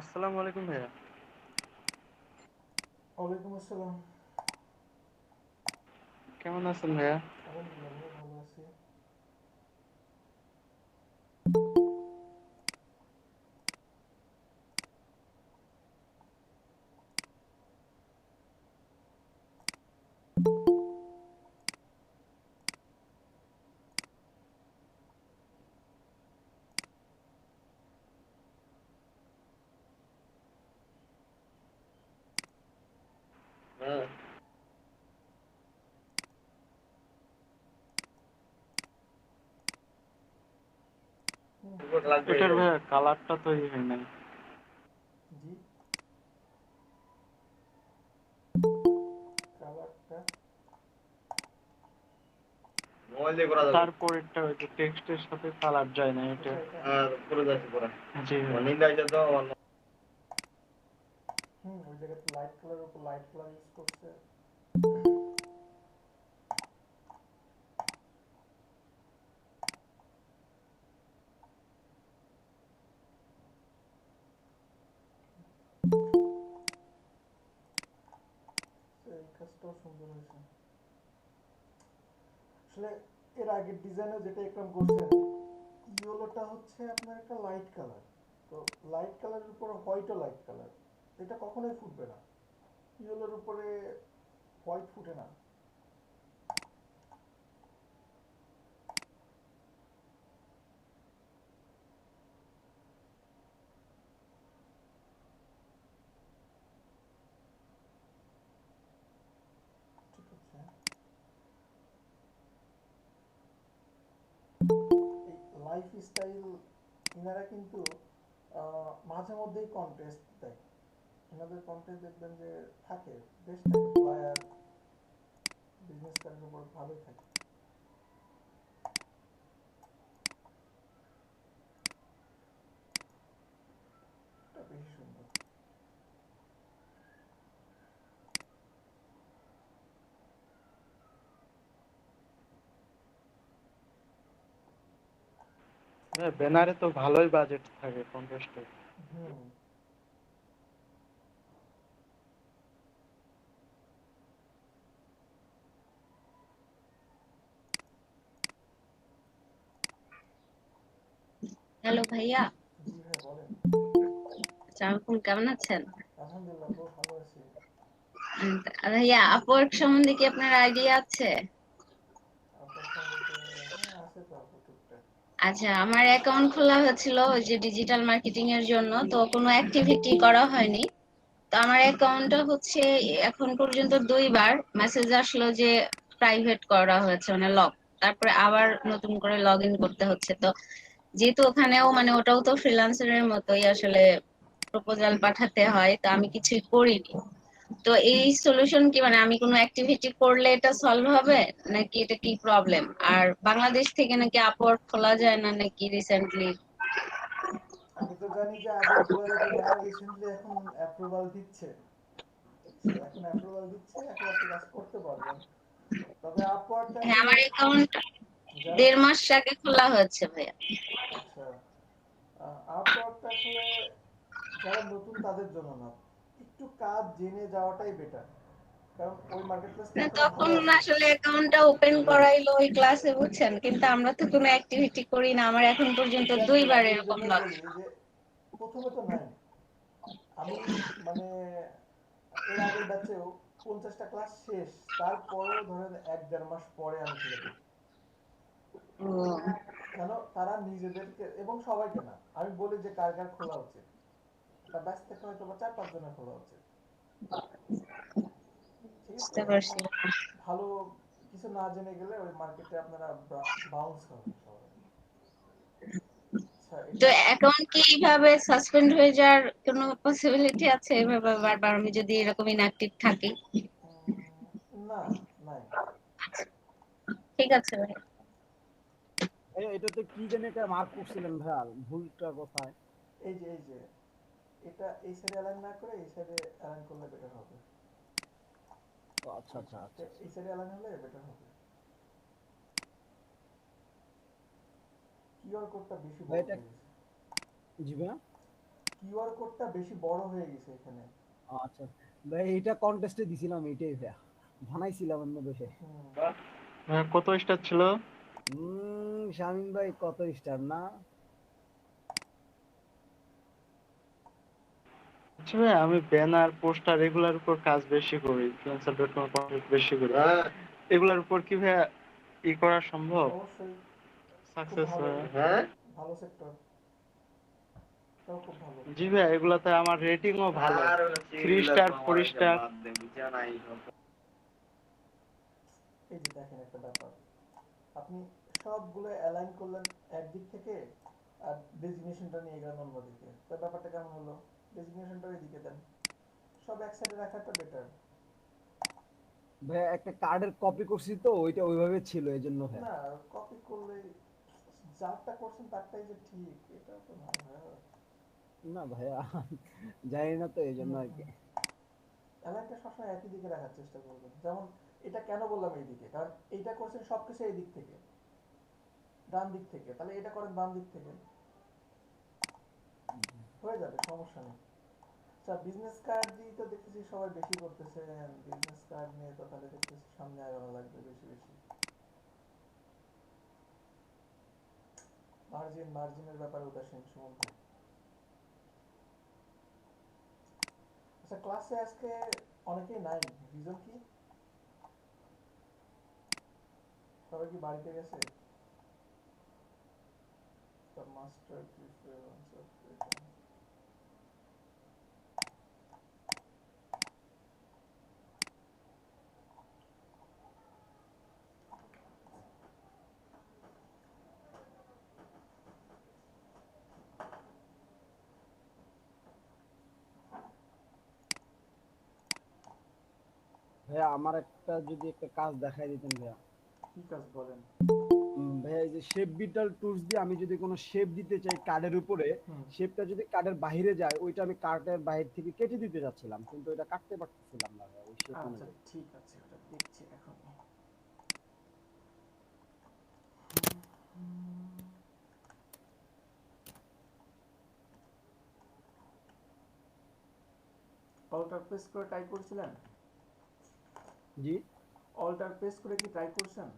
আসসালামু আলাইকুম ভাইয়া। ওয়ালাইকুম আসসালাম। কেমন আছেন ভাইয়া? আলহামদুলিল্লাহ ভাই, ভালো আছি। হ্যাঁ। হুম। এটার ভাইয়া কালারটা তৈরি হয় নাই। জি। কালারটা মোবাইল দিয়ে করা যাবে। তারপরেরটা ওই যে টেক্সটের সাথে কালার যায় না এটা। এটা আর পুরো যাচ্ছে পুরো। জি ভাইয়া। হুম, নীল আইটা তো ওই জায়গাতে লাইট কালারের উপর লাইট কালার ইউজ করছে। তো এই কাজটাও সুন্দর হয়েছে। আসলে এর আগের ডিজাইনে যেটা একদম করছেন, ইয়েলোটা হচ্ছে আপনার একটা লাইট কালার। তো লাইট কালারের উপর হোয়াইটও লাইট কালার, এটা কখনোই ফুটবে না। ইয়েলোর উপরে হোয়াইট ফুটে না। ঠিক আছে। এই লাইফস্টাইল ইনারা কিন্তু মাঝে মধ্যেই কন্টেস্ট দেয়। এনাদের কন্টেস্ট দেখবেন যে থাকে, বেশ থাকে, ফ্লায়ার বিজনেস কার্ডের উপর ভালোই থাকে। এটা বেশি সুন্দর। ভাইয়া ব্যানারে তো ভালোই বাজেট থাকে কন্ট্রাস্টে। হুম। হ্যালো ভাইয়া। জি ভাই বলেন। আসসালামু কেমন আছেন? আলহামদুলিল্লাহ আপু, ভালো আছি। ভাইয়া আপওয়ার্ক সম্বন্ধে কি আপনার আইডিয়া আছে? আপনার সম্পর্কে হ্যাঁ আছে তো আপু, টুকটাক। আচ্ছা, আমার অ্যাকাউন্ট খোলা হয়েছিল ওই যে ডিজিটাল মার্কেটিং এর জন্য, তো কোনো অ্যাক্টিভিটি করা হয়নি। তো আমার অ্যাকাউন্টটা হচ্ছে এখন পর্যন্ত দুইবার মেসেজ আসলো যে প্রাইভেট করা হয়েছে, মানে লক। তারপরে আবার নতুন করে লগ ইন করতে হচ্ছে। তো যেহেতু ওখানেও মানে ওটাও তো ফ্রিল্যান্সারের মতোই আসলে প্রপোজাল পাঠাতে হয়, তো আমি কিছুই করিনি। তো এই সলিউশন কি, মানে আমি কোনো অ্যাক্টিভিটি করলে এটা সলভ হবে নাকি এটা কি প্রবলেম? আর বাংলাদেশ থেকে নাকি আপওয়ার্ক খোলা যায় না নাকি রিসেন্টলি? আমি তো জানি যে আগে খোলা যেত না, রিসেন্টলি এখন অ্যাপ্রুভাল দিচ্ছে। সো এখন অ্যাপ্রুভাল দিচ্ছে, এখন আপনি কাজ করতে পারবেন। তবে আপওয়ার্কটা হ্যাঁ, আসলে আমার অ্যাকাউন্ট যারা 1.5 মাস আগে খোলা হয়েছে ভাইয়া। আচ্ছা, আপওয়ার্কটা আসলে যারা নতুন তাদের জন্য না, একটু কাজ জেনে যাওয়াটাই বেটার। কারণ ওই মার্কেট প্লেসটা না, এখনো তখন ভালো আছে। আসলে অ্যাকাউন্টটা ওপেন করাইলো ওই ক্লাসে, বুঝছেন, কিন্তু আমরা তো কোনো অ্যাক্টিভিটি করি না। আমার এখন পর্যন্ত এক্স্যাক্টলি, দুইবার আমি এই এরকম জন্যই লাগে। বলি যে প্রথমে তো নাই। আমি মানে এর আগের ব্যাচেও 50টা ক্লাস শেষ, তারপরেও ধরেন 1-1.5 মাস পরে আমি খুলে দিই। কেন? তারা নিজেদেরকে এবং সবাইকে না, আমি বলি যে কার কার খোলা উচিত। একটা ব্যাচ থেকে হয়তো বা 4-5 জনের খোলা উচিত। ঠিক আছে, বুঝতে এরকম পারছি। ভালো কিছু না জেনে গেলে ওই মার্কেটে আপনারা বাউন্স হবেন সবাই। আচ্ছা, তো এটা অ্যাকাউন্ট কি এইভাবে সাসপেন্ড হয়ে যাওয়ার কোনো পসিবিলিটি আছে এভাবে বারবার আমি যদি এরকম ইনঅ্যাক্টিভ থাকি? না, নাই। ঠিক আছে ভাই। এটাতে কি জানি একটা মার্ক করছিলেন ভাইয়া, ভুলটা কোথায়? এই যে এটা এই সাইডে অ্যালাইন না করে এই সাইডে অ্যালাইন করলে বেটার হবে। ও আচ্ছা আচ্ছা আচ্ছা আচ্ছা। এই সাইডে অ্যালাইন হলে বেটার হবে। কিউআর কোডটা বেশি ভাই বড় এটা হয়ে গেছে। জি ভাইয়া। কিউআর কোডটা বেশি বড় হয়ে গেছে এখানে। আচ্ছা ভাই, এটা কন্টেস্টে দিছিলাম, এটাই ভাইয়া বানাইছিলাম অন্য দেশে। হুম। কত স্টার ছিল? শামিম ভাই কত স্টার না? আচ্ছা ভাই, আমি ব্যানার পোস্টার এগুলার উপর কাজ বেশি করি, ফ্রিল্যান্সার.কম কন্টেন্ট বেশি করি। এগুলার উপর কি ভাই করা সম্ভব? অবশ্যই। খুব সাকসেস? ভালো, ভালো সেক্টর, এটাও খুব ভালো। জি ভাই, এগুলাতে আমার রেটিংও ভালো, 3 স্টার 4 স্টার। এই যে দেখেন একটা ব্যাপার, আপনি সবগুলো অ্যালাইন করলেন একদিক থেকে, আর ডেজিগনেশনটা নিয়ে গেলেন অন্যদিকে, তো ব্যাপারটা কেমন হলো? ডেজিগনেশনটা এদিকে দেন, সব এক সাইডে রাখাটা বেটার। ভাইয়া একটা কার্ডের কপি করছি তো, ওইটা ওইভাবে ছিল, এজন্য ভাইয়া। না, কপি করলে যারটা করছেন তারটাই যে ঠিক, এটা তো না ভাইয়া। না ভাইয়া, জানি না তো, এজন্য আর কি। অ্যালাইনটা সবসময় একই দিকে রাখার চেষ্টা করবেন। যেমন এটা কেন বললাম এইদিকে, কারণ এইটা করছেন সবকিছু এই দিক থেকে, ডান দিক থেকে, তাহলে এটা করেন বাম দিক থেকে, হয়ে যাবে, সমস্যা নেই। আচ্ছা, বিজনেস কার্ড দিয়ে তো দেখতেছি সবাই বেশি করতেছেন, বিজনেস কার্ড নিয়ে তো তাহলে দেখতেছি সামনে আগানো লাগবে বেশি বেশি। মার্জিনের ব্যাপারে উদাসীন সুমন ভাই। আচ্ছা, ক্লাসে আজকে অনেকেই নাই, রিজন কি? সবাই কি বাড়িতে গেছে? The master preference of freedom. ভাইয়া আমার একটা যদি একটা কাজ দেখাই দিতেন ভাইয়া। কি কাজ বলেন? ভাইয়া এই যে শেপ বিটাল টুলস দিয়ে আমি যদি কোনো শেপ দিতে চাই কার্ডের উপরে, হুম। শেপটা যদি কার্ডের বাইরে যায়, ওইটা আমি কার্ডের বাইরে থেকে কেটে দিতে যাচ্ছিলাম, কিন্তু ওইটা কাটতে পারতেছিলাম না ভাইয়া, ওই শেপ আচ্ছা অনুযায়ী। ঠিক আছে, ওটা দেখছি এখন। অল্টার প্রেস করে টাইপ করছিলেন? জি অল্টার প্রেস করে কি টাইপ করছেন?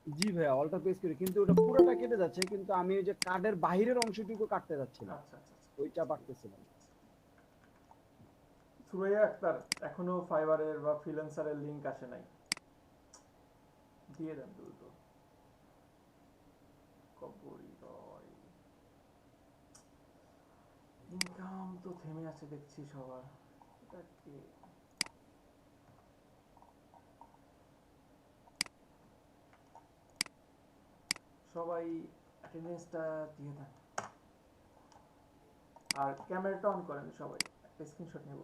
জি ভাইয়া, অল্টার পেজ করি, কিন্তু ওটা পুরোটা কেটে যাচ্ছে, কিন্তু আমি ওই যে কার্ডের বাইরের অংশটুকু কাটতে যাচ্ছিলাম, আচ্ছা আচ্ছা আচ্ছা। ওইটা পারতেছিলাম। সুরাইয়া আক্তার, এখনো ফাইবারের বা ফ্রিল্যান্সারের লিংক আসে নাই, দিয়ে দেন দ্রুত। কবরী রয়, ইনকাম তো থেমে আছে দেখছি সবার, এটা কি? সবাই অ্যাটেন্ডেন্সটা দিয়ে দেন, আর ক্যামেরাটা অন করেন সবাই, একটা স্ক্রিনশট নেব।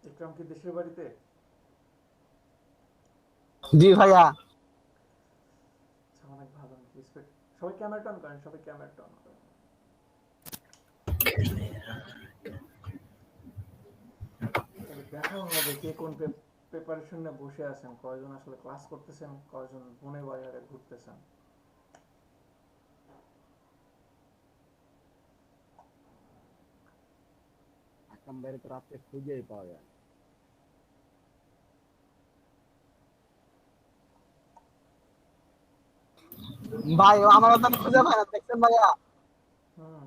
ইকরাম কি দেশের বাড়িতে? জি ভাইয়া। আচ্ছা, অনেক ভালো, রেসপেক্ট। সবাই ক্যামেরাটা অন করেন, সবাই ক্যামেরাটা অন করেন। তাহলে দেখাও হবে কে কোন প্রিপারেশন নিয়ে বসে আছেন, কয়জন আসলে ক্লাস করতেছেন, কয়জন বনে বাজারে ঘুরতেছেন। আকরাম ভাইয়ের তো রাত্রে খুঁজেই পাওয়া যায় না। ভাই আমার তো খুঁজে পাই না, দেখছেন ভাইয়া? হুম।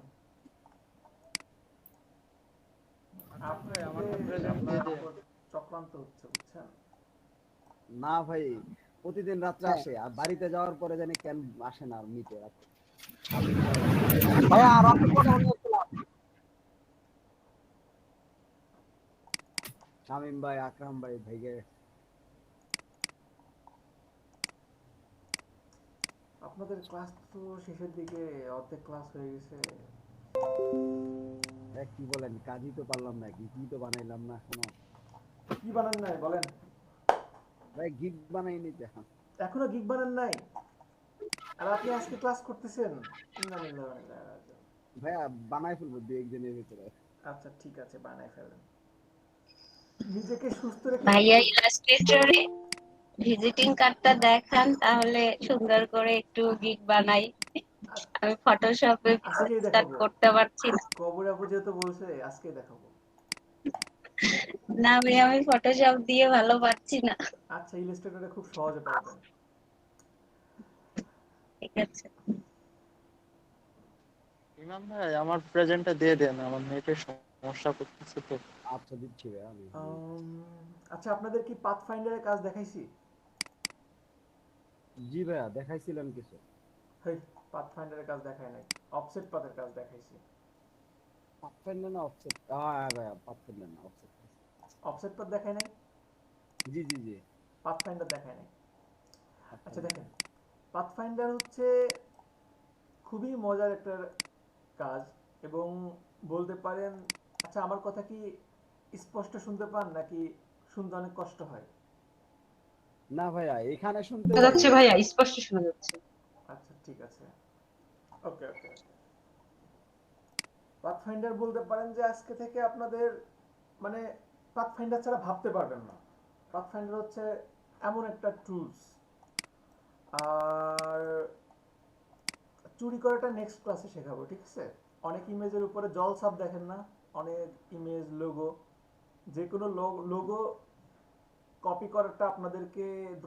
আমার আপনার প্রেজেন্ট দিয়ে দে। উপর চক্রান্ত হচ্ছে, বুঝছেন? না ভাই, প্রতিদিন রাত্রে আসে, আর বাড়িতে যাওয়ার পরে জানি কেন আসে না মিটে রাতে। ভাইয়া রাতে কথা বলছিলাম শামিম ভাই, আকরাম ভাই ভেগে। আপনাদের ক্লাস তো শেষের দিকে, অর্ধেক ক্লাস হয়ে গেছে। কি বলেন, কাজই তো পারলাম না, কি তো বানাইলাম না এখনো। কি বানান নাই বলেন? ভাই গিগ বানাইনি তো এখন। এখনো গিগ বানান নাই? আর আপনি আজকে ক্লাস করতেছেন? ইন্না লিল্লাহি ওয়া ইন্না ইলাইহি রাজিউন। ভাইয়া বানাই ফেলবো 2-1 দিনের ভিতরে। আচ্ছা ঠিক আছে, বানাই ফেলেন। নিজেকে সুস্থ রেখে ভাইয়া ইলাস্ট্রেটরে ভিজিটিং কার্ডটা দেখান, তাহলে সুন্দর করে একটু গিগ বানাই। আ- আমি ফটোশপে আজকেই স্টার্ট দেখাবো। করতে পারছি না। কবর আপু যেহেতু বলছে আজকেই দেখাবো। না ভাই, আমি ফটোশপ দিয়ে ভালো পারছি না। আচ্ছা, ইলাস্ট্রেটরে খুব সহজে পারবেন। ঠিক আছে। ইমাম ভাই আমার প্রেজেন্টটা দিয়ে দেন, আমার নেটের সমস্যা করতেছে তো। আচ্ছা দিচ্ছি ভাই আমি। আম, আচ্ছা, আপনাদের কি পাথফাইন্ডারের কাজ দেখাইছি? জি ভাইয়া দেখাইছিলেন কিছু। হেই, পাথফাইন্ডারের কাজ দেখাই নাই, অফসেট পাথের কাজ দেখাইছি। পাথফাইন্ডার না অফসেট? হ্যাঁ ভাইয়া পাথফাইন্ডার না অফসেট। অফসেট পাথ দেখাই নাই, জি জি জি। পাথফাইন্ডার দেখাই নাই। আচ্ছা পাথফাইন্ডার। দেখেন, পাথফাইন্ডার হচ্ছে খুবই মজার একটা কাজ, এবং বলতে পারেন, আচ্ছা আমার কথা কি স্পষ্ট শুনতে পান নাকি শুনতে অনেক কষ্ট হয়? না ভাইয়া এখানে শুনতে শোনা যাচ্ছে ভাইয়া, স্পষ্ট শোনা যাচ্ছে। আচ্ছা ঠিক আছে, ওকে ওকে ওকে। পাথফাইন্ডার বলতে পারেন যে আজকে থেকে আপনাদের মানে পাথফাইন্ডার ছাড়া ভাবতে পারবেন না। পাথফাইন্ডার হচ্ছে এমন একটা টুলস, আর চুরি করাটা নেক্সট ক্লাসে শেখাবো, ঠিক আছে? অনেক ইমেজের উপরে জল ছাপ দেখেন না, অনেক ইমেজ লোগো, যে কোনো লোগো কপি করাটা আপনাদেরকে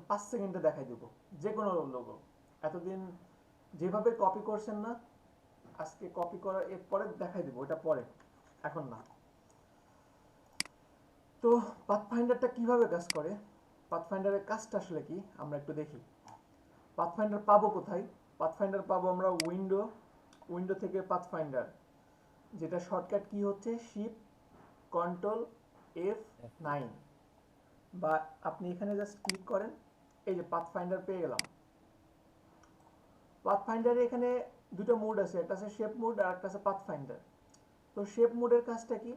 5 সেকেন্ডে দেখাই দেবো, যে কোনো লোগো। এতদিন যেভাবে কপি করছেন না, আজকে কপি করার এর পরে দেখাই দেবো, এটা পরে, এখন না। তো পাথফাইন্ডারটা কিভাবে কাজ করে, পাথফাইন্ডারের কাজটা আসলে কি আমরা একটু দেখি। পাথফাইন্ডার পাবো কোথায়? পাথফাইন্ডার পাবো আমরা উইন্ডো থেকে পাথফাইন্ডার, যেটা শর্টকাট কি হচ্ছে শিফট কন্ট্রোল F9, বা আপনি এখানে জাস্ট ক্লিক করেন, এই যে পাথফাইন্ডার পেয়ে গেলাম। পাথফাইন্ডারে এখানে দুটো মোড আছে, একটা আছে শেপ মোড আর একটা আছে পাথফাইন্ডার। তো শেপ মোডের কাজটা কি?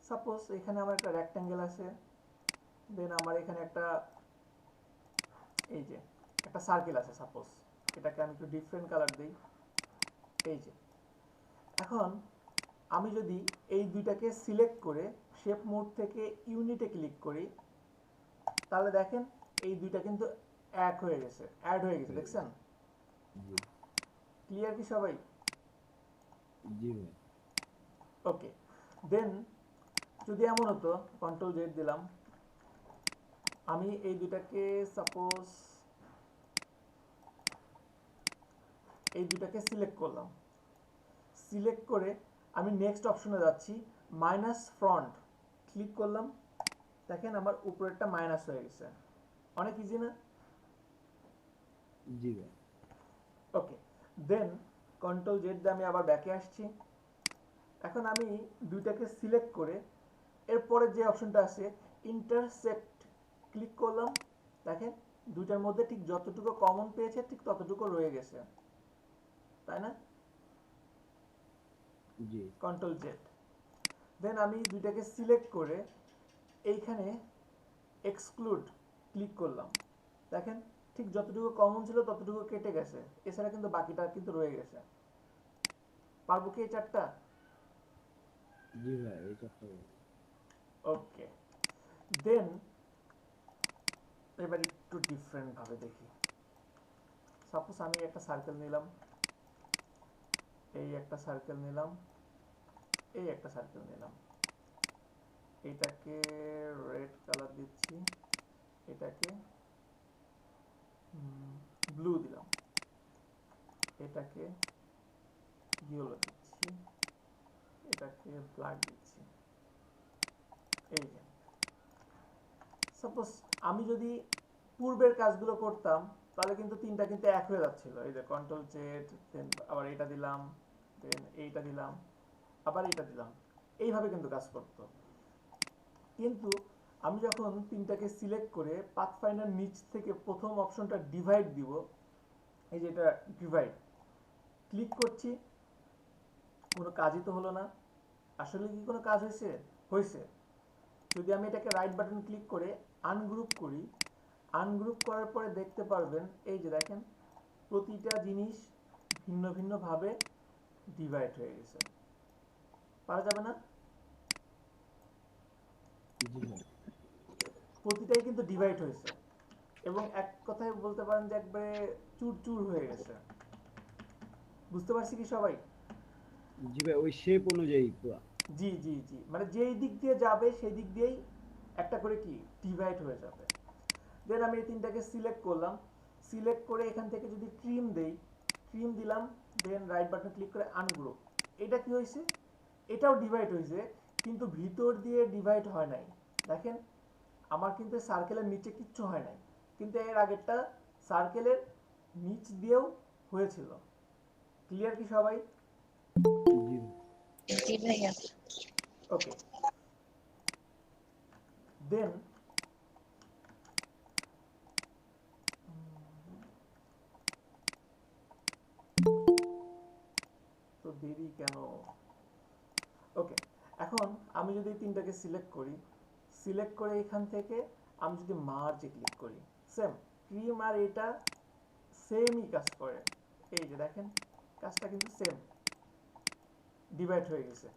সাপোজ এখানে আমার একটা রেক্ট্যাঙ্গেল আছে, দেন আমার এখানে একটা এই যে একটা সার্কেল আছে, সাপোজ এটাকে আমি একটু ডিফারেন্ট কালার দিই, এই যে। এখন আমি যদি এই দুইটাকে সিলেক্ট করে শেপ মোড থেকে ইউনিটে ক্লিক করি, তাহলে দেখেন এই দুইটা কিন্তু এক হয়ে গেছে, অ্যাড হয়ে গেছে, দেখছেন? জি ক্লিয়ার কি সবাই? জি ভাই। ওকে, দেন যদি এমন হতো, কন্ট্রোল জেড দিলাম, আমি এই দুটাকে সাপোজ এই দুটাকে সিলেক্ট করলাম, সিলেক্ট করে আমি নেক্সট অপশনে যাচ্ছি, মাইনাস ফ্রন্ট ক্লিক করলাম, দেখেন আমার উপরেরটা মাইনাস হয়ে গেছে। অনেক ইজি না? জি ভাই। ওকে, দেন কন্ট্রোল জেড দিয়ে আমি আবার ব্যাকে আসছি। এখন আমি দুইটাকে সিলেক্ট করে এরপরে যে অপশনটা আছে ইন্টারসেক্ট ক্লিক করলাম, দেখেন দুইটার মধ্যে ঠিক যতটুকু কমন পেয়েছে ঠিক ততটুকু রয়ে গেছে, তাই না? জি কন্ট্রোল জেড, দেন আমি দুইটাকে সিলেক্ট করে এইখানে এক্সক্লুড ক্লিক করলাম, দেখেন ঠিক যতটুকু কমন ছিল ততটুকু কেটে গেছে, এছাড়া কিন্তু বাকিটা কিন্তু রয়ে গেছে। পারবো কি এই চারটা? জি ভাই এই কথা। ওকে, দেন এবার একটু ডিফারেন্ট ভাবে দেখি। সাপোজ আমি একটা সার্কেল নিলাম, এই একটা সার্কেল নিলাম, এই একটা সার্কেল নিলাম, এটাকে রেড কালার দিচ্ছি, এটাকে ব্লু দিলাম, এটাকে ইয়েলো দিচ্ছি, এটাকে ব্ল্যাক দিচ্ছি, এই যে। সাপোজ আমি যদি পূর্বের কাজগুলো করতাম, তাহলে কিন্তু তিনটা কিন্তু এক হয়ে যাচ্ছিল, এই যে কন্ট্রোল জেড, দেন আবার এইটা দিলাম, দেন এইটা দিলাম, আবার এইটা দিলাম, এইভাবে কিন্তু কাজ করতো। কিন্তু আমি যখন তিনটাকে সিলেক্ট করে পাথফাইন্ডার নিচ থেকে প্রথম অপশনটা ডিভাইড দিব, এই যে এটা ডিভাইড ক্লিক করছি, কোনো কাজই তো হলো না। আসলে কি কোনো কাজ হয়েছে? হয়েছে। যদি আমি এটাকে রাইট বাটন ক্লিক করে আনগ্রুপ করি, আনগ্রুপ করার পরে দেখতে পারবেন এই যে দেখেন প্রতিটা জিনিস ভিন্ন ভিন্ন ভাবে ডিভাইড হয়ে গেছে। পারা যাবে না? জি ভাই। প্রতিটাই কিন্তু ডিভাইড হয়েছে। এবং এক কথায় বলতে পারেন যে একবারে চুরচুর হয়ে গেছে। বুঝতে পারছি কি সবাই? জি ভাই, ওই শেপ অনুযায়ী পুরা। জি জি জি, মানে যেই দিক দিয়ে যাবে সেই দিক দিয়েই একটা করে কি ডিভাইড হয়ে যাবে। দেন আমি এই তিনটাকে সিলেক্ট করলাম, সিলেক্ট করে এখান থেকে যদি ট্রিম দেই, ট্রিম দিলাম, দেন রাইট বাটন ক্লিক করে আনগ্রুপ। এটা কি হয়েছে, এটাও ডিভাইড হয়েছে, কিন্তু ভিতর দিয়ে ডিভাইড হয় নাই। দেখেন আমার কিন্তু সার্কেলের নিচে কিচ্ছু হয় নাই, কিন্তু এর আগেরটা সার্কেলের নিচ দিয়েও হয়েছিল। ক্লিয়ার কি সবাই? জি ভাই। জি ভাইয়া। ওকে, দেন তো দেরি কেন? ওকে, এখন আমি যদি তিনটাকে সিলেক্ট করি, সিলেক্ট করে এখান থেকে আমি যদি মার্জে ক্লিক করি, সেম ক্রিম আর এটা সেমই কাজ করে। এই যে দেখেন কাজটা কিন্তু সেম, ডিভাইড হয়ে গেছে।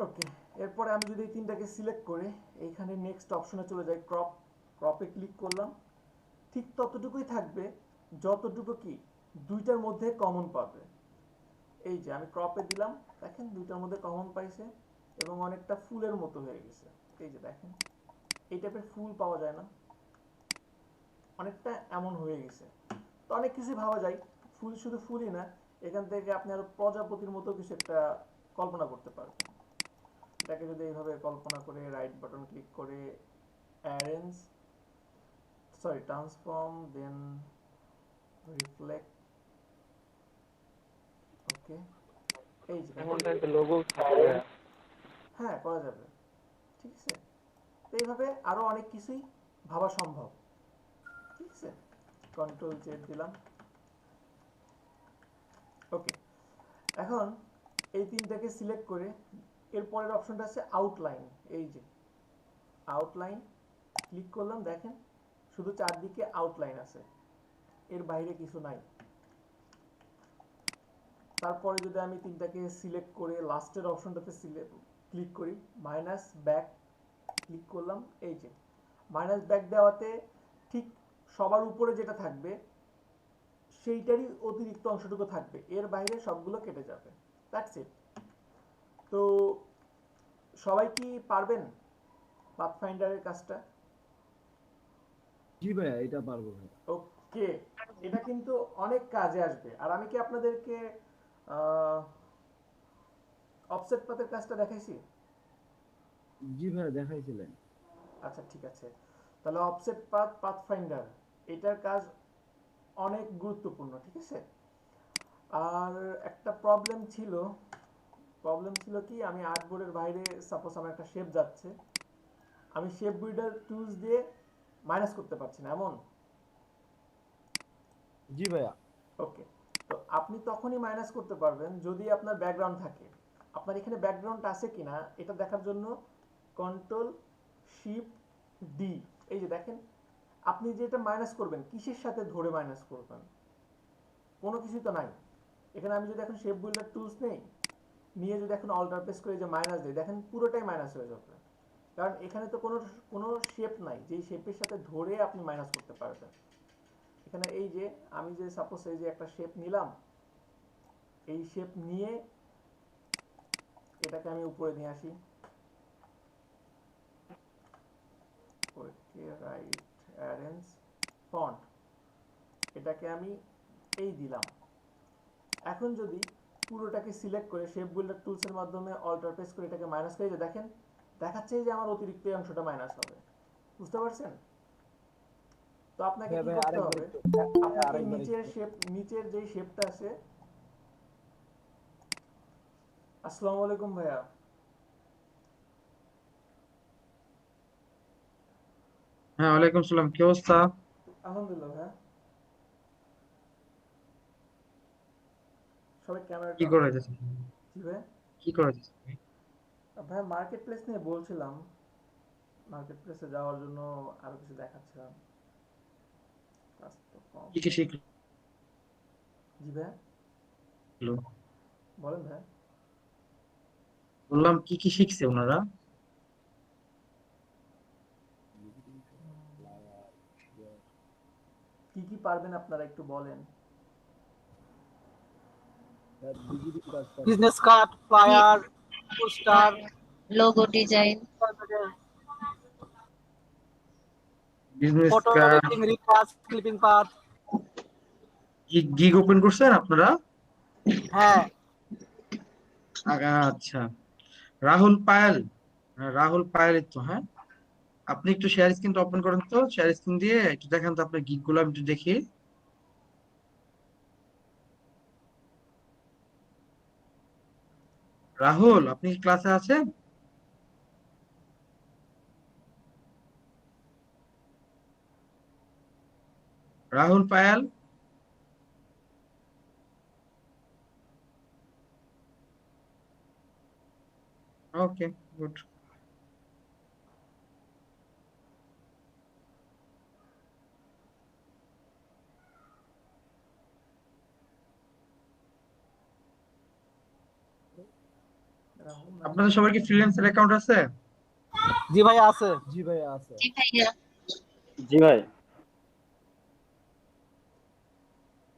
ওকে, এরপরে আমি যদি এই তিনটাকে সিলেক্ট করে এইখানে নেক্সট অপশনে চলে যাই, ক্রপ, ক্রপে ক্লিক করলাম, ঠিক ততটুকুই থাকবে যতটুকু কি দুইটার মধ্যে কমন পাবে। এই যে আমি ক্রপে দিলাম, দেখেন দুইটার মধ্যে কমন পাইছে এবং অনেকটা ফুলের মতো হয়ে গেছে। এই যে দেখেন এই টাইপের ফুল পাওয়া যায় না, অনেকটা এমন হয়ে গেছে। তো অনেক কিছু ভাবা যায়, ফুল শুধু ফুলই না, এখান থেকে আপনি আরো প্রজাপতির মতো কিছু একটা কল্পনা করতে পারবেন। এটাকে যদি এইভাবে কল্পনা করে রাইট বাটন ক্লিক করে অ্যারেঞ্জ, সরি ট্রান্সফর্ম, দেন রিফ্লেক্ট, ওকে, এই যে এমন দেখেন, টাইপের লোগো থাকে। হ্যাঁ করা যাবে, ঠিক আছে। তো এইভাবে আরো অনেক কিছুই ভাবা সম্ভব, ঠিক আছে। কন্ট্রোল জেড দিলাম, ওকে। এখন এই তিনটাকে সিলেক্ট করে এর পরের অপশনটা আছে আউটলাইন। এই যে আউটলাইন ক্লিক করলাম, দেখেন শুধু চারদিকে আউটলাইন আছে, এর বাইরে কিছু নাই। তারপরে যদি আমি তিনটাকে সিলেক্ট করে লাস্টের অপশনটাতে ক্লিক করি, মাইনাস ব্যাক ক্লিক করলাম, এই যে মাইনাস ব্যাক দেওয়াতে ঠিক সবার উপরে যেটা থাকবে সেইটারই অতিরিক্ত অংশটুকু থাকবে, এর বাইরে সবগুলো কেটে যাবে। That's it. তো সবাই কি পারবেন পাথফাইন্ডারের কাজটা? জি ভাইয়া, এটা পারবো ভাই। ওকে, এটা কিন্তু অনেক কাজে আসবে। আর আমি কি আপনাদেরকে অফসেট পাথের কাজটা দেখাইছি? জি ভাইয়া, দেখাইছিলেন। আচ্ছা ঠিক আছে, তাহলে অফসেট পাথ, পাথফাইন্ডার, এটার কাজ অনেক গুরুত্বপূর্ণ, ঠিক আছে। আর একটা প্রবলেম ছিল কি, আমি আর্টবোর্ডের বাইরে সাপোজ আমার একটা শেপ যাচ্ছে, আমি শেপ বিল্ডার টুলস দিয়ে মাইনাস করতে পারছি না, এমন। জি ভাইয়া। ওকে, তো আপনি তখনই মাইনাস করতে পারবেন যদি আপনার ব্যাকগ্রাউন্ড থাকে। আপনার এখানে ব্যাকগ্রাউন্ড আছে কিনা এটা দেখার জন্য কন্ট্রোল শিফট ডি, এই যে দেখেন আপনি যেটা মাইনাস করবেন কিসের সাথে ধরে মাইনাস করবেন, কোনো কিছু তো নাই এখানে। আমি যদি এখন শেপ বিল্ডার টুলস নেই, নিয়ে যদি এখন অল্টার প্রেস করে যে মাইনাস দিই, দেখেন পুরোটাই মাইনাস হয়ে যাবে, কারণ এখানে তো কোনো শেপ নাই যেই শেপের সাথে ধরে আপনি মাইনাস করতে পারবেন। এখানে এই যে আমি যে সাপোজ এই যে একটা শেপ নিলাম, এই শেপ নিয়ে এটাকে আমি উপরে নিয়ে আসি, ওকে রাইট অ্যারেঞ্জ ফন্ট, এটাকে আমি এই দিলাম। এখন যদি পুরোটাকে সিলেক্ট করে শেপ বিল্ডার টুলস এর মাধ্যমে অল্টার প্রেস করে এটাকে মাইনাস করে, যে দেখেন দেখাচ্ছে যে আমার অতিরিক্ত এই অংশটা মাইনাস হবে। বুঝতে পারছেন? তো আপনাকে হ্যাঁ কি ভাইয়া, করতে আরেকবার হবে, একটু। আপনাকে আরেকবার নিচের একটু। শেপ, নিচের যেই শেপটা আছে, আসসালামু আলাইকুম ভাইয়া। হ্যাঁ, ওয়ালাইকুম সালাম। কি অবস্থা? আলহামদুলিল্লাহ ভাইয়া, সবাই কি ক্যামেরাটা অন করে করুন। দিয়েছেন? জি ভাইয়া, কি করে দিয়েছেন? ভাইয়া মার্কেট প্লেস নিয়ে বলছিলাম, মার্কেট প্লেসে যাওয়ার জন্য আরো কিছু দেখাচ্ছিলাম, কাজ তো কম। কি কি শিখলো? জি ভাইয়া, বলেন ভাইয়া। বললাম কি কি শিখছে ওনারা? কি কি পারবেন আপনারা একটু বলেন। ভিজিটিং কার্ড পারবে, business card, flyer, poster, logo design. Business photo card, editing, retouch, clipping path. Gig open করছেন আপনারা? হ্যাঁ, আচ্ছা, রাহুল পায়েল। হ্যাঁ, রাহুল পায়েল তো, হ্যাঁ। আপনি একটু শেয়ার স্ক্রিনটা ওপেন করেন তো, শেয়ার স্ক্রিন দিয়ে একটু দেখান তো আপনার গিগ গুলো, আমি একটু দেখি। রাহুল, আপনি কি ক্লাসে আছেন? রাহুল পায়েল। ওকে, গুড। রাহুল নাই। আপনাদের সবার কি ফ্রিল্যান্সার অ্যাকাউন্ট আছে? জি ভাই আছে। জি ভাই আছে। জি ভাইয়া। জি ভাই।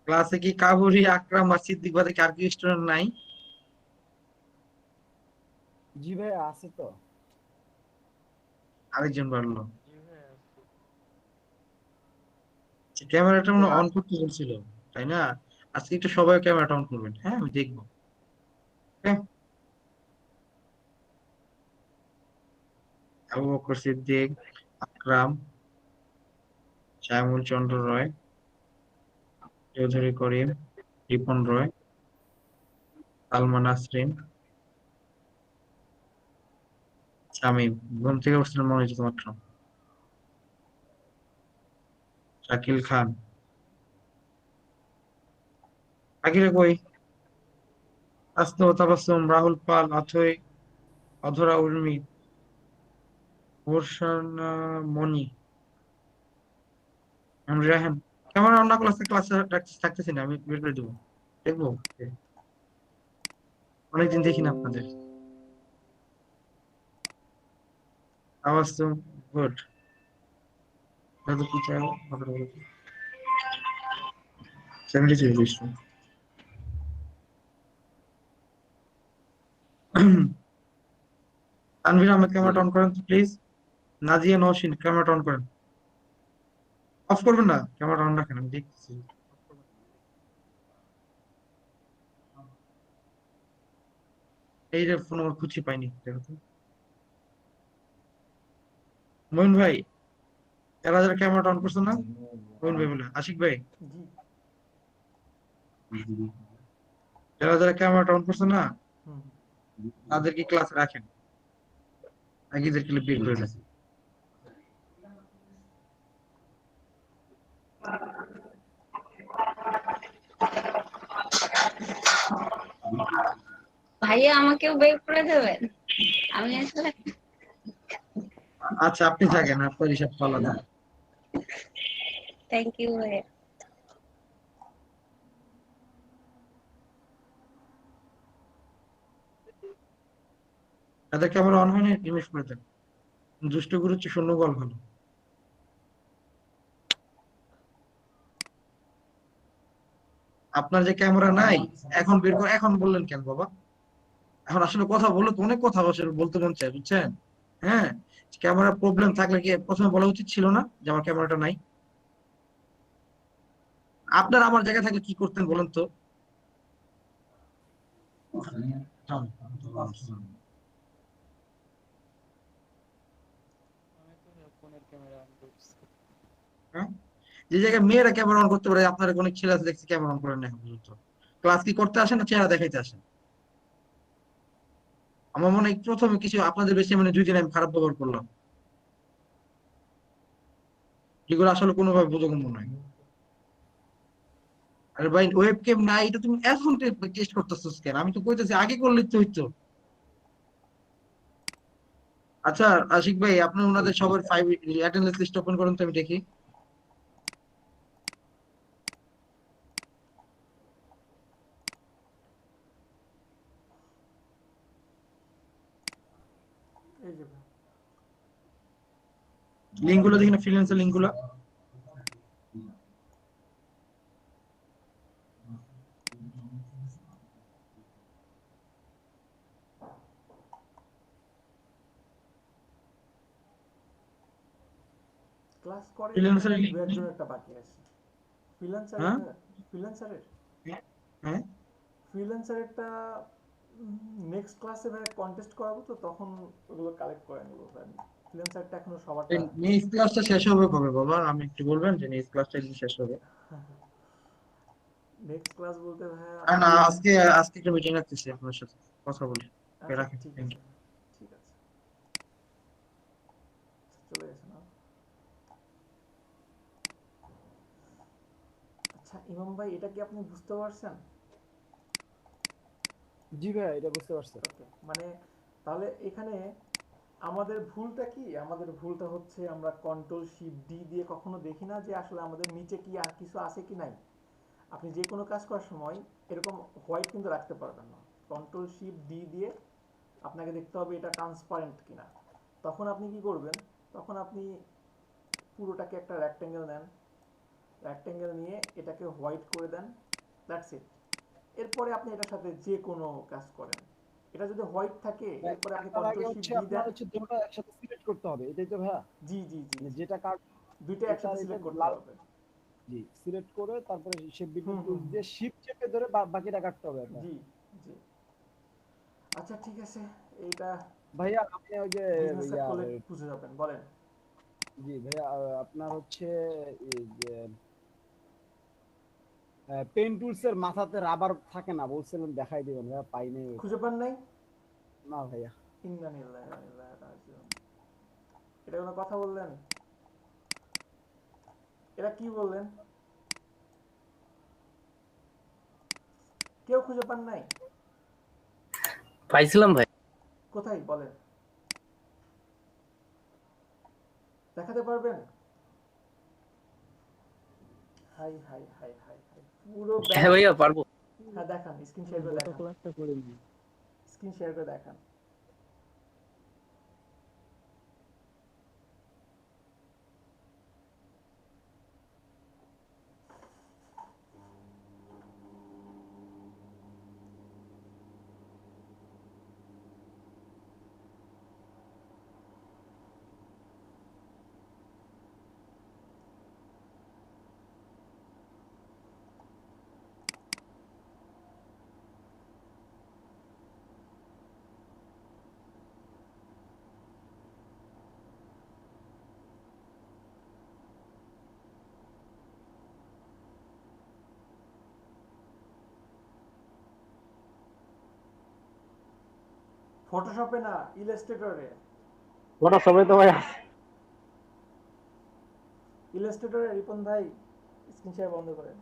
ক্লাসে কি কাবুরি, আকরাম আর সিদ্দিক বাদে কি আর কি স্টুডেন্ট নাই? জি ভাই আছে তো। আরেকজন বাড়লো। ক্যামেরাটা মনে অন করতে বলছিল, তাই না? আজকে একটু সবাই ক্যামেরাটা অন করবেন, হ্যাঁ, আমি দেখবো। হ্যাঁ, আবু বকর সিদ্দিক, আকরাম, শ্যামল চন্দ্র রয়, চৌধুরী করিম, রিপন রয়, সালমান নাসরিন, শামীম। ঘুম থেকে উঠছিলেন মনে হচ্ছে মাত্র। শাকিল খান। আকিরা কই? আসতো, তাবাসসুম, রাহুল পাল, অথই, অধরা উর্মি, ভূষণ মণি, আমি রায়হান। ক্যামেরা অন্য ক্লাসে ক্লাসে থাকতেছি না, আমি বের করে দেবো, দেখবো। অনেকদিন দেখি না আপনাদের। আওয়াজ তো গুড। দাদু কি চাও? 73 তানভীর আহমেদ, ক্যামেরাটা অন করেন প্লিজ। নাজিয়া নওশিন, ক্যামেরাটা অন করেন। অফ করবেন না, ক্যামেরাটা অন রাখেন, আমি দেখতেছি। এই যে ফোন আমার খুঁজে পাইনি, দেখো তো। মইন ভাই, এরা যারা ক্যামেরাটা অন করছে না? মইন ভাই বলে, আশিক ভাই, জি। যারা যারা ক্যামেরাটা অন করছে না, হুম। তাদেরকে ক্লাসে রাখেন, আগেদেরকে বের করে দেন। ভাইয়া আমাকেও বের করে দেবেন? আমি আসলে আচ্ছা, আপনি থাকেন, আপনার হিসাব তো আলাদা। থ্যাংক ইউ ভাইয়া। তাদের ক্যামেরা অন হয়নি, রিমুভ করে দেন। দুষ্ট গুরু হচ্ছে শূন্য বল ভালো। আপনার যে ক্যামেরা নাই, এখন বের করে এখন বললেন কেন বাবা? এখন আসলে কথা বললে তো অনেক কথা আসলে বলতে মন চায়, বুঝছেন? হ্যাঁ, ক্যামেরা প্রবলেম থাকলে কি প্রথমে বলা উচিত ছিল না যে আমার ক্যামেরাটা নাই? আপনার আমার জায়গায় থাকলে কি করতেন বলেন তো? হ্যাঁ, যে জায়গায় মেয়েরা ক্যামেরা অন করতে পারে, আপনারা কোনো ছেলে আছে দেখছি ক্যামেরা অন করেন না এখন পর্যন্ত। ক্লাস কি করতে আসেন না চেহারা দেখাইতে আসেন? আমার মনে হয় প্রথমে কিছু আপনাদের বেশি মানে 2 দিন আমি খারাপ ব্যবহার করলাম, যেগুলো আসলে কোনোভাবে বোধগম্য নয়। আরে ভাই, ওয়েব ক্যাম নাই, এটা তুমি এখন টেস্ট করতেছিস কেন? আমি তো কইতেছি আগে করলে তো হইতো। আচ্ছা, আশিক ভাই, আপনি ওনাদের সবার 5 অ্যাটেন্ডেন্স লিস্ট ওপেন করুন তো, আমি দেখি। লিঙ্কগুলো দেখি না, ফ্রিল্যান্সের লিঙ্কগুলো। ক্লাস করে ফ্রিল্যান্সারের দু লিঙ্ক। একজন একটা বাকি আছে ফ্রিল্যান্সারের। হ্যাঁ হ্যাঁ, ফ্রিল্যান্সারের হ্যাঁ। ফ্রিল্যান্সারেরটা নেক্সট ক্লাসে ভাই কন্টেস্ট করাবো, তো তখন ওগুলো কালেক্ট করে নেবো ভাই। ফ্রিল্যান্সারটা এখনো সবারটা নেক্সট ক্লাসটা শেষ হবে কবে বাবা? আমি একটু বলবেন যে নেক্সট ক্লাসটা একদিন শেষ হবে? নেক্সট ক্লাস বলতে ভাই আর আপনি না, আজকে আজকে একটা মিটিং রাখতেছি আপনার সাথে, কথা বলি। আচ্ছা রাখি, ঠিক থ্যাংক আছে, ইউ। ঠিক আছে। চলে গেছে না? আচ্ছা ইমাম ভাই, এটা কি আপনি বুঝতে পারছেন? জি ভাই এটা বুঝতে পারছি। ওকে, মানে তাহলে এখানে আমাদের ভুলটা কি? আমাদের ভুলটা হচ্ছে আমরা কন্ট্রোল শিফট ডি দিয়ে কখনো দেখি না যে আসলে আমাদের নিচে কি আর কিছু আছে কি নাই। আপনি যে কোনো কাজ করার সময় এরকম হোয়াইট কিন্তু রাখতে পারবেন না। কন্ট্রোল শিফট ডি দিয়ে আপনাকে দেখতে হবে এটা ট্রান্সপারেন্ট কিনা। তখন আপনি কি করবেন? তখন আপনি পুরোটাকে একটা রেক্টেঙ্গেল নেন, রেক্টেঙ্গেল নিয়ে এটাকে হোয়াইট করে দেন, দ্যাটস ইট। এরপরে আপনি এটার সাথে যে কোনো কাজ করেন, এটা যদি হোয়াইট থাকে এরপরে আপনি তার আগে কন্ট্রোল শিফট হচ্ছে ডি আপনার দেন। হচ্ছে দুটো একসাথে সিলেক্ট করতে হবে, এটাই তো ভাইয়া? জি জি জি মানে জি, যেটা কাট দুইটা এটার একসাথে এটা সিলেক্ট করতে লাল, হবে। জি সিলেক্ট করে তারপরে শেপ বিল্ডিং হুম হুম টুলস হুম, দিয়ে শিফট চেপে ধরে বাকিটা কাটতে হবে আপনার। জি জি। আচ্ছা ঠিক আছে, এইটা ভাইয়া আপনি ওই যে বিজনেস সেট ইয়ার, করলে বুঝে যাবেন, বলেন। জি ভাইয়া আপনার হচ্ছে এই যে পেন টুলস এর মাথাতে রাবার থাকে না, বলছিলেন দেখাই দিবেন, ভাইয়া পাই নাই ওইটা। খুঁজে পান নাই? না ভাইয়া। ইন্না লিল্লাহি ওয়া ইন্না ইলাইহি রাজিউন। এটা কোনো কথা বললেন? এটা কি বললেন? কেউ খুঁজে পান নাই? পাইছিলাম ভাই। কোথায় বলেন, দেখাতে পারবেন? High high high high high, পুরো হ্যাঁ ব্যাগ। ভাইয়া পারবো। হ্যাঁ দেখান, স্ক্রিন শেয়ার করে গত দেখান, ক্লাসটা করিনি। স্ক্রিন শেয়ার করে দেখান। ফটোশপে না, ইলাস্ট্রেটরে। ওটা সবাই তো ভাই ইলাস্ট্রেটরে রিপন ভাই স্ক্রিন শেয়ার বন্ধ করেন।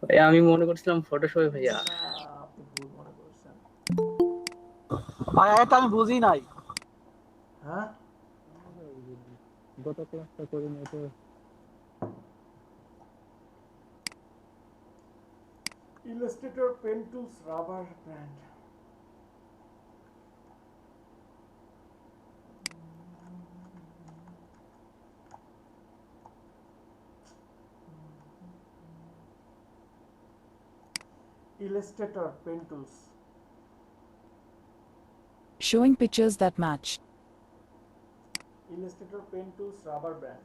ভাইয়া আমি মনে করছিলাম ফটোশপে ভাইয়া। না, আপনি ভুল মনে করছেন। ভাই এটা আমি বুঝি নাই। হ্যাঁ, গত ক্লাসটা করিনি তো। Illustrator pen tools rubber band. Illustrator pen tools, Showing pictures that match. Illustrator pen tools rubber band.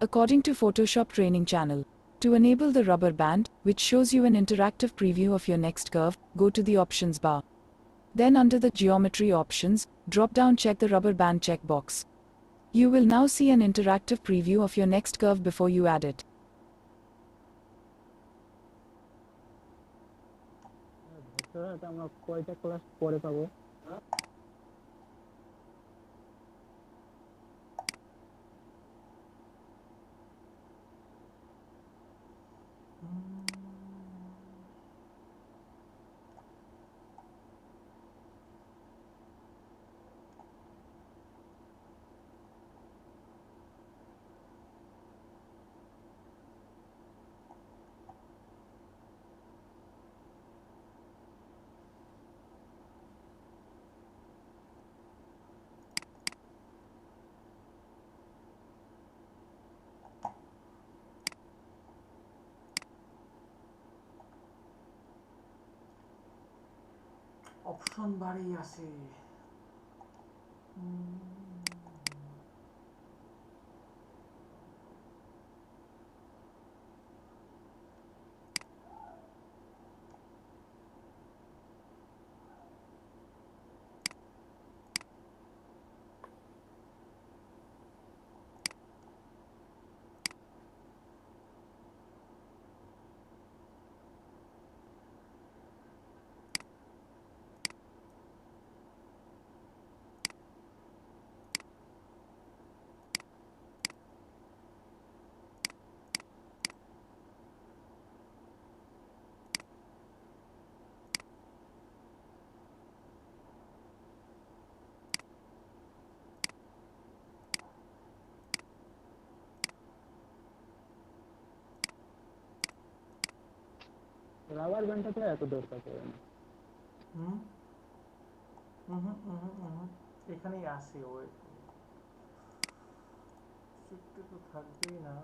According to Photoshop Training Channel, to enable the rubber band, which shows you an interactive preview of your next curve, go to the options bar. Then under the geometry options, drop down check the rubber band checkbox. You will now see an interactive preview of your next curve before you add it. আমরা কয়টা class পরে পাবো? Option বারেই আছে। Rubber ব্যান্ডটা তো এত দরকার পড়ে না। হুম এখানেই আছে ওই শিফটে তো থাকবেই না।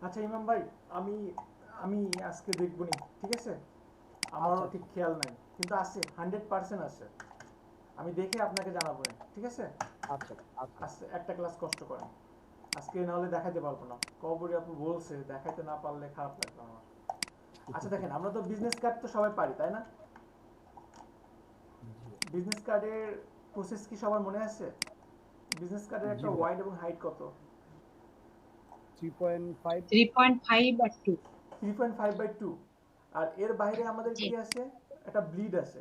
আচ্ছা ইমাম ভাই, আমি আমি আজকে দেখবনি, ঠিক আছে? আমারও আচ্ছা ঠিক খেয়াল নাই, কিন্তু আছে, 100% আছে। আমি দেখে আপনাকে জানাবো না, ঠিক আছে? আচ্ছা আচ্ছা আজকে একটা ক্লাস কষ্ট করেন, আজকে নাহলে দেখাতে পারবো না। কবরী আপু বলছে দেখাইতে না পারলে খারাপ লাগবে আমার। আচ্ছা দেখেন, আমরা তো বিজনেস কার্ড তো সবাই পারি, তাই না? জি বিজনেস কার্ডের প্রসেস কি সবার মনে আছে? বিজনেস কার্ডের জি একটা ভাই, ওয়াইড এবং হাইট কত? 3.5। 3.5 আর 2। 3.5/2। আর এর বাইরে আমাদের জি, কি আছে? একটা ব্লিড আছে।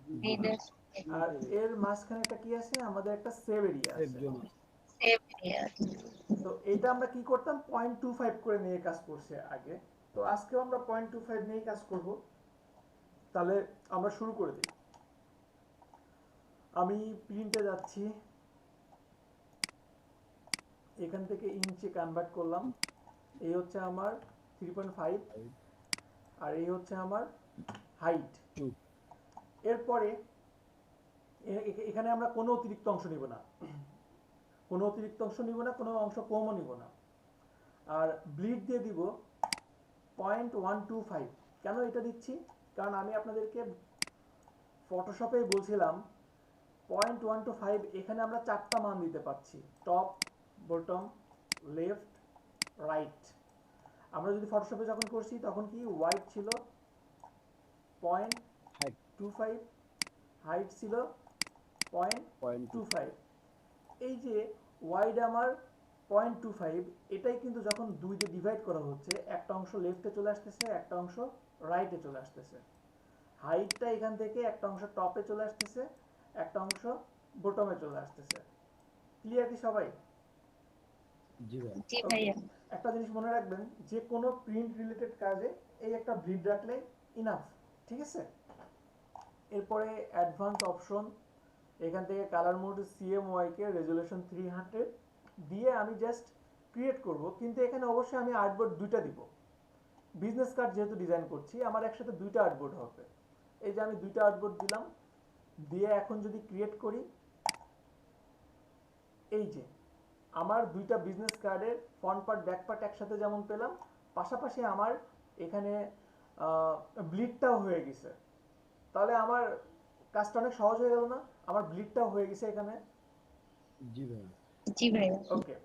জি ভাই, লিডার্স আর এর মাঝখানে একটা কি আছে? আমাদের একটা সেভ এরিয়া সেফ আছে। জোন। Save area. তো এটা আমরা কি করতাম? 0.25 করে নিয়ে কাজ করছে আগে। তো আজকেও আমরা 0.25 নিয়ে কাজ করব। তাহলে আমরা শুরু করে দিই। আমি প্রিন্টে যাচ্ছি, এখান থেকে ইঞ্চে কনভার্ট করলাম। এই হচ্ছে আমার 3.5, আর এই হচ্ছে আমার হাইট। 2। এরপরে এখানে আমরা কোনো অতিরিক্ত অংশ নিব না, কোনো অতিরিক্ত অংশ নিব না, কোনো অংশ কমও নিব না। আর ব্লিড দিয়ে দিব 0.125। কেন এটা দিচ্ছি? কারণ আমি আপনাদেরকে ফটোশপে বলছিলাম 0.125, এখানে আমরা 4টা মান দিতে পারছি, টপ, বটম, লেফট, রাইট। আমরা যদি ফটোশপে যখন করছি তখন কি হোয়াইট ছিল হাইট 0.25, হাইট ছিল 0.2। 0.25। এই যে ওয়াইড আমার 0.25, এটাই কিন্তু যখন 2 দিয়ে ডিভাইড করা হচ্ছে, একটা অংশ লেফটে চলে আসতেছে, একটা অংশ রাইটে চলে আসতেছে। হাইটটা এখান থেকে একটা অংশ টপে চলে আসতেছে, একটা অংশ বটমে চলে আসতেছে। ক্লিয়ার কি সবাই? জি ভাই, জি ওকে, ভাইয়া। একটা জিনিস মনে রাখবেন, যে কোনো প্রিন্ট রিলেটেড কাজে এই একটা ব্লিড রাখলে ইনাফ, ঠিক আছে? এরপরে অ্যাডভান্স অপশন, এখান থেকে কালার মোড CMY কে রেজুলেশন 300 দিয়ে আমি জাস্ট ক্রিয়েট করব। কিন্তু এখানে অবশ্যই আমি আর্টবোর্ড দুইটা দিব। বিজনেস কার্ড যেহেতু ডিজাইন করছি, আমার একসাথে দুইটা আর্টবোর্ড হবে। এই যে আমি দুইটা আর্টবোর্ড দিলাম, দিয়ে এখন যদি ক্রিয়েট করি, এই যে আমার দুইটা বিজনেস কার্ডের ফ্রন্ট পার্ট ব্যাক পার্ট একসাথে যেমন পেলাম, পাশাপাশি আমার এখানে ব্লিডটাও হয়ে গেছে। তাহলে আমার কাজটা অনেক সহজ হয়ে গেল না? আমার ব্লিডটাও হয়ে গেছে এখানে। জি ভাই, জি ভাইয়া। ওকে,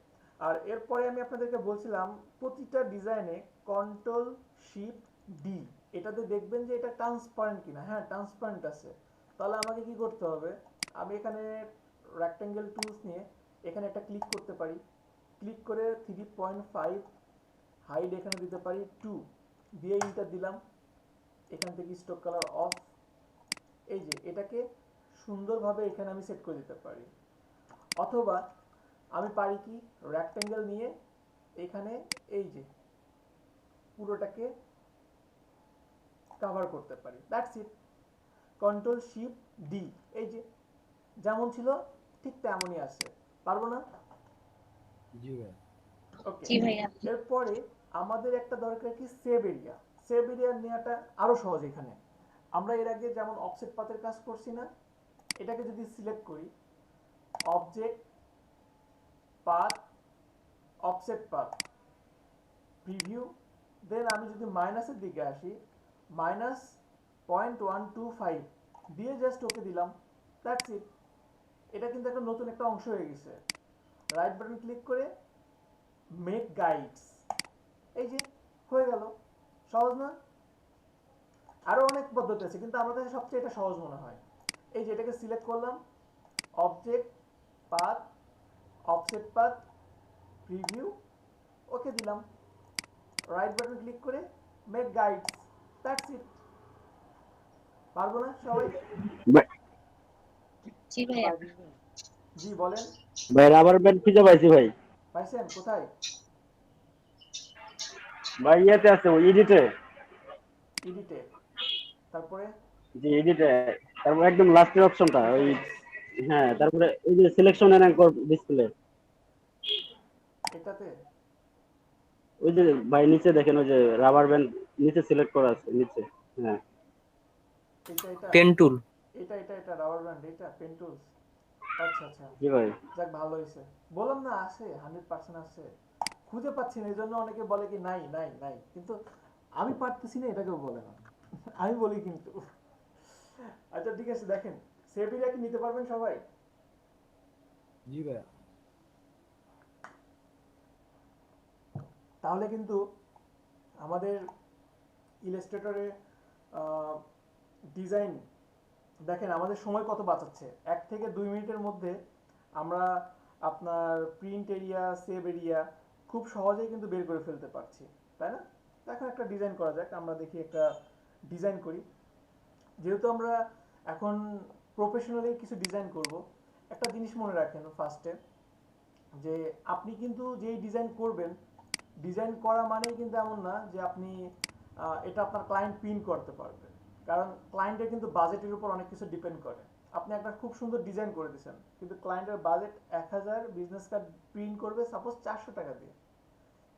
আর এরপরে আমি আপনাদেরকে বলছিলাম প্রতিটা ডিজাইনে কন্ট্রোল শিফট ডি, এটাতে দেখবেন যে এটা ট্রান্সপারেন্ট কিনা। হ্যাঁ, ট্রান্সপারেন্ট আছে। তাহলে আমাকে কি করতে হবে? আমি এখানে রেক্টেঙ্গেল টুলস নিয়ে এখানে একটা ক্লিক করতে পারি, ক্লিক করে 3.5 হাইড এখানে দিতে পারি 2 দিয়ে ইন্টার দিলাম। এখান থেকে স্টক কালার অফ। এই যে এটাকে সুন্দরভাবে এখানে আমি সেট করে দিতে পারি। অথবা আমি পারি কি, রেক্টেঙ্গেল নিয়ে এখানে এই যে পুরোটাকে কভার করতে পারি। That's it. Control shift D, এই যে যেমন ছিল ঠিক তেমনই আছে। পারবো না? জি ভাই, ওকে, জি ভাইয়া। এরপরে আমাদের একটা দরকার কি, সেভ এরিয়া। সেভ এরিয়া নেওয়াটা আরো সহজ। এখানে আমরা এর আগে যেমন অফসেট পাথের কাজ করছি না, এটাকে যদি সিলেক্ট করি object path offset path preview, then আমি যদি মাইনাসের দিকে আসি -0.125 দিয়ে জাস্ট ওকে দিলাম, দ্যাটস ইট। এটা কিন্তু একটা নতুন একটা অংশ হয়ে গেছে। রাইট বাটন ক্লিক করে মেক গাইডস, এই যে হয়ে গেল। সহজ না? আরো অনেক পদ্ধতি আছে কিন্তু আমার কাছে সবচেয়ে এটা সহজ মনে হয়। এই যে এটাকে সিলেক্ট করলাম object path offset path preview, okay দিলাম, রাইট বাটন ক্লিক করে মেক গাইডস, দ্যাটস ইট। পারবো না সবাই? জি ভাইয়া। জি বলেন। ভাই রাবার ব্যান্ড খুঁজে পাইছি ভাই। পাইছেন কোথায়? ভাই ইয়েতে আছে, ওই এডিটে। এডিটে, তারপরে জি এডিটে, তারপর একদম লাস্টের অপশনটা ওই, সেটিংস, হ্যাঁ তারপরে ওই যে সিলেকশন এন্ড অ্যাঙ্কর ডিসপ্লে, এটাতে ওই যে ভাই নিচে দেখেন ওই যে রাবার ব্যান্ড নিচে সিলেক্ট করা আছে নিচে। হ্যাঁ এটা এটা পেন টুল। এটা এটা এটা রাবার ব্যান্ড, এটা পেন টুলস। আচ্ছা আচ্ছা, জি ভাই। যাক ভালো হয়েছে। বললাম না আছে, 100% আছে। খুঁজে পাচ্ছি না, এই জন্য অনেকে বলে কি নাই নাই নাই, কিন্তু আমি পারতেছি না এটা কেউ বলে না। আমি বলি কিন্তু। আচ্ছা ঠিক আছে, দেখেন সেভ এরিয়া কি নিতে পারবেন সবাই? জি ভাইয়া। তাহলে কিন্তু আমাদের ইলাস্ট্রেটরে ডিজাইন দেখেন আমাদের সময় কত বাঁচাচ্ছে। 1 থেকে 2 মিনিটের মধ্যে আমরা আপনার প্রিন্ট এরিয়া সেভ এরিয়া খুব সহজেই কিন্তু বের করে ফেলতে পারছি, তাই না? এখন একটা ডিজাইন করা যাক, আমরা দেখি একটা ডিজাইন করি। যেহেতু আমরা এখন প্রফেশনালি কিছু ডিজাইন করব, একটা জিনিস মনে রাখেন ফার্স্টে, যে আপনি কিন্তু যেই ডিজাইন করবেন, ডিজাইন করা মানেই কিন্তু এমন না যে আপনি এটা আপনার ক্লায়েন্ট প্রিন্ট করতে পারবেন, কারণ ক্লায়েন্টের কিন্তু বাজেটের উপর অনেক কিছু ডিপেন্ড করে। আপনি একটা খুব সুন্দর ডিজাইন করে দিয়েছেন কিন্তু ক্লায়েন্টের বাজেট 1000, বিজনেস কার্ড প্রিন্ট করবে সাপোজ 400 টাকা দিয়ে,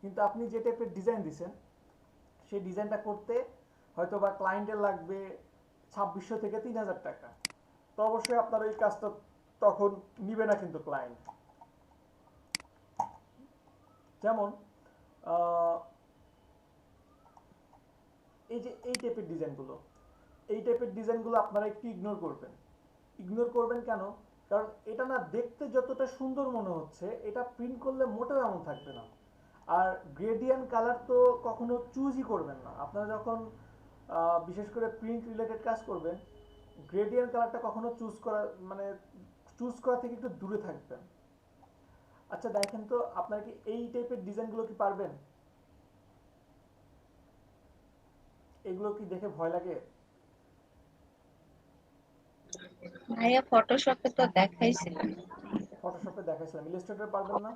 কিন্তু আপনি যে টাইপের ডিজাইন দিয়েছেন সেই ডিজাইনটা করতে হয়তো বা ক্লায়েন্টের লাগবে 2600 থেকে 3000 টাকা, তো অবশ্যই আপনার ওই কাজটা তখন নিবে না কিন্তু ক্লায়েন্ট। যেমন এই যে এই টাইপের ডিজাইনগুলো, এই টাইপের ডিজাইনগুলো আপনারা একটু ইগনোর করবেন। ইগনোর করবেন কেন? কারণ এটা না দেখতে যতটা সুন্দর মনে হচ্ছে, এটা প্রিন্ট করলে মোটেও এমন থাকবে না। আর গ্রেডিয়েন্ট কালার তো কখনো চুজই করবেন না আপনারা যখন বিশেষ করে প্রিন্ট রিলেটেড কাজ করবেন। গ্রেডিয়েন্ট কালারটা কখনো চুজ করা থেকে একটু দূরে থাকবেন। আচ্ছা দেখেন তো আপনারা কি এই টাইপের ডিজাইনগুলো কি পারবেন? এগুলো কি দেখে ভয় লাগে? ভাইয়া ফটোশপে তো দেখাইছিলাম। ফটোশপে দেখাইছিলাম, ইলাস্ট্রেটর পারবেন না?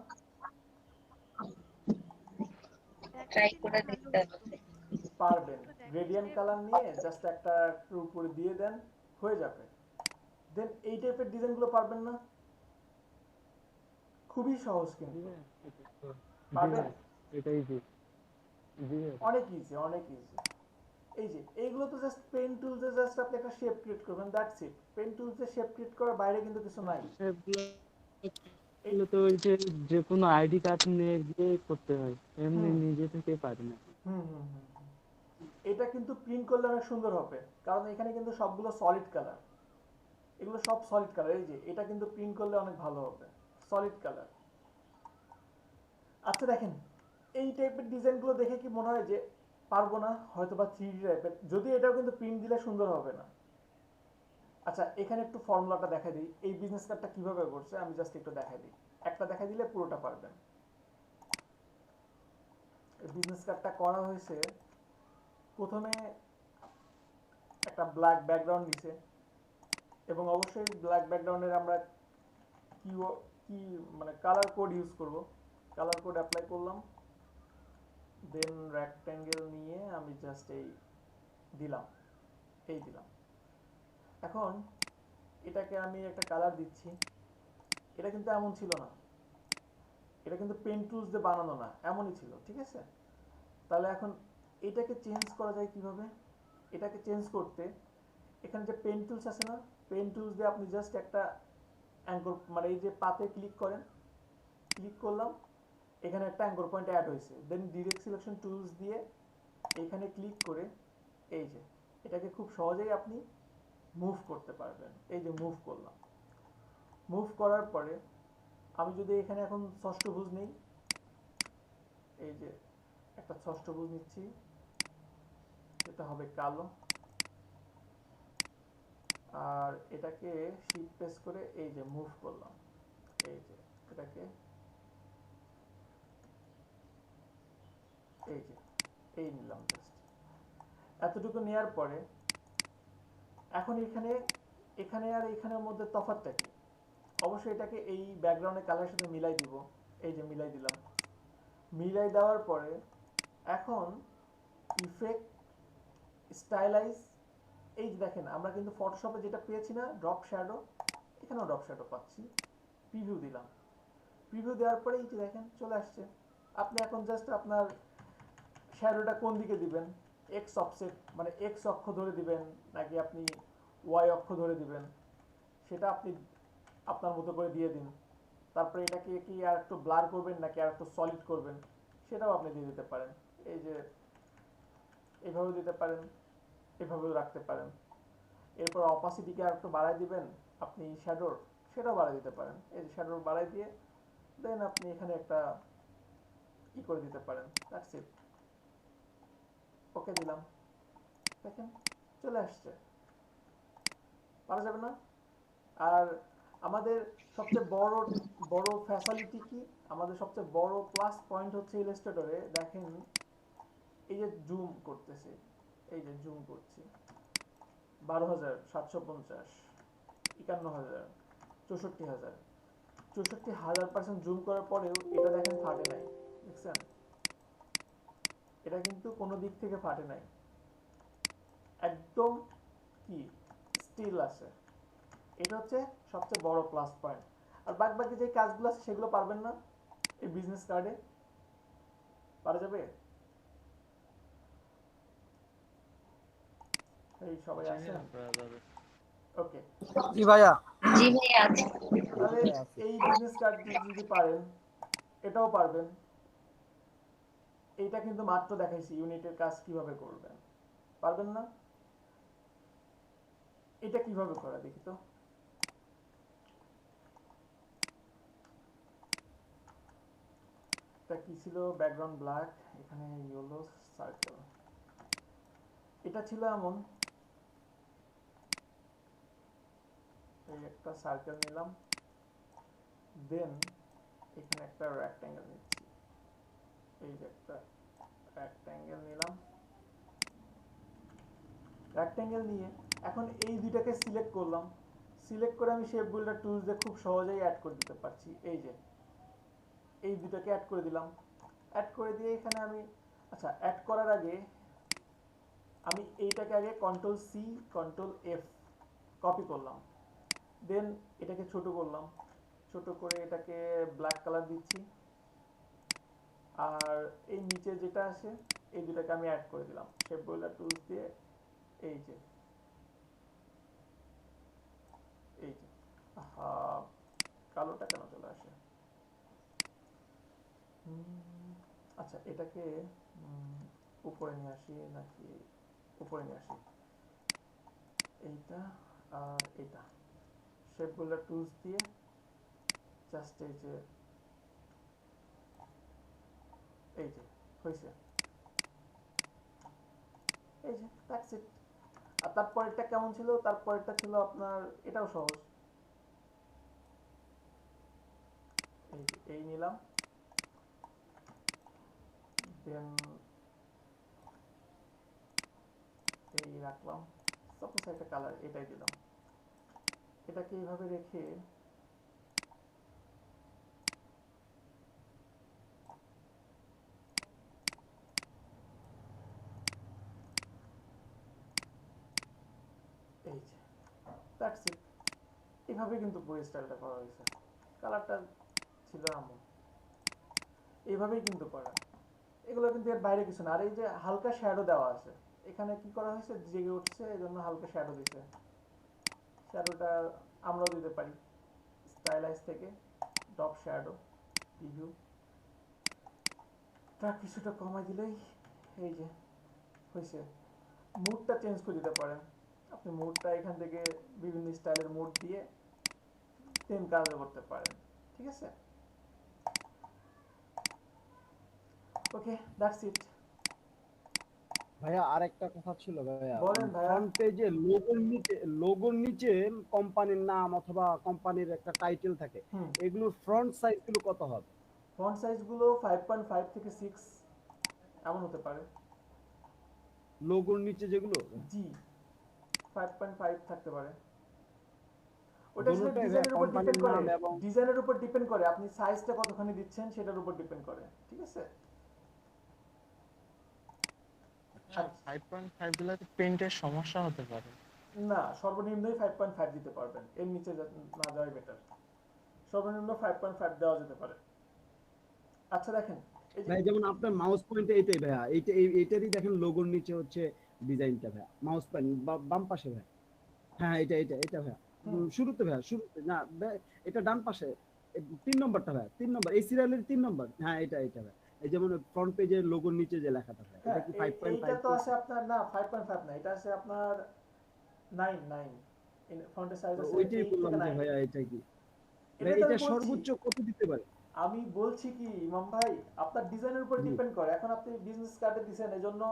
ট্রাই করে দেখতে হবে। পারবেন। গ্রেডিয়েন্ট কালার নিয়ে জাস্ট একটা উপরে দিয়ে দেন, হয়ে যাবে। দেন এই টাইপের ডিজাইনগুলো পারবেন না? খুবই সহজ কিন্তু। পারবেন? এটা ইজি। জি অনেক ইজি, অনেক ইজি। এই যে এইগুলো তো জাস্ট পেন টুলসে জাস্ট আপনি একটা শেপ ক্রিয়েট করবেন, দ্যাটস ইট। পেন টুলসে শেপ ক্রিয়েট করার বাইরে কিন্তু কিছু নাই। এগুলো তো ওই যে কোনো আইডি কার্ড নিয়ে গিয়ে করতে হয়, এমনি হুম নিজে থেকে পারি না। হুম হুম হুম হুম। এটা কিন্তু প্রিন্ট করলে অনেক সুন্দর হবে, কারণ এখানে কিন্তু সবগুলো সলিড কালার, এগুলো সব সলিড কালার। এই যে এটা কিন্তু প্রিন্ট করলে অনেক ভালো হবে, সলিড কালার। আচ্ছা দেখেন এই টাইপের ডিজাইনগুলো দেখে কি মনে হয় যে পারবো না, হয়তো বা 3D টাইপের, যদি এটাও কিন্তু প্রিন্ট দিলে সুন্দর হবে না। আচ্ছা এখানে একটু ফর্মুলাটা দেখাই দিই, এই বিজনেস কার্ডটা কিভাবে করছে আমি জাস্ট একটু দেখাই দিই। একটা দেখাই দিলে পুরোটা পারবেন। এই বিজনেস কার্ডটা করা হয়েছে, প্রথমে একটা ব্ল্যাক ব্যাকগ্রাউন্ড নিছে, এবং অবশ্যই ব্ল্যাক ব্যাকগ্রাউন্ডের আমরা কি মানে কালার কোড ইউজ করব। কালার কোড অ্যাপ্লাই করলাম, দেন রেক্ট্যাঙ্গেল নিয়ে আমি জাস্ট এই দিলাম, এই দিলাম। এখন এটাকে আমি একটা কালার দিচ্ছি। এটা কিন্তু এমন ছিল না, এটা কিন্তু পেন টুলস দিয়ে বানানো না, এমনই ছিল, ঠিক আছে? তাহলে এখন এটাকে চেঞ্জ করা যায় কিভাবে? এটাকে চেঞ্জ করতে এখানে যে পেন টুলস আছে না, পেন টুলস দিয়ে আপনি জাস্ট একটা অ্যাঙ্কর মানে এই যে পাতে ক্লিক করেন, ক্লিক করলাম, এখানে একটা অ্যাঙ্কর পয়েন্ট অ্যাড হয়েছে। দেন ডিরেক্ট সিলেকশন টুলস দিয়ে এখানে ক্লিক করে এই যে এটাকে খুব সহজেই আপনি মুভ করতে পারবেন। এই যে মুভ করলাম, মুভ করার পরে আমি যদি এখানে এখন ষষ্ঠভুজ নেই, এই যে একটা ষষ্ঠভুজ নিচ্ছি, এটা হবে কালো, আর এটাকে শিফট প্রেস করে এই যে মুভ করলাম, এই যে এটাকে এই যে এই নিলাম জাস্ট এতটুকু নেওয়ার পরে এখন এখানে এখানে আর এখানের মধ্যে তফাৎটা কি? অবশ্যই এটাকে এই ব্যাকগ্রাউন্ডের কালারের সাথে মিলাই দিব। এই যে মিলাই দিলাম, মিলাই দেওয়ার পরে এখন ইফেক্ট স্টাইলাইজ, এই যে দেখেন আমরা কিন্তু ফটোশপে যেটা পেয়েছি না ড্রপ শ্যাডো, এখানেও ড্রপ শ্যাডো পাচ্ছি। প্রিভিউ দিলাম, প্রিভিউ দেওয়ার পরে এই যে দেখেন চলে আসছে। আপনি এখন জাস্ট আপনার শ্যাডোটা কোন দিকে দিবেন, এক্স অফসেট মানে এক্স অক্ষ ধরে দিবেন নাকি আপনি ওয়াই অক্ষ ধরে দিবেন, সেটা আপনি আপনার মতো করে দিয়ে দিন। তারপরে এটাকে কি আর একটু ব্লার করবেন নাকি আর একটু সলিড করবেন, সেটাও আপনি দিয়ে দিতে পারেন। এই যে এইভাবেও দিতে পারেন, এভাবেও রাখতে পারেন। এরপর অপাসিটিকে আর একটু বাড়াই দিবেন আপনি শ্যাডোর, সেটাও বাড়াই দিতে পারেন। এই যে শ্যাডোর বাড়াই দিয়ে দেন আপনি এখানে একটা ই করে দিতে পারেন। That's it. ওকে দিলাম, দেখেন চলে আসছে, পারা যাবে না? আর আমাদের সবচেয়ে বড় বড় ফ্যাসিলিটি কি, আমাদের সবচেয়ে বড় প্লাস পয়েন্ট হচ্ছে ইলাস্ট্রেটরে দেখেন এই যে জুম করতেছে, এই যে জুম করছি 12,000, 750, 51,000, 64,000, 64,000% জুম করার পরেও এটা দেখেন ফাটে নাই, দেখছেন? এটা কিন্তু কোনো দিক থেকে ফাটে নাই, একদম কি স্টিল আছে। এটা হচ্ছে সবচেয়ে বড় প্লাস পয়েন্ট। আর বাকি যে কাজগুলো আছে সেগুলো পারবেন না এই বিজনেস কার্ডে, পারা যাবে? এই সবাই আছেন? ওকে, জি ভাইয়া। জি ভাইয়া আছে। তাহলে এই বিজনেস কার্ড যদি পারেন এটাও পারবেন। এইটা কিন্তু মাত্র দেখাইছি ইউনিটের কাজ কিভাবে করবেন, পারবেন না? এটা কিভাবে করা দেখি তো। এটা কি ছিল? ব্যাকগ্রাউন্ড ব্ল্যাক, এখানে ইয়েলো সার্কেল। এটা ছিল এমন, এই একটা সার্কেল নিলাম, দেন এখানে একটা রেক্ট্যাঙ্গেল নিচ্ছি, এই যে একটা রেক্ট্যাঙ্গেল নিলাম, রেক্ট্যাঙ্গেল নিয়ে এখন এই দুইটাকে সিলেক্ট করলাম, সিলেক্ট করে আমি শেপ বিল্ডার টুলস দিয়ে খুব সহজেই অ্যাড করে দিতে পারছি। এই যে এই দুটাকে অ্যাড করে দিলাম, অ্যাড করে দিয়ে এখানে আমি আচ্ছা অ্যাড করার আগে আমি এইটাকে আগে control C control F copy করলাম, দেন এটাকে ছোট করলাম, ছোট করে এটাকে ব্ল্যাক কালার দিচ্ছি, আর এই নিচে যেটা আছে এই দুটাকে আমি অ্যাড করে দিলাম শেপ বিল্ডার টুলস দিয়ে। এই যে এই যে কালোটা কেন চলে আসে? আচ্ছা এটাকে উপরে নিয়ে আসি নাকি উপরে নিয়ে আসি, এইটা আর এইটা শেপ বিল্ডার টুলস দিয়ে জাস্ট এই যে হয়েছে, এই যে দ্যাটস ইট। আর তারপরেরটা কেমন ছিল? তারপরেরটা ছিল আপনার এটাও সহজ, এই যে এই নিলাম, দেন এই রাখলাম, সাপোজ একটা কালার এটাই দিলাম, এটাকে এইভাবে রেখে এই যে দ্যাটস ইট। এইভাবে কিন্তু পুরো স্টাইলটা করা হয়েছে, কালারটা ছিল এমন, এইভাবেই কিন্তু করা। এগুলো কিন্তু এর বাইরে কিছু না। আর এই যে হালকা শ্যাডো দেওয়া আছে, এখানে কি করা হয়েছে, জেগে উঠছে এই জন্য হালকা শ্যাডো দিছে। শ্যাডোটা আমরাও দিতে পারি স্টাইলাইজ থেকে, ডপ শ্যাডো প্রিভিউ টা কিছুটা কমাই দিলেই এই যে হয়েছে। মুডটা চেঞ্জ করে দিতে পারেন আপনি, মুডটা এখান থেকে বিভিন্ন স্টাইলের মুড দিয়ে সেম কাজও করতে পারেন, ঠিক আছে? ওকে, দ্যাটস ইট। ভাইয়া আরেকটা কথা ছিল ভাইয়া, বলেন ভাইয়া। ফ্রন্ট পেজে লোগোর নিচে কোম্পানির নাম অথবা কোম্পানির একটা টাইটেল থাকে, হুম, এগুলোর ফ্রন্ট সাইজ গুলো কত হবে? ফন্ট সাইজগুলো 5.5 থেকে 6 এমন হতে পারে। লোগোর নিচে যেগুলো জি, 5.5 থাকতে পারে। ওটা আসলে দুটোটাই ডিজাইনের উপর কোম্পানির ডিপেন্ড করে, নাম এবং ডিজাইনের উপর ডিপেন্ড করে আপনি সাইজটা কতখানি দিচ্ছেন সেটার উপর ডিপেন্ড করে, ঠিক আছে? আর 5.5 দিলে তো প্রিন্টের সমস্যা হতে পারে। না, সর্বনিম্নই 5.5 দিতে পারবেন, এর নিচে না যাওয়াই বেটার। সর্বনিম্ন 5.5 দেওয়া যেতে পারে। আচ্ছা দেখেন, এই যে ভাই যেমন আপনার মাউস পয়েন্টে এইটাই ভাইয়া, এইটারই দেখেন লোগোর নিচে হচ্ছে ডিজাইনটা ভাইয়া, মাউস পয়েন্ট বাম পাশে ভাইয়া। হ্যাঁ এটা ভাইয়া, শুরুতে ভাইয়া, শুরুতে না এটা ডান পাশে 3 নম্বরটা ভাইয়া, 3 নম্বর এই সিরিয়ালের 3 নম্বর। হ্যাঁ এটা ভাইয়া, এই যেমন ফ্রন্ট পেজের লোগোর নিচে যে লেখাটা ভাইয়া, এটা হ্যাঁ, কি এইটা 5.5? তো আছে আপনার, না 5.5 না, এটা আছে আপনার 9 ফন্টের সাইজ আছে ওইটাই 8 বললাম থেকে যে 9। ভাইয়া এটা কি ভাই, এটাই তো এটা আমি বলছি। সর্বোচ্চ কত দিতে পারে? আমি বলছি কি ইমাম ভাই, আপনার ডিজাইনের উপর জি। ডিপেন্ড করে। এখন আপনি বিজনেস কার্ডে দিছেন এজন্য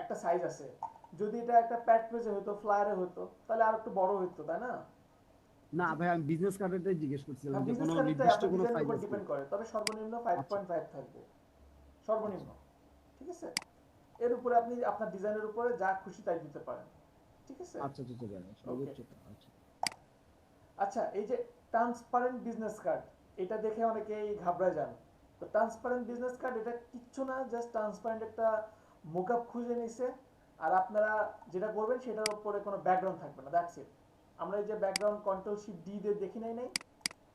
একটা সাইজ আছে, যদি এটা একটা প্যাড পেজে হতো, ফ্লায়ারে হতো, তাহলে আর একটু বড় হতো, তাই না? না ভাই আমি বিজনেস কার্ডটাই জিজ্ঞেস করছিলাম হ্যাঁ, যে বিজনেস কোনো কার্ডটাই নির্দিষ্ট আপনার কোনো ডিজাইনের সাইজ উপর আছে ডিপেন্ড কিনা? করে, তবে সর্বনিম্ন আচ্ছা 5.5 থাকবে, সর্বনিম্ন, ঠিক আছে? এর উপরে আপনি আপনার ডিজাইনের উপরে যা খুশি তাই দিতে পারেন, ঠিক আছে? আচ্ছা আচ্ছা ভাই, ওকে। সর্বোচ্চ আচ্ছা। আচ্ছা, এই যে ট্রান্সপারেন্ট বিজনেস কার্ড, এটা দেখে অনেকেই ঘাবড়ে যান। তো ট্রান্সপারেন্ট বিজনেস কার্ড এটা কিচ্ছু না, জাস্ট ট্রান্সপারেন্ট একটা মোকআপ খুঁজে নিছে। আর আপনারা যেটা করবেন সেটার উপরে কোনো ব্যাকগ্রাউন্ড থাকবে না, দ্যাটস ইট। আমরা এই যে ব্যাকগ্রাউন্ড কন্ট্রোল শিফট ডি দিয়ে দেখি নাই,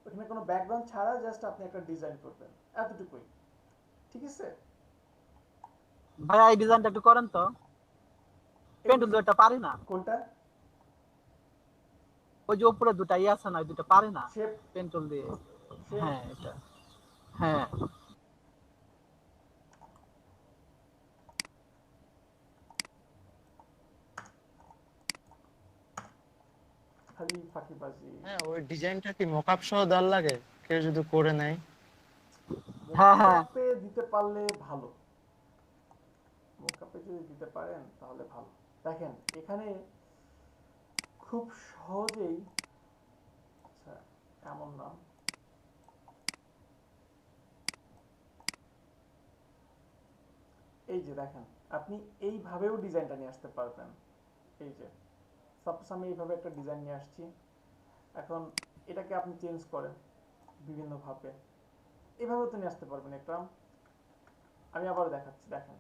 ওখানে কোনো ব্যাকগ্রাউন্ড ছাড়া জাস্ট আপনি একটা ডিজাইন করবেন, এতটুকুই, ঠিক আছে? ভাইয়া এই ডিজাইনটা একটু করেন তো, পেন্টুল দুটো পারি না, কোনটা? ওই যে উপরে দুটা ইয়ে আছে না, ওই দুটো পারি না শেপ? পেন্টুল দিয়ে। শেপ? হ্যাঁ এটা, হ্যাঁ খালি ফাঁকিবাজি। হ্যাঁ, ওই ডিজাইনটা কি মকআপ সহ দেওয়ার লাগে কেউ যদি করে নেয়? হ্যাঁ হ্যাঁ মোকআপে দিতে পারলে ভালো, মোকআপে যদি দিতে পারেন তাহলে ভালো। দেখেন এখানে খুব সহজেই, আচ্ছা এমন না, এই যে দেখেন আপনি এইভাবেও ডিজাইনটা নিয়ে আসতে পারবেন। এই যে সাপোজ আমি এইভাবে একটা ডিজাইন নিয়ে আসছি, এখন এটাকে আপনি চেঞ্জ করেন বিভিন্নভাবে, এভাবেও তো নিয়ে আসতে পারবেন একটা। আমি আবার দেখাচ্ছি, দেখেন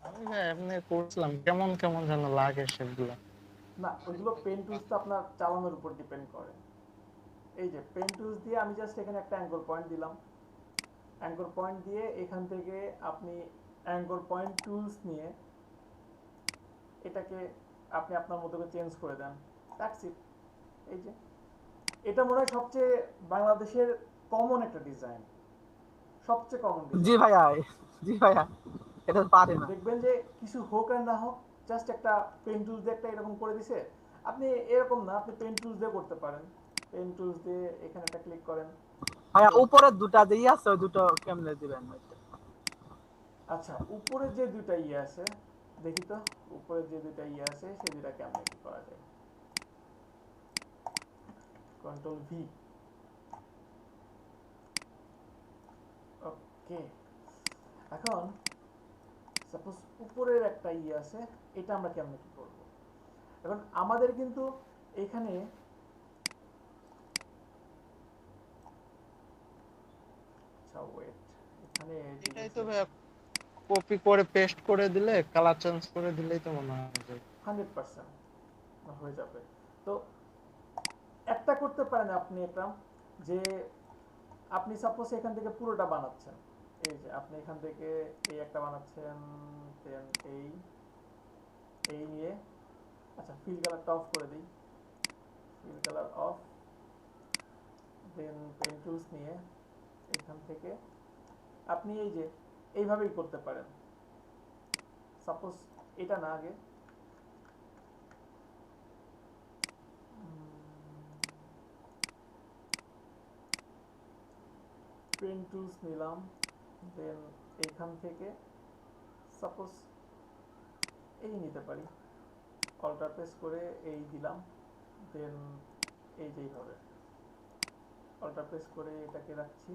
আমি এমনি করছিলাম, কেমন কেমন যেন লাগে সেগুলো। না, ওইগুলো পেন টুলস তো আপনার চালানোর উপর ডিপেন্ড করে। এই যে পেন টুলস দিয়ে আমি জাস্ট এখানে একটা অ্যাঙ্গর পয়েন্ট দিলাম, অ্যাঙ্গর পয়েন্ট দিয়ে এখান থেকে আপনি অ্যাঙ্গর পয়েন্ট টুলস নিয়ে এটাকে আপনি আপনার মতো করে চেঞ্জ করে দেন, দ্যাটস ইট। এই যে এটা মনে হয় সবচেয়ে বাংলাদেশের কমন একটা ডিজাইন, সবচেয়ে কমন জি ডিজাইন। ভাইয়া, জি ভাইয়া এটা পারি না। দেখবেন যে কিছু হোক আর না হোক, জাস্ট একটা পেন টুলস দিয়ে একটা এরকম করে দিছে। আপনি এরকম না, আপনি পেন টুলস দিয়ে করতে পারেন। পেন টুলস দিয়ে এখানে একটা ক্লিক করেন। ভাইয়া উপরে দুটা যে ইয়ে আছে ওই দুটো কেমনে দিবেন? আচ্ছা, উপরে যে দুইটা ইয়ে আছে, দেখি তো উপরে যে দুইটা ইয়ে আছে সেই দুইটা কেমনে কি করা যায়। কন্ট্রোল ভি, ওকে। এখন সাপোজ উপরের একটা ইয়ে আছে, এটা আমরা কেমনে কি করব? এখন আমাদের কিন্তু এখানে আচ্ছা ওয়েট, এখানে এটাই তো কপি করে পেস্ট করে দিলে, কালার চেঞ্জ করে দিলেই তো মনে হয় যে 100% হয়ে যাবে। তো একটা করতে পারেন আপনি, একটা যে আপনি সাপোজ এখান থেকে পুরোটা বানাচ্ছেন, এই যে আপনি এখান থেকে এই একটা বানাচ্ছেন, দেন এই নিয়ে, আচ্ছা ফিল কালারটা অফ করে দিই, fill colour off, then pen tools নিয়ে এখান থেকে আপনি এই যে এইভাবেই করতে পারেন। সাপোজ এটা না, আগে পেন টুলস নিলাম, দেন এখান থেকে সাপোজ এই নিতে পারি, অল্টার প্রেস করে এই দিলাম, দেন এই যে এইভাবে অল্টার প্রেস করে এটাকে রাখছি,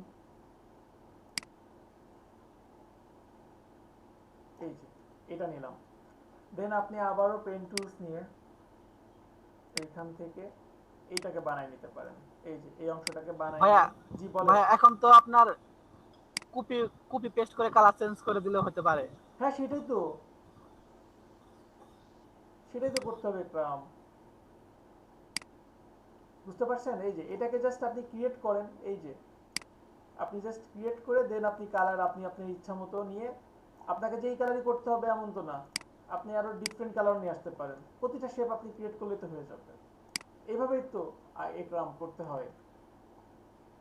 এই যে এটা নিলাম, দেন আপনি আবারও পেন টুলস নিয়ে এইখান থেকে এইটাকে বানাই নিতে পারেন, এই যে এই অংশটাকে বানাই। ভাইয়া জি বলেন। ভাইয়া এখন তো আপনার কপি কপি পেস্ট করে কালার চেঞ্জ করে দিলে হতে পারে। হ্যাঁ সেটাই তো করতে হবে ক্রাম, বুঝতে পারছেন? এই যে এটাকে জাস্ট আপনি ক্রিয়েট করেন, এই যে আপনি জাস্ট ক্রিয়েট করে দেন আপনি কালার আপনি আপনার ইচ্ছা মতো নিয়ে, আপনাকে যেই কালারই করতে হবে এমন তো না, আপনি আরো ডিফারেন্ট কালার নিয়ে আসতে পারেন, প্রতিটা শেপ আপনি ক্রিয়েট করলে তো হয়ে যাবে। এইভাবেই তো একরাম করতে হয়,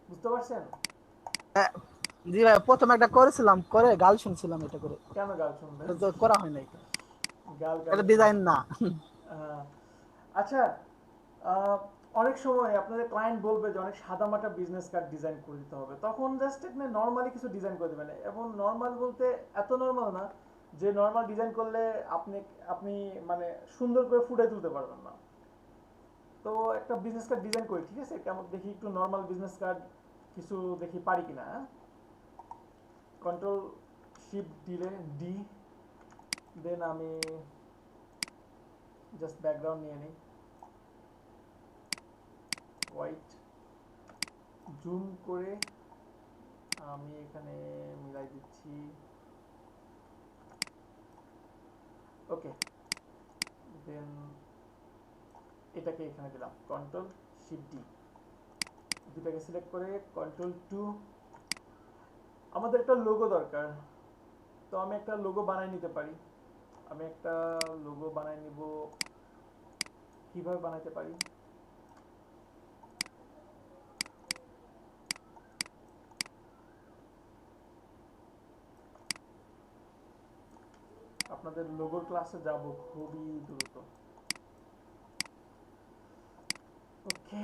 বুঝতে পারছেন? জি ভাই, প্রথমে একটা করেছিলাম, করে গাল শুনছিলাম, এটা করে কেন গাল শুনবেন? এটা তো করা হয় নাই, গাল এটা ডিজাইন না। আচ্ছা, অনেক সময় আপনাদের ক্লায়েন্ট বলবে যে অনেক সাদামাটা বিজনেস কার্ড ডিজাইন করে দিতে হবে, তখন জাস্ট আপনি নর্মালি কিছু ডিজাইন করে দেবেন, এবং নর্মাল বলতে এত নর্মাল না যে নর্মাল ডিজাইন করলে আপনি মানে সুন্দর করে ফুটিয়ে তুলতে পারবেন না। তো একটা বিজনেস কার্ড ডিজাইন করি, ঠিক আছে? কেমন দেখি একটু নর্মাল বিজনেস কার্ড কিছু দেখি পারি কিনা। কন্ট্রোল শিফট দিলে ডি, দেন আমি জাস্ট ব্যাকগ্রাউন্ড নিয়ে নিই, হোয়াইট, জুম করে আমি এখানে মিলাই দিচ্ছি, ওকে, দেন এটাকে এখানে দিলাম, কন্ট্রোল শিফট ডি, দুটাকে সিলেক্ট করে কন্ট্রোল টু। আমাদের একটা লোগো দরকার, তো আমি একটা লোগো বানাই নিতে পারি, আমি একটা লোগো বানাই নিব, কিভাবে বানাইতে পারি? আপনাদের লোগোর ক্লাসে যাব খুবই দ্রুত, ওকে।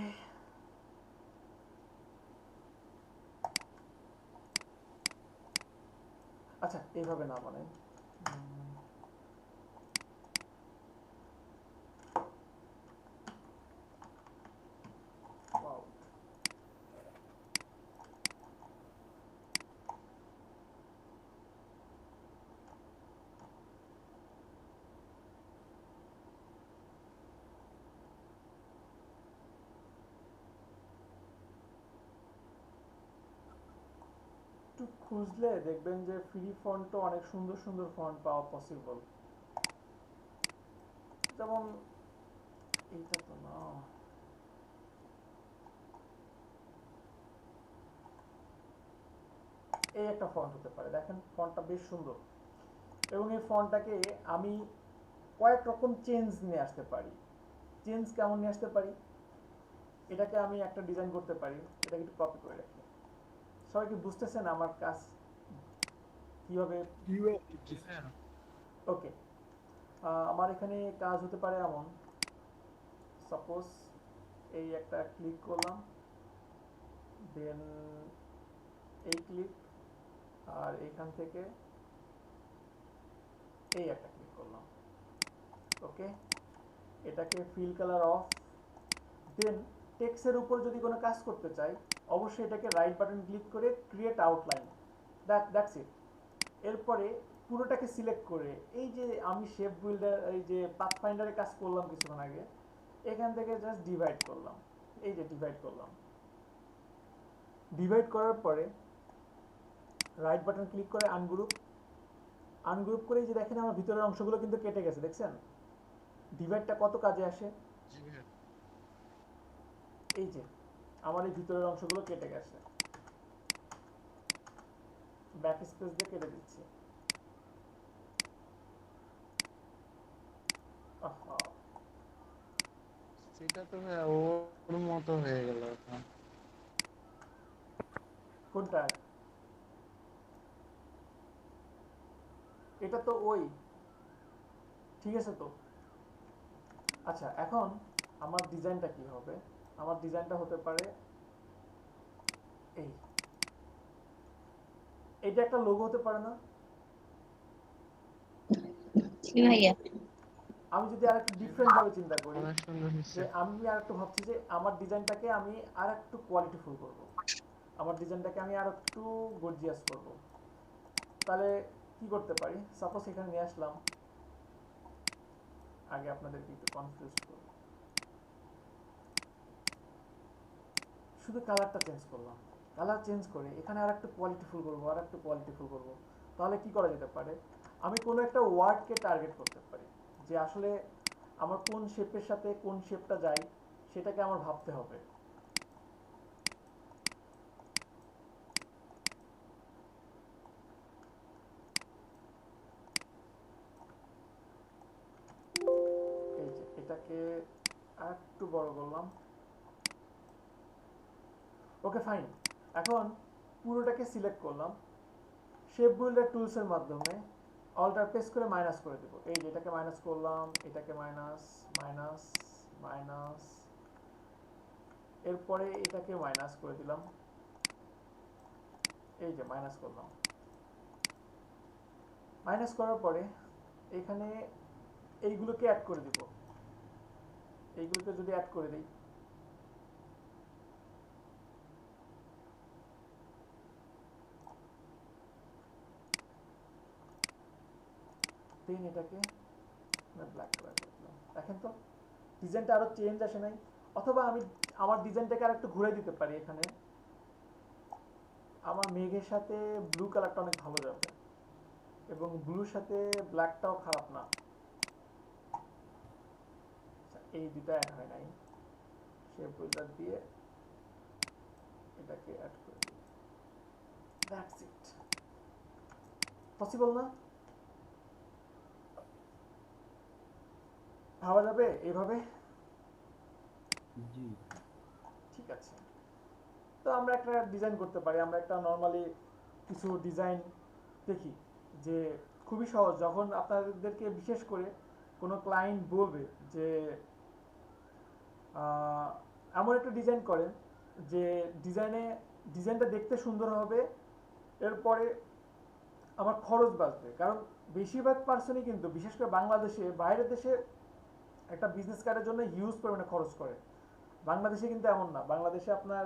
আচ্ছা এইভাবে না বানাই, ওয়াও, একটু খুঁজলে দেখবেন যে ফ্রি ফন্টও অনেক সুন্দর সুন্দর ফন্ট পাওয়া পসিবল, যেমন এইটা তো না, এই একটা ফন্ট হতে পারে, দেখেন ফন্টটা বেশ সুন্দর, এবং এই ফন্টটাকে আমি কয়েক রকম চেঞ্জ নিয়ে আসতে পারি। চেঞ্জ কেমন নিয়ে আসতে পারি? এটাকে আমি একটা ডিজাইন করতে পারি, এটাকে একটু কপি করে রাখি। সবাই কি বুঝতেছেন আমার কাজ কিভাবে? ওকে, আমার এখানে কাজ হতে পারে এমন, সাপোজ এই একটা ক্লিক করলাম, দেন এই ক্লিক, আর এখান থেকে এই একটা ক্লিক করলাম, ওকে। এটাকে ফিল কালার অফ, দেন টেক্সটের উপর যদি কোনো কাজ করতে চাই অবশ্যই এটাকে রাইট বাটন ক্লিক করে ক্রিয়েট আউটলাইন, দ্যাটস ইট। এরপরে পুরোটাকে সিলেক্ট করে এই যে আমি শেপ বিল্ডার এই যে পাথফাইন্ডারে কাজ করলাম কিছুক্ষণ আগে, এখান থেকে জাস্ট ডিভাইড করলাম, এই যে ডিভাইড করলাম, ডিভাইড করার পরে রাইট বাটন ক্লিক করে আনগ্রুপ, আনগ্রুপ করে এই যে দেখেন আমার ভিতরের অংশগুলো কিন্তু কেটে গেছে, দেখছেন ডিভাইডটা কত কাজে আসে? এই যে আমার এই ভিতরের অংশগুলো কেটে গেছে, ব্যাক স্পেস দিয়ে কেটে দিচ্ছি। আহা, সেটা তো ভাইয়া ওর মতো হয়ে গেল এখন। কোনটা? এটা তো ওই ঠিক আছে তো। আচ্ছা এখন আমার ডিজাইনটা কি হবে? আমার ডিজাইনটা হতে পারে এই, এটা একটা লোগো হতে পারে না? জি ভাইয়া। আমি যদি আরেকটু ডিফারেন্ট ভাবে চিন্তা করি, অনেক সুন্দর যে হচ্ছে। আমি আরেকটু ভাবছি যে আমার ডিজাইনটাকে আমি আরেকটু কোয়ালিটিফুল করব, আমার ডিজাইনটাকে আমি আরেকটু গর্জিয়াস করব। তাহলে কি করতে পারি? সাপোজ এখানে নিয়ে আসলাম, আগে আপনাদেরকে একটু কনফিউজ করি, শুধু কালারটা চেঞ্জ করলাম, কালার চেঞ্জ করে এখানে আর একটু কোয়ালিটিফুল করবো, আর একটু কোয়ালিটিফুল করবো। তাহলে কি করা যেতে পারে? আমি কোনো একটা ওয়ার্ডকে টার্গেট করতে পারি, যে আসলে আমার কোন শেপের সাথে কোন শেপটা যায় সেটাকে আমার ভাবতে হবে। এই যে এটাকে আর একটু বড় করলাম। Okay fine. এখন পুরোটাকে সিলেক্ট করলাম, শেপ বিল্ডার টুলসের মাধ্যমে অল্টার প্রেস করে মাইনাস করে দেব। এই যে এটাকে মাইনাস করলাম, এটাকে মাইনাস, মাইনাস, মাইনাস, এরপরে এটাকে মাইনাস করে দিলাম, এই যে মাইনাস করলাম। মাইনাস করার পরে এখানে এইগুলোকে অ্যাড করে দিব, এইগুলোকে যদি অ্যাড করে দিই, দেন এটাকে ব্ল্যাক কালার করে দিলাম। দেখেন তো ডিজাইনটা আরো চেঞ্জ আসে নাই? অথবা আমি আমার ডিজাইনটাকে আর একটু ঘুরে দিতে পারি, এখানে আমার মেঘের সাথে ব্লু কালারটা অনেক ভালো যাবে, এবং ব্লুর সাথে ব্ল্যাকটাও খারাপ না। এই দুটো অ্যাড হয় নাই, শেপ বিল্ডার দিয়ে এটাকে অ্যাড করে দিই। That's it. পসিবল না? ভাবা যাবে এইভাবে? জি ঠিক আছে, তো আমরা একটা ডিজাইন করতে পারি। আমরা একটা নর্মালি কিছু ডিজাইন দেখি, যে খুবই সহজ। যখন আপনাদেরকে বিশেষ করে কোনো ক্লায়েন্ট বলবে যে এমন একটা ডিজাইন করেন যে ডিজাইনটা দেখতে সুন্দর হবে, এরপরে আমার খরচ বাঁচবে। কারণ বেশিরভাগ পার্সনই কিন্তু, বিশেষ করে বাংলাদেশে, বাইরের দেশে একটা বিজনেস কার্ডের জন্য হিউজ পরিমাণে খরচ করে। বাংলাদেশে কিন্তু এমন না, বাংলাদেশে আপনার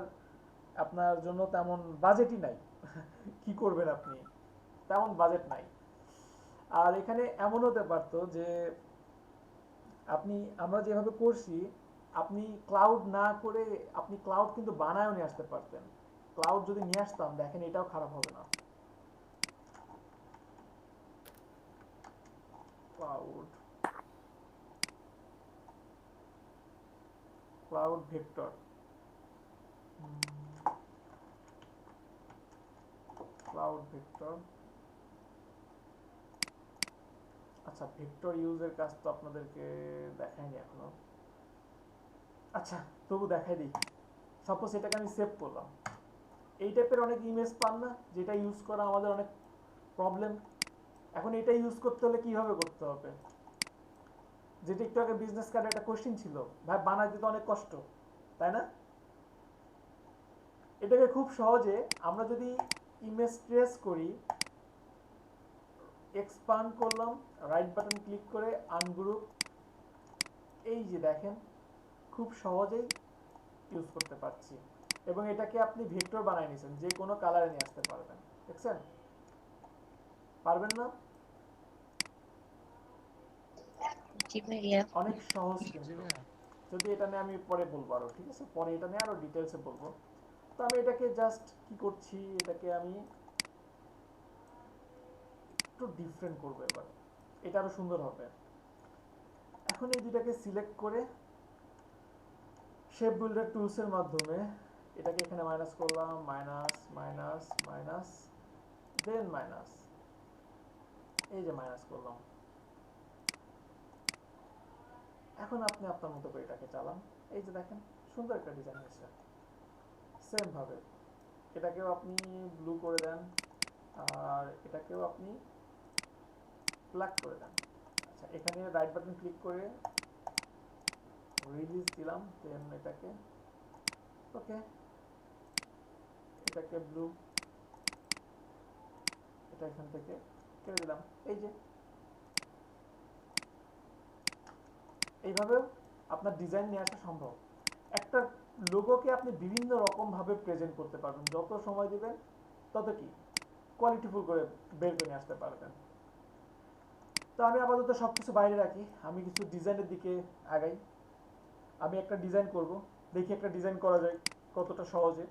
আপনার জন্য তেমন বাজেটই নাই। কি করবেন আপনি, তেমন বাজেট নাই। আর এখানে এমন হতে পারতো যে আমরা যেভাবে করছি, আপনি ক্লাউড না করে আপনি ক্লাউড কিন্তু বানায়ও নিয়ে আসতে পারতেন। ক্লাউড যদি নিয়ে আসতাম, দেখেন এটাও খারাপ হবে না। Cloud, cloud vector, cloud vector. আচ্ছা, ভেক্টর ইউজের কাজ তো আপনাদেরকে দেখাইনি এখনো। আচ্ছা তবু দেখাই দিই। সাপোজ এটাকে আমি সেভ করলাম। এই টাইপের অনেক ইমেজ পান না, যেটা ইউজ করা আমাদের অনেক প্রবলেম। এখন এটা ইউজ করতে হলে কিভাবে করতে হবে? যেটা একটু আগে বিজনেস কার্ডে একটা কোশ্চেন ছিল, ভাই বানাইতে তো অনেক কষ্ট, তাই না? এটাকে খুব সহজে আমরা যদি ইমেজ ট্রেস করি, এক্সপান্ড করলাম, রাইট বাটন ক্লিক করে আনগ্রুপ, এই যে দেখেন খুব সহজেই ইউজ করতে পারছি। এবং এটাকে আপনি ভেক্টর বানায় নিছেন, যে কোনো কালারে নিয়ে আসতে পারবেন। দেখছেন? পারবেন না? জি ভাইয়া। অনেক সহজ জি কিন্তু। ভাইয়া। যদি এটা নিয়ে আমি পরে বলবো আরো, ঠিক আছে? পরে এটা নিয়ে আরো ডিটেলসে বলবো। তো আমি এটাকে জাস্ট কি করছি, এটাকে আমি একটু ডিফারেন্ট করবো এবার, এটা আরো সুন্দর হবে। এখন এই দুটাকে সিলেক্ট করে শেপ বিল্ডার টুলসের মাধ্যমে এটাকে এখানে মাইনাস করলাম, minus, minus, minus, than minus, এই যে মাইনাস করলাম। এখন আপনি আপনার মতো করে এটাকে চালান। এই যে দেখেন সুন্দর একটা ডিজাইন হয়েছে। সেম ভাবে এটাকেও আপনি ব্লু করে দেন, আর এটাকেও আপনি ব্ল্যাক করে দেন। আচ্ছা, এখানে রাইট বাটন ক্লিক করে রিলিজ দিলাম, দেন এটাকে ওকে, এটাকে ব্লু, এটা এখান থেকে কেটে দিলাম। এই যে এইভাবেও আপনার ডিজাইন নিয়ে আসা সম্ভব। একটা লোগোকে আপনি বিভিন্ন রকম ভাবে প্রেজেন্ট করতে পারবেন, যত সময় দিবেন তত কি কোয়ালিটিফুল করে বের করে নিয়ে আসতে পারবেন। তো আমি আপাতত সবকিছু বাইরে রাখি, আমি কিছু ডিজাইনের দিকে আগাই। আমি একটা ডিজাইন করব, দেখি একটা ডিজাইন করা যায় কতটা সহজে।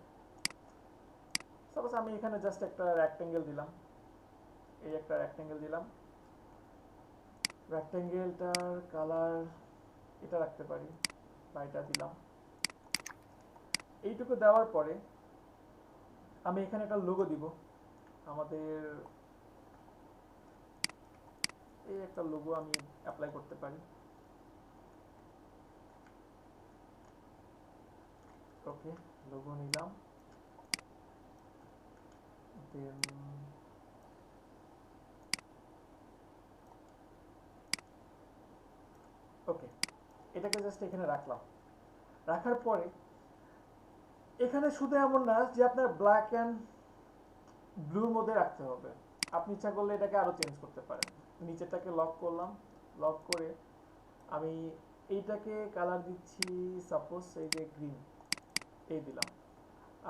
সাপোজ আমি এখানে জাস্ট একটা রেক্টেঙ্গেল দিলাম, এই একটা রেক্টেঙ্গেল দিলাম। রেক্টেঙ্গেলটার কালার এটা রাখতে পারি বা এটা দিলাম। এইটুকু দেওয়ার পরে আমি এখানে একটা লোগো দিব। আমাদের এই একটা লোগো আমি অ্যাপ্লাই করতে পারি। ওকে, লোগো নিলাম, দেন ওকে, এটাকে জাস্ট এখানে রাখলাম। রাখার পরে এখানে শুধু এমন না যে আপনার ব্ল্যাক অ্যান্ড ব্লুর মধ্যে রাখতে হবে, আপনি ইচ্ছা করলে এটাকে আরো চেঞ্জ করতে পারেন। নিচেরটাকে লক করলাম, লক করে আমি এইটাকে কালার দিচ্ছি সাপোজ এই যে গ্রিন, এই দিলাম।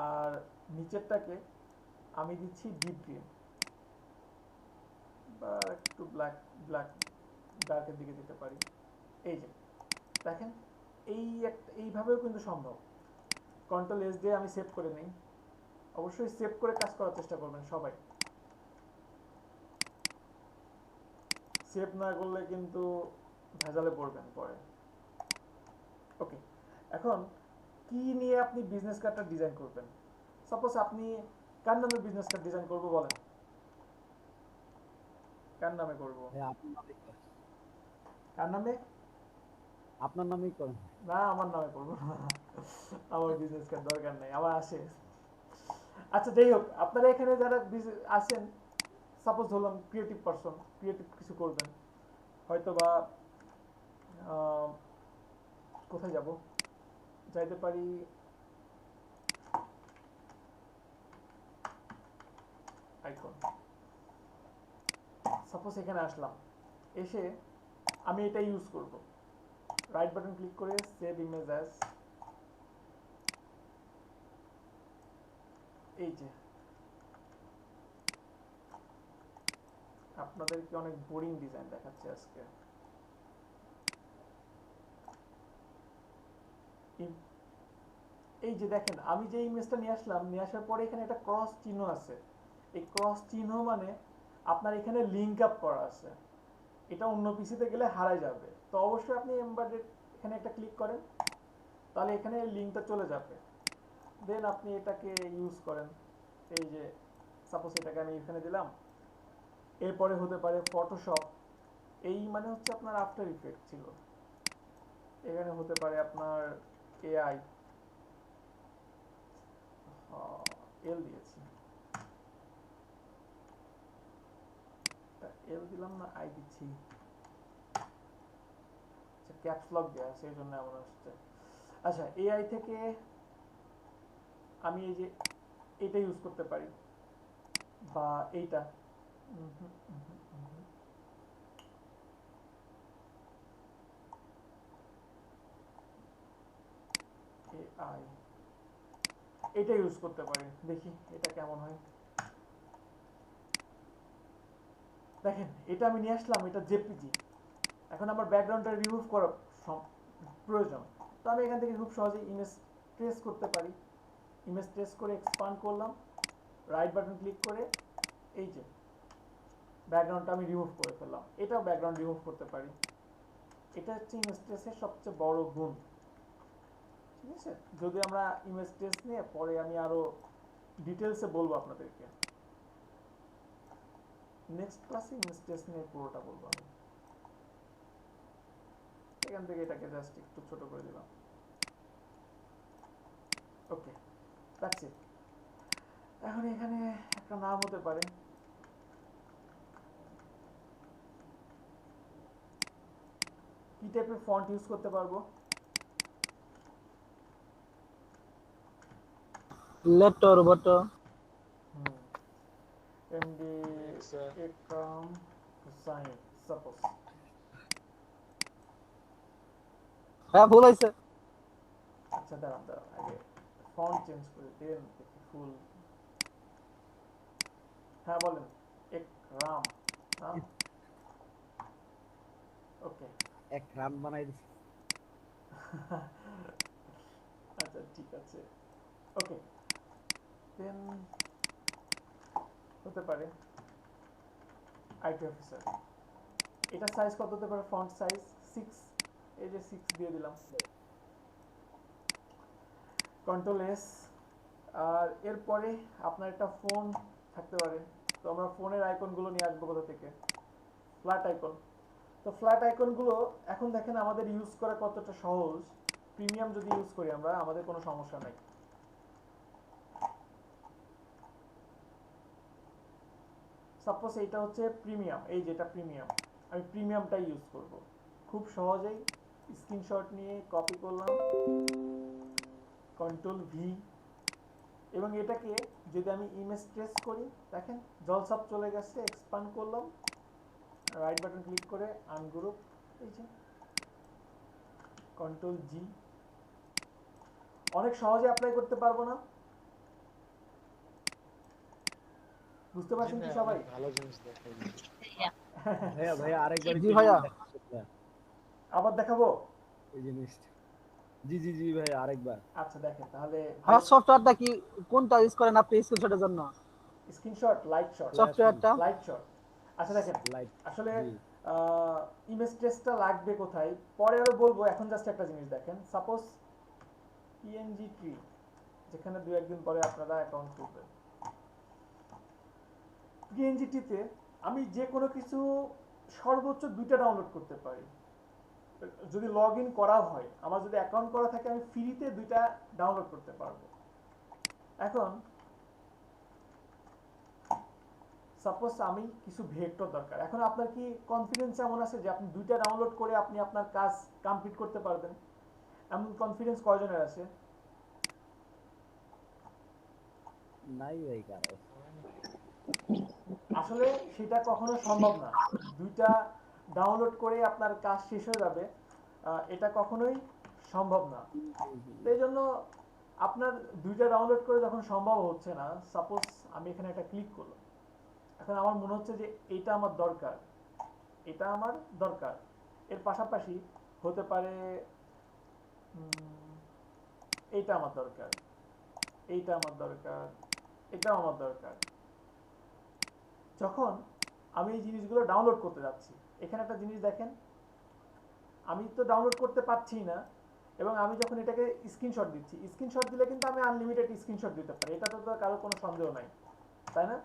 আর নিচেরটাকে আমি দিচ্ছি ডিপ গ্রিন বা একটু ব্ল্যাক, ব্ল্যাক ডার্কের দিকে দিতে পারি। এই যে দেখেন, এইভাবেও কিন্তু সম্ভব। কন্ট্রোল এস দিয়ে আমি সেভ করে নিই। অবশ্যই সেভ করে কাজ করার চেষ্টা করবেন সবাই, সেভ না করলে কিন্তু ভেজালে পড়বেন পরে। ওকে, এখন কি নিয়ে আপনি বিজনেস কার্ডটা ডিজাইন করবেন? সাপোজ আপনি কার নামে বিজনেস কার্ড ডিজাইন করবো বলেন, কার নামে করবো? আপনার নামেই করেন। কার নামে? আপনার নামেই করেন। না, আমার নামে করবো না, আমার বিজনেস কার্ড দরকার নেই, আমার আসে। আচ্ছা যাই হোক, আপনারা এখানে যারা আছেন, সাপোজ ধরলাম ক্রিয়েটিভ পারসন, ক্রিয়েটিভ কিছু করবেন, হয়তো বা কোথায় যাব, যাইতে পারি আইকন। সাপোজ এখানে আসলাম, এসে আমি এটা ইউজ করব। রাইট বাটন ক্লিক করে সেভ ইমেজ অ্যাজ, এই যে আপনাদেরকে অনেক বোরিং ডিজাইন দেখাচ্ছে আজকে। এই যে দেখেন, আমি যে ইমেজটা নিয়ে আসলাম, নিয়ে আসার পরে এখানে একটা ক্রস চিহ্ন আছে। এই ক্রস চিহ্ন মানে আপনার এখানে লিঙ্ক আপ করা আছে, এটা অন্য পিসিতে গেলে হারায় যাবে। তো অবশ্যই আপনি এমবেডেড এখানে একটা ক্লিক করেন, তাহলে এখানে লিঙ্কটা চলে যাবে। দেন আপনি এটাকে ইউজ করেন। এই যে সাপোজ এটাকে আমি এখানে দিলাম, এরপরে হতে পারে ফটোশপ, এই মানে হচ্ছে আপনার আফটার ইফেক্ট ছিল। এখানে হতে পারে আপনার এআই, এল দিয়েছি, এল দিলাম না আই দিচ্ছি, ক্যাপস লক দেওয়া সেই জন্য এমন আসছে। আচ্ছা, এআই থেকে আমি এই যে এটা ইউজ করতে পারি বা এইটা, এআই এটা ইউজ করতে পারি। দেখি এটা কেমন হয়। দেখেন, এটা আমি নিয়ে আসলাম, এটা জেপিজি। এখন আমার ব্যাকগ্রাউন্ডটা রিমুভ করা প্রয়োজন, তো আমি এখান থেকে খুব সহজেই ইমেজ ট্রেস করতে পারি। ইমেজ ট্রেস করে এক্সপান্ড করলাম, রাইট বাটন ক্লিক করে এই যে ব্যাকগ্রাউন্ডটা আমি রিমুভ করে ফেললাম। এটাও ব্যাকগ্রাউন্ড রিমুভ করতে পারি। এটা হচ্ছে ইমেজ ট্রেসের সবচেয়ে বড় গুণ, ঠিক আছে? যদি আমরা ইমেজ ট্রেস নিয়ে পরে আমি আরো ডিটেলসে বলবো আপনাদেরকে। নেক্সট ক্লাসে ইমেজ টেস্ট নিয়ে পুরোটা বলবো আমি। এখান থেকে এটাকে জাস্ট একটু ছোট করে দিলাম। ওকে, দ্যাটস ইট। এখন এখানে একটা নাম হতে পারে, কি টাইপের ফন্ট ইউজ করতে পারবো? লেটো রোবটো এমডি একরাম হুসাইন সাপোজ। হ্যাঁ ভুল হয়েছে। আচ্ছা দাঁড়ান দাঁড়ান, আগে ফন্ট চেঞ্জ করে দেন ফুল। হ্যাঁ বলেন, একরাম। ওকে এক রাম বানাই দিছি। আচ্ছা ঠিক আছে, ওকে। দেন হতে পারে আইটি অফিসার। এটা সাইজ কত হতে পারে? ফন্ট সাইজ 6, এই যে 6 দিয়ে দিলাম। Control S. আর এরপরে আপনার একটা ফোন থাকতে পারে, তো আমরা ফোনের আইকনগুলো নিয়ে আসবো কোথা থেকে? Flat icon. তো ফ্ল্যাট আইকনগুলো এখন দেখেন আমাদের ইউজ করা কতটা সহজ। প্রিমিয়াম যদি ইউজ করি আমরা, আমাদের কোনো সমস্যা নাই। সাপোজ এইটা হচ্ছে প্রিমিয়াম, এই যেটা প্রিমিয়াম, আমি প্রিমিয়ামটাই ইউজ করব। খুব সহজেই স্ক্রিনশট নিয়ে কপি করলাম, কন্ট্রোল ভি, এবং এটাকে যদি আমি ইমেজ ট্রেস করি, দেখেন জলসাপ চলে গেছে। এক্সপান্ড করলাম, রাইট বাটন ক্লিক করে আনগ্রুপ, এই যে কন্ট্রোল জি। অনেক সহজে অ্যাপ্লাই করতে পারবো না? বুঝতে পারছেন কি সবাই? ভালো জিনিস দেখাই। ভাইয়া ভাইয়া আরেকবার জি ভাইয়া। আবার দেখাবো এই জিনিসটা। জি জি জি ভাই আরেকবার। আচ্ছা দেখেন তাহলে। আমার সফটওয়্যারটা কি কোনটা ইউজ করেন আপনি স্ক্রিনশটের জন্য? Screenshot, light shot. সফটওয়্যারটা লাইট শট। আচ্ছা দেখেন, লাইট আসলে জি। ইমেজ ট্রেসটা লাগবে কোথায় পরে আরো বলবো, এখন জাস্ট একটা জিনিস দেখেন। সাপোজ পিএনজি ট্রি, যেখানে 2-1 দিন পরে আপনারা অ্যাকাউন্ট খুলবেন। পিএনজি ট্রিতে আমি যে কোনো কিছু সর্বোচ্চ 2টা ডাউনলোড করতে পারি যদি লগ ইন করা হয়। আমার যদি অ্যাকাউন্ট করা থাকে, আমি ফ্রিতে 2টা ডাউনলোড করতে পারবো। এখন সাপোজ আমি কিছু ভেক্টর দরকার, এখন আপনার কি কনফিডেন্স এমন আছে যে আপনি 2টা ডাউনলোড করে আপনি আপনার কাজ কমপ্লিট করতে পারবেন? এমন কনফিডেন্স কয়জনের আছে? নাই ভাই কারো। আসলে সেটা কখনো সম্ভব না। 2টা ডাউনলোড করে আপনার কাজ শেষ হয়ে যাবে, এটা কখনোই সম্ভব না। এই জন্য আপনার 2টা ডাউনলোড করে যখন সম্ভব হচ্ছে না, সাপোজ আমি এখানে একটা ক্লিক করলাম, এখন আমার মনে হচ্ছে যে এটা আমার দরকার, এটা আমার দরকার। এর পাশাপাশি হতে পারে এইটা আমার দরকার, এইটা আমার দরকার, এটাও আমার দরকার। যখন আমি এই জিনিসগুলো ডাউনলোড করতে যাচ্ছি, এখানে একটা জিনিস দেখেন, আমি তো ডাউনলোড করতে পারছি না, এবং আমি যখন এটাকে স্ক্রিনশট দিচ্ছি, স্ক্রিনশট দিলে কিন্তু আমি আনলিমিটেড স্ক্রিনশট দিতে পারি, এটাতে তো কারো কোনো সন্দেহ নাই, তাই না?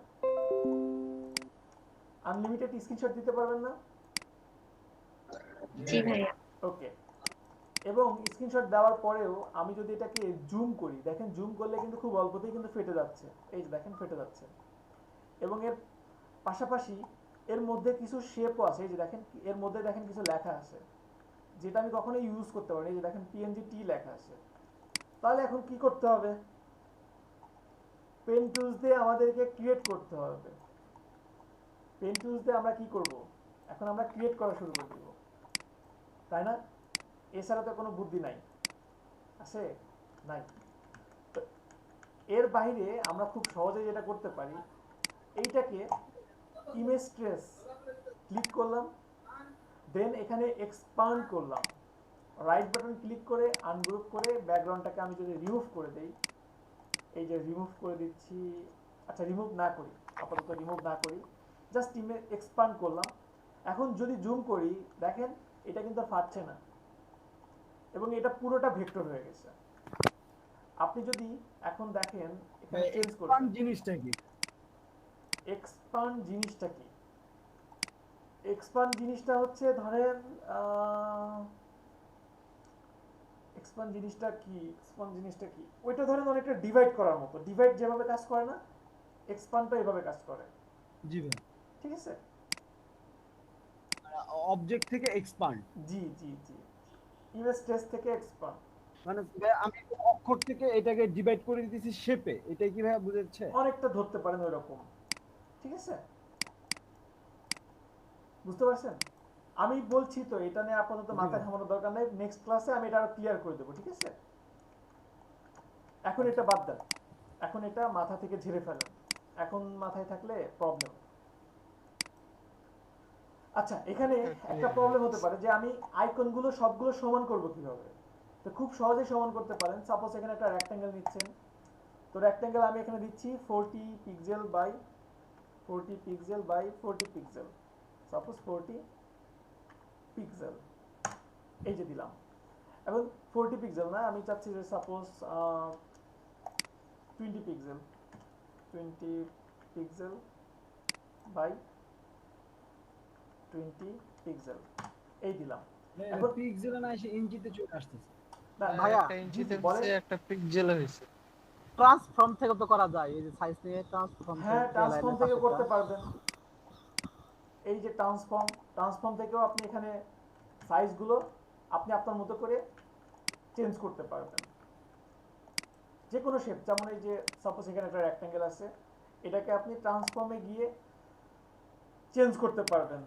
আনলিমিটেড স্ক্রিনশট দিতে পারবেন না? জি ভাইয়া। ওকে। এবং স্ক্রিনশট দেওয়ার পরেও আমি যদি এটাকে জুম করি, দেখেন জুম করলে কিন্তু খুব অল্পতেই কিন্তু ফেটে যাচ্ছে, এই যে দেখেন ফেটে যাচ্ছে। এবং এর পাশাপাশি এর মধ্যে কিছু শেপও আছে, এই যে দেখেন এর মধ্যে দেখেন কিছু লেখা আছে যেটা আমি কখনো ইউজ করতে পারি, এই যে দেখেন পিএনজি টি লেখা আছে। তাহলে এখন কি করতে হবে? পেন টুলস দিয়ে আমাদেরকে ক্রিয়েট করতে হবে। পেন টুলস দিয়ে আমরা কি করব? এখন আমরা ক্রিয়েট করা শুরু করে দেব, তাই না? এছাড়া তো কোনো বুদ্ধি নাই, আছে? নাই। তো এর বাইরে আমরা খুব সহজে যেটা করতে পারি, এইটাকে ইমেজ ট্রেস ক্লিক করলাম, দেন এখানে এক্সপান্ড করলাম, রাইট বাটন ক্লিক করে আনগ্রুপ করে ব্যাকগ্রাউন্ডটাকে আমি যদি রিমুভ করে দেই, এই যে রিমুভ করে দিচ্ছি। আচ্ছা রিমুভ না করি, আপাতত রিমুভ না করি, জাস্ট ইমেজ এক্সপান্ড করলাম। এখন যদি জুম করি, দেখেন এটা কিন্তু ফাটছে না, এবং এটা পুরোটা ভেক্টর হয়ে গেছে। আপনি যদি এখন দেখেন এখানে চেঞ্জ করবেন, জিনিসটা কি? এক্সপান্ড জিনিসটা কি? এক্সপান্ড জিনিসটা হচ্ছে ধরেন এক্সপান্ড জিনিসটা কি, এক্সপান্ড জিনিসটা কি, ওইটা ধরেন অনেকটা ডিভাইড করার মতো, ডিভাইড যেভাবে কাজ করে না, এক্সপান্ডটা এভাবে কাজ করে। জি ভাই, ঠিক আছে। অবজেক্ট থেকে এক্সপান্ড। জি জি জি, ইমেজ ট্রেস থেকে এক্সপান্ড। মানে ভাই আমি অক্ষর থেকে এটাকে ডিভাইড করে দিতেছি শেপে, এটাই কি ভাই বুঝাচ্ছে? অনেকটা ধরতে পারেন ওই রকম। ঠিক আছে, বুঝতে পারছেন? আমি বলছি তো, এটা নিয়ে আপাতত মাথা ঘামানোর দরকার নেই, নেক্সট ক্লাসে আমি এটা ক্লিয়ার করে দেবো। ঠিক আছে, এখন এটা বাদ দেন, এখন এটা মাথা থেকে ঝেড়ে ফেলেন, এখন মাথায় থাকলে প্রবলেম। আচ্ছা, এখানে একটা প্রবলেম হতে পারে যে আমি আইকনগুলো সবগুলো সমান করব কিভাবে। তো খুব সহজেই সমান করতে পারেন। সাপোজ এখানে একটা রেক্ট্যাঙ্গেল নিচ্ছেন, তো রেক্ট্যাঙ্গেল আমি এখানে দিচ্ছি 40 pixel by 40 pixel by 40 pixel, suppose 40 pixel, এই যে দিলাম। এখন 40 পিক্সেল না, আমি চাচ্ছি যে suppose 20 pixel, 20 pixel by 20 pixel, এই দিলাম। এখন পিক্সেলে না এসে ইঞ্চিতে চলে আসতেছে। না ভাইয়া, একটা ইঞ্চিতে হচ্ছে, একটা পিক্সেলে হয়েছে। ট্রান্সফর্ম থেকে তো করা যায়, এই যে সাইজ নিয়ে ট্রান্সফর্ম হ্যাঁ, ট্রান্সফর্ম থেকে করতে পারবেন। এই যে ট্রান্সফর্ম, ট্রান্সফর্ম থেকেও আপনি এখানে সাইজগুলো আপনি আপনার মতো করে চেঞ্জ করতে পারবেন, যে কোনো শেপ। যেমন এই যে সাপোজ এখানে একটা রেক্ট্যাঙ্গেল আছে, এটাকে আপনি ট্রান্সফর্মে গিয়ে চেঞ্জ করতে পারবেন,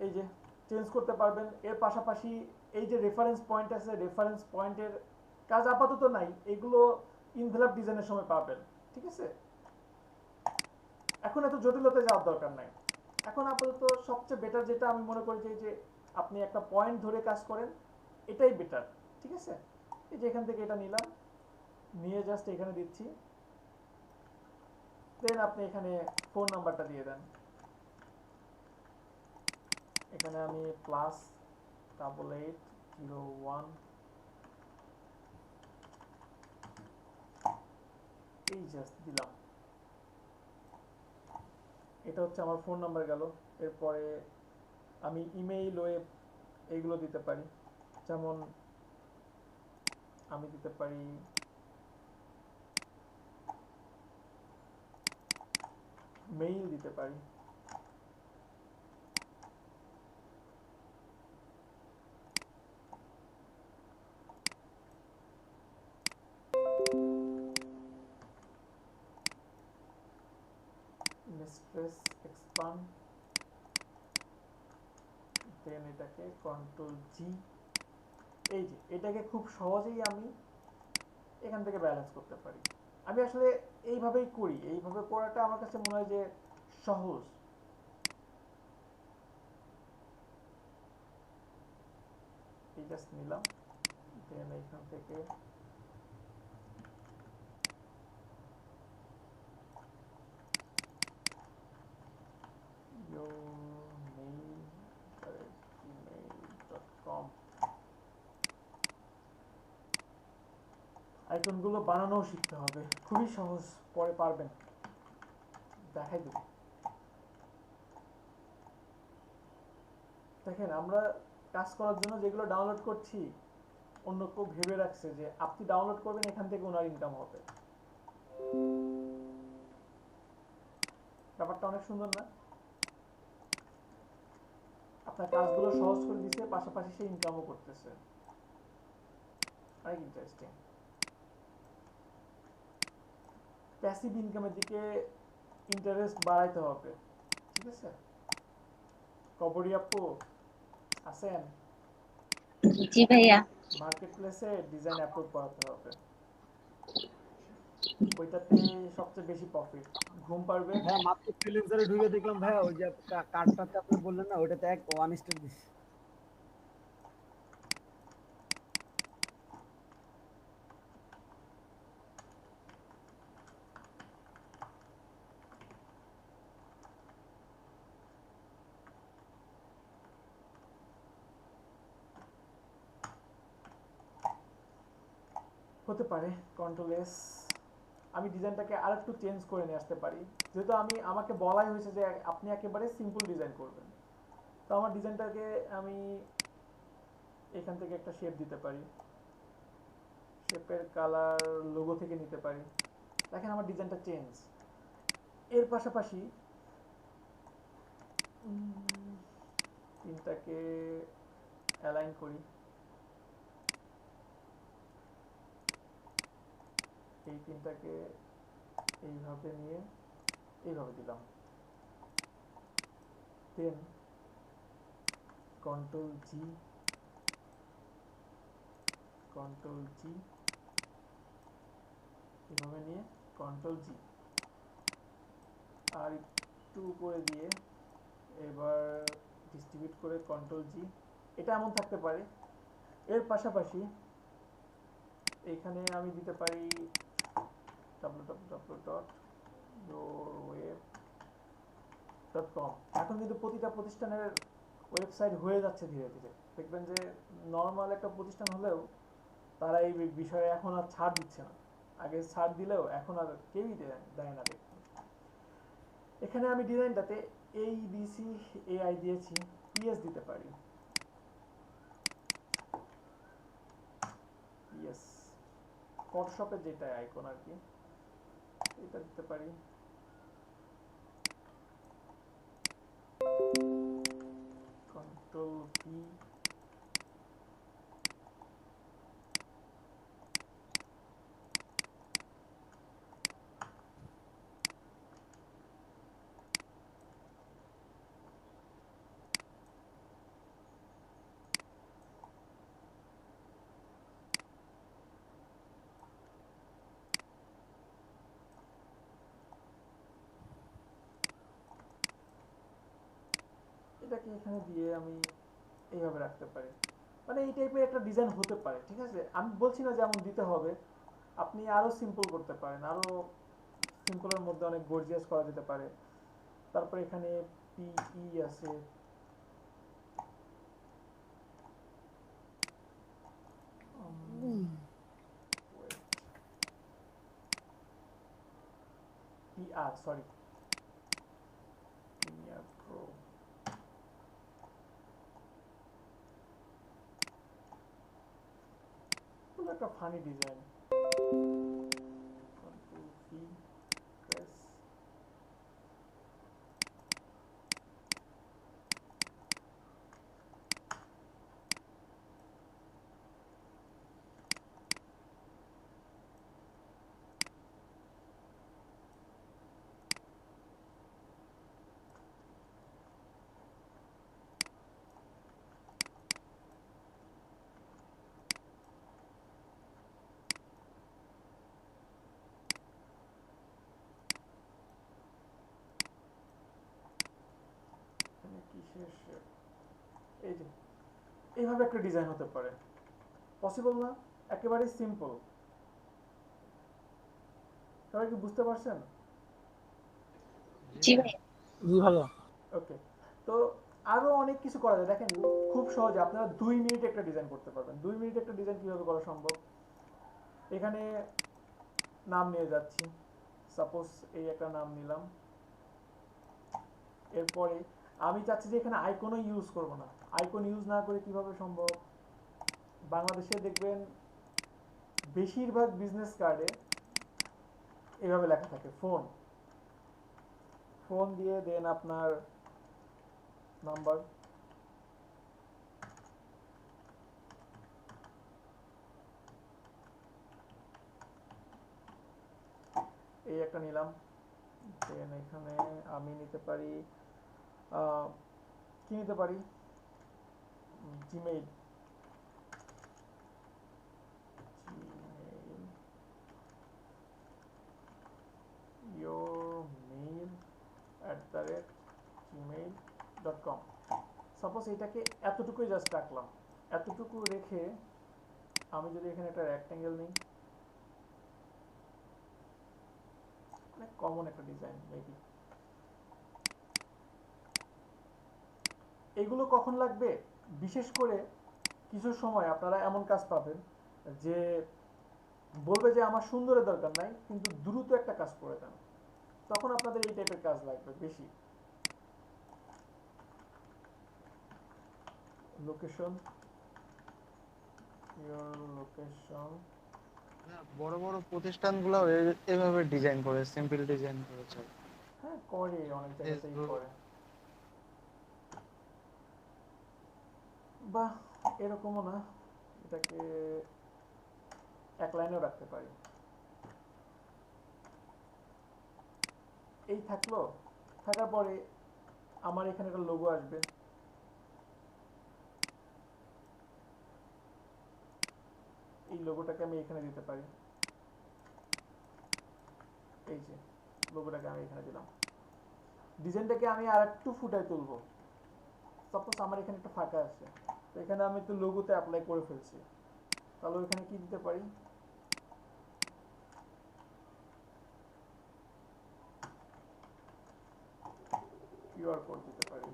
এই যে চেঞ্জ করতে পারবেন। এর পাশাপাশি এই যে রেফারেন্স পয়েন্ট আছে, রেফারেন্স পয়েন্টের কাজ আপাতত নাই, এগুলো ইনভেলপ ডিজাইনের সময় পাবেন। ঠিক আছে, এখন এত জটিলতা যাওয়ার দরকার নাই। এখন আপাতত সবচেয়ে বেটার যেটা আমি মনে করি যে আপনি একটা পয়েন্ট ধরে কাজ করেন, এটাই বেটার। ঠিক আছে, এই যে এখান থেকে এটা নিলাম, নিয়ে জাস্ট এখানে দিচ্ছি, দেন আপনি এখানে ফোন নাম্বারটা দিয়ে দেন। এখানে আমি +8801, এই জাস্ট দিলাম। এটা হচ্ছে আমার ফোন নাম্বার গেল। এরপরে আমি ইমেইল, ওয়েব এইগুলো দিতে পারি। যেমন আমি দিতে পারি মেইল দিতে পারি, মিস্ট্রেস এক্সপান্ড, দেন এটাকে কন্ট্রোল জি। এই যে এটাকে খুব সহজেই আমি এখান থেকে ব্যালেন্স করতে পারি। আমি আসলে এইভাবেই করি, এইভাবে করাটা আমার কাছে মনে হয় যে সহজ। এই জাস্ট নিলাম, দেন এখান থেকে yourmail@gmail.com, আইকনগুলো বানানোও শিখতে হবে, খুবই সহজ, পরে পারবেন, দেখাই দেব। দেখেন, আমরা কাজ করার জন্য যেগুলো ডাউনলোড করছি, অন্য কেউ ভেবে রাখছে যে আপনি ডাউনলোড করবেন, এখান থেকে ওনার ইনকাম হবে। ব্যাপারটা অনেক সুন্দর না? আপনার কাজগুলো সহজ করে দিচ্ছে, পাশাপাশি সে ইনকামও করতেছে, অনেক ইন্টারেস্টিং। প্যাসিভ ইনকামের দিকে ইন্টারেস্ট বাড়াইতে হবে। ঠিক আছে, কবরী আপু আছেন? জি ভাইয়া। মার্কেট প্লেসে ডিজাইন অ্যাপ্রুভ করাতে হবে, ওইটাতে সবচেয়ে বেশি প্রফিট। ঘুম পারবে। হ্যাঁ, মাত্র ফ্রিল্যান্সারে ঢুকে দেখলাম ভাই, ওই যে কার্ডটাতে আপনি বললেন না, ওইটাতে 1 স্টার দিছি। হতে পারে, কন্ট্রোল এস। আমি ডিজাইনটাকে আরেকটু চেঞ্জ করে নিয়ে আসতে পারি, যেহেতু আমাকে বলাই হয়েছে যে আপনি একেবারে সিম্পল ডিজাইন করবেন। তো আমার ডিজাইনটাকে আমি এখান থেকে একটা শেপ দিতে পারি, শেপের কালার লোগো থেকে নিতে পারি। দেখেন আমার ডিজাইনটা চেঞ্জ। এর পাশাপাশি তিনটাকে অ্যালাইন করি, এই তিনটাকে এইভাবে নিয়ে এইভাবে দিলাম, দেন কন্ট্রোল জি, কন্ট্রোল জি, এভাবে নিয়ে কন্ট্রোল জি, আর একটু উপরে দিয়ে এবার ডিস্ট্রিবিউট করে কন্ট্রোল জি। এটা এমন থাকতে পারে। এর পাশাপাশি এখানে আমি দিতে পারি www.yourweb.com। এখন কিন্তু প্রতিটা প্রতিষ্ঠানের ওয়েবসাইট হয়ে যাচ্ছে ধীরে ধীরে। দেখবেন যে নর্মাল একটা প্রতিষ্ঠান হলেও তারা এই বিষয়ে এখন আর ছাড় দিচ্ছে না। আগে ছাড় দিলেও এখন আর কেউই দেয় না দেখতে। এখানে আমি ডিজাইনটাতে ABCAI দিয়েছি, PS দিতে পারি, PS ফটোশপের যেটা আইকন আর কি, এটা দিতে পারি। কন্ট্রোল ভি, এটাকে এখানে দিয়ে আমি এইভাবে রাখতে পারি। মানে এই টাইপের একটা ডিজাইন হতে পারে, ঠিক আছে? আমি বলছি না যেমন দিতে হবে, আপনি আরো সিম্পল করতে পারেন, আরো সিম্পলের মধ্যে অনেক গর্জিয়াস করা যেতে পারে। তারপর এখানে PE আছে, PR সরি, প্রিমিয়ার প্রো। একটা funny design. Control V, press, কিসের শেপ, এই যে এইভাবে একটা ডিজাইন হতে পারে। পসিবল না? একেবারে সিম্পল। সবাই কি বুঝতে পারছেন? জি ভাই। জি ভাইয়া। ওকে, তো আরো অনেক কিছু করা যায়। দেখেন খুব সহজে আপনারা 2 মিনিটে একটা ডিজাইন করতে পারবেন। 2 মিনিটে একটা ডিজাইন কিভাবে করা সম্ভব? এখানে নাম নিয়ে যাচ্ছি, সাপোজ এই একটা নাম নিলাম। এরপরে আমি চাচ্ছি যে এখানে আইকনও ইউজ করব না। আইকন ইউজ না করে কিভাবে সম্ভব? বাংলাদেশে দেখবেন বেশিরভাগ বিজনেস কার্ডে এভাবে লেখা থাকে ফোন, ফোন দিয়ে দেন আপনার নাম্বার, এই একটা নিলাম। দেন এখানে আমি নিতে পারি কি নিতে পারি, জিমেইল, yourmail@gmail.com। সাপোজ এটাকে এতটুকুই জাস্ট রাখলাম। এতটুকু রেখে আমি যদি এখানে একটা রেক্ট্যাঙ্গেল নিই, অনেক কমন একটা ডিজাইন মেবি। এগুলো কখন লাগবে? বিশেষ করে কিছু সময় আপনারা এমন কাজ পাবেন যে বলবে যে আমার সুন্দরের দরকার নাই, কিন্তু দ্রুত একটা কাজ করে দেন, তখন আপনাদের এই টাইপের কাজ লাগবে বেশি। Location, your location. বড় বড় প্রতিষ্ঠানগুলো এভাবে ডিজাইন করে, সিম্পল ডিজাইন করেছে। হ্যাঁ করে, অনেক জায়গাতেই ফেসবুক করে। বাহ, এরকমও না, এটাকে এক লাইনেও রাখতে পারি। এই থাকলো, থাকার পরে আমার এখানে একটা লোগো আসবে। এই লোগোটাকে আমি এখানে দিতে পারি। এই যে লোগোটাকে আমি এখানে দিলাম। ডিজাইনটাকে আমি আর একটু ফুটায় তুলবো। সাপোজ আমার এখানে একটা ফাঁকা আছে, তো এখানে আমি তো লোগোতে অ্যাপ্লাই করে ফেলছি, তাহলে ওইখানে কি দিতে পারি, কিউআর কোড দিতে পারি।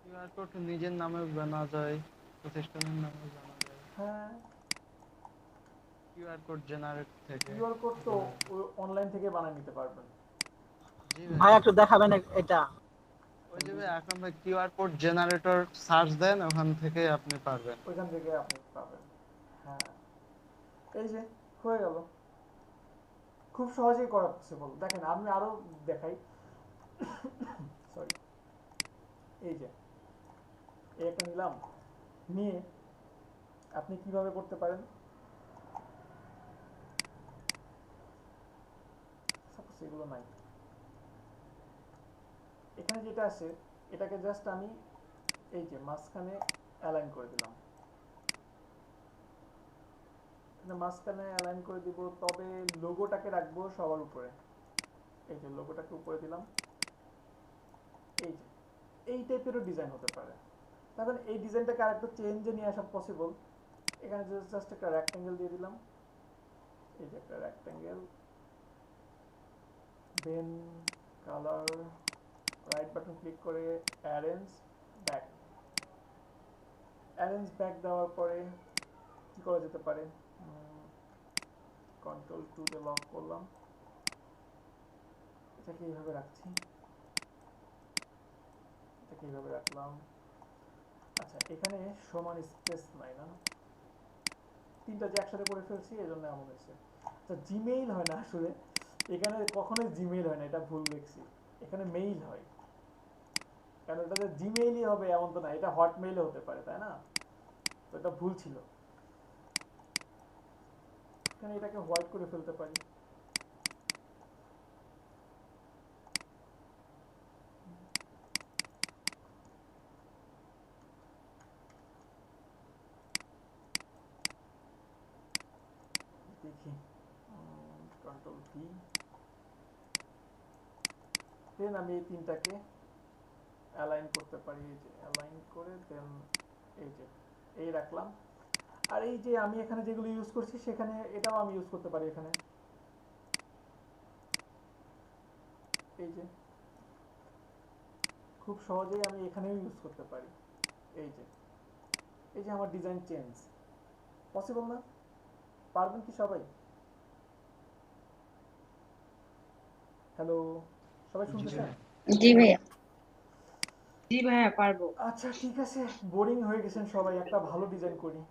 কিউআর কোড নিজের নামে বানা যায়, প্রতিষ্ঠানের নামে বানা যায়। হ্যাঁ, কিউআর কোড জেনারেট থেকে। কিউআর কোড তো অনলাইন থেকে বানিয়ে নিতে পারবেন। জি ভাই ভাই, একটু দেখাবেন এটা? ওই যে ভাই এখন ভাই কিউআর কোড জেনারেটর সার্চ দেন, ওখান থেকে আপনি পারবেন। ওইখান থেকে আপনি পাবেন। হ্যাঁ, এই যে হয়ে গেল, খুব সহজেই করা পসিবল। দেখেন আমি আরো দেখাই, সরি। এই যে এই একটা নিলাম, নিয়ে আপনি কিভাবে করতে পারেন, সাপোজ এগুলো নাই, এখানে যেটা আছে এটাকে জাস্ট আমি এই যে মাঝখানে অ্যালাইন করে দিলাম, মাঝখানে অ্যালাইন করে দিব, তবে লোগোটাকে রাখবো সবার উপরে। এই যে লোগোটাকে উপরে দিলাম। এই যে এই টাইপেরও ডিজাইন হতে পারে। তারপরে এই ডিজাইনটাকে আরেকটু চেঞ্জে নিয়ে আসা পসিবল। এখানে জাস্ট একটা রেক্ট্যাঙ্গেল দিয়ে দিলাম, এই যে একটা রেক্ট্যাঙ্গেল, দেন কালার, রাইট বাটন ক্লিক করে অ্যারেঞ্জ ব্যাক। অ্যারেঞ্জ ব্যাক দেওয়ার পরে কি করা যেতে পারে, কন্ট্রোল 2 দিয়ে লক করলাম, এটাকে এইভাবে রাখছি, এটাকে এইভাবে রাখলাম। আচ্ছা, এখানে সমান স্পেস নাই না, তিনটা যে একসাথে করে ফেলছি এজন্য এমন হয়েছে। আচ্ছা, জিমেইল হয় না আসলে, এখানে কখনোই জিমেইল হয় না, এটা ভুল লিখছি, এখানে মেইল হয়। কারণ এটা যে জিমেইলই হবে এমন তো না, এটা হটমেইলও হতে পারে, তাই না? তো এটা ভুল ছিল, এখানে এটাকে হোয়াইট করে ফেলতে পারি। দেখি, কন্ট্রোল ভি, দেন আমি এই তিনটাকে অ্যালাইন করতে পারি। এই যে অ্যালাইন করে দেন এই যে এই রাখলাম। আর এই যে আমি এখানে যেগুলো ইউজ করছি সেখানে এটাও আমি ইউজ করতে পারি। এখানে এই যে খুব সহজেই আমি এখানেও ইউজ করতে পারি। এই যে এই যে আমার ডিজাইন চেঞ্জ পসিবল না? পারবেন কি সবাই? হ্যালো, সবাই শুনতেছেন? জি ভাইয়া। জি ভাইয়া পারবো। আচ্ছা ঠিক আছে, বোরিং হয়ে গেছেন সবাই, একটা ভালো ডিজাইন করি।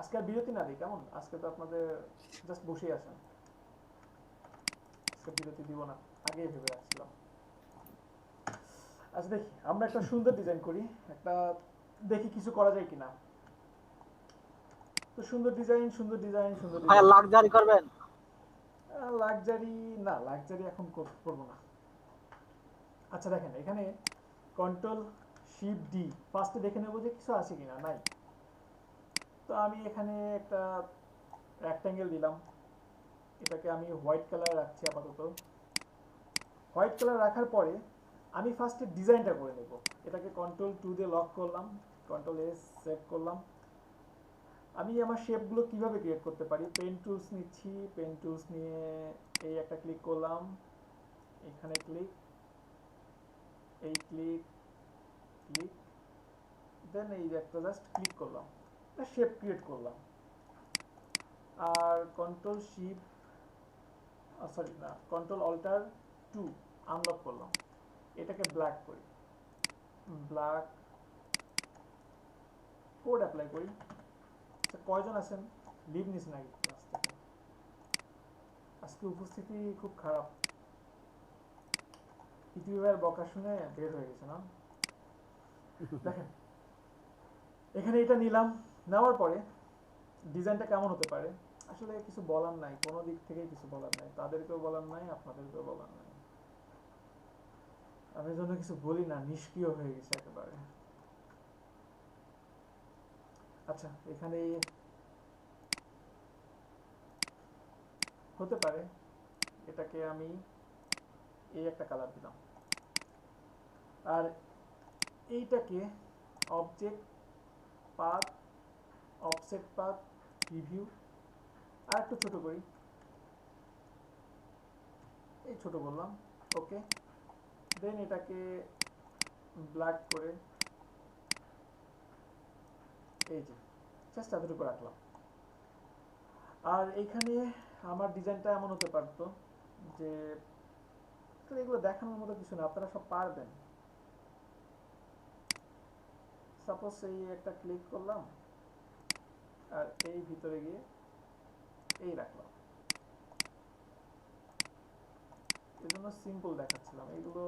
আজকে আর বিরতি না দিই কেমন? আজকে তো আপনাদের জাস্ট বসেই আছেন, আজকে বিরতি দিব না, আগেই ভেবে রাখছিলাম। আচ্ছা দেখি আমরা একটা সুন্দর ডিজাইন করি, একটা দেখি কিছু করা যায় কিনা। তো সুন্দর ডিজাইন, সুন্দর ডিজাইন, সুন্দর ভাইয়া ডিজাইন। লাক্সারি করবেন? লাক্সারি না, লাক্সারি এখন করবো না। আচ্ছা দেখেন, এখানে কন্ট্রোল শিফট ডি, ফার্স্টে দেখে নেবো যে কিছু আছে কিনা, নাই। তো আমি এখানে একটা রেক্ট্যাঙ্গেল দিলাম, এটাকে আমি হোয়াইট কালার রাখছি আপাতত। হোয়াইট কালার রাখার পরে আমি ফার্স্টে ডিজাইনটা করে নেব। এটাকে কন্ট্রোল 2 দিয়ে লক করলাম, কন্ট্রোল এস সেভ করলাম। আমি আমার শেপগুলো কিভাবে ক্রিয়েট করতে পারি, পেন টুলস নিচ্ছি, পেন টুলস নিয়ে এই একটা ক্লিক করলাম, এখানে ক্লিক, এই ক্লিক ক্লিক, দেন এই একটা জাস্ট ক্লিক করলাম, একটা শেপ ক্রিয়েট করলাম, আর কন্ট্রোল শিফট সরি না কন্ট্রোল অল্টার 2 আনলক করলাম, এটাকে ব্ল্যাক করি, ব্ল্যাক কোড অ্যাপ্লাই করি। আচ্ছা কয়জন আছেন, লিভ নিস নাকি ক্লাস থেকে? আজকে উপস্থিতি খুব খারাপ, পৃথিবীর বকা শুনে বের হয়ে গেছে না। দেখেন এখানে এটা নিলাম, নেওয়ার পরে ডিজাইনটা কেমন হতে পারে আসলে কিছু বলার নাই, কোনো দিক থেকেই কিছু বলার নাই, তাদেরকেও বলার নাই, আপনাদেরকেও বলার নাই, আমি জন্য কিছু বলি না, নিষ্ক্রিয় হয়ে গেছে একেবারে। আচ্ছা এখানে হতে পারে এটাকে আমি এই একটা কালার দিলাম, আর এইটাকে object path offset path preview আর একটু ছোট করি, এই ছোট বললাম, ওকে। দেন এটাকে ব্ল্যাক করে এই যে জাস্ট এতটুকু রাখলাম। আর এইখানে আমার ডিজাইনটা এমন হতে পারতো যে এগুলো দেখানোর মতো কিছু না, আপনারা সব পারবেন। সাপোজ এই একটা ক্লিক করলাম আর এই ভিতরে গিয়ে এই রাখলাম, এই জন্য সিম্পল দেখাচ্ছিলাম, এইগুলো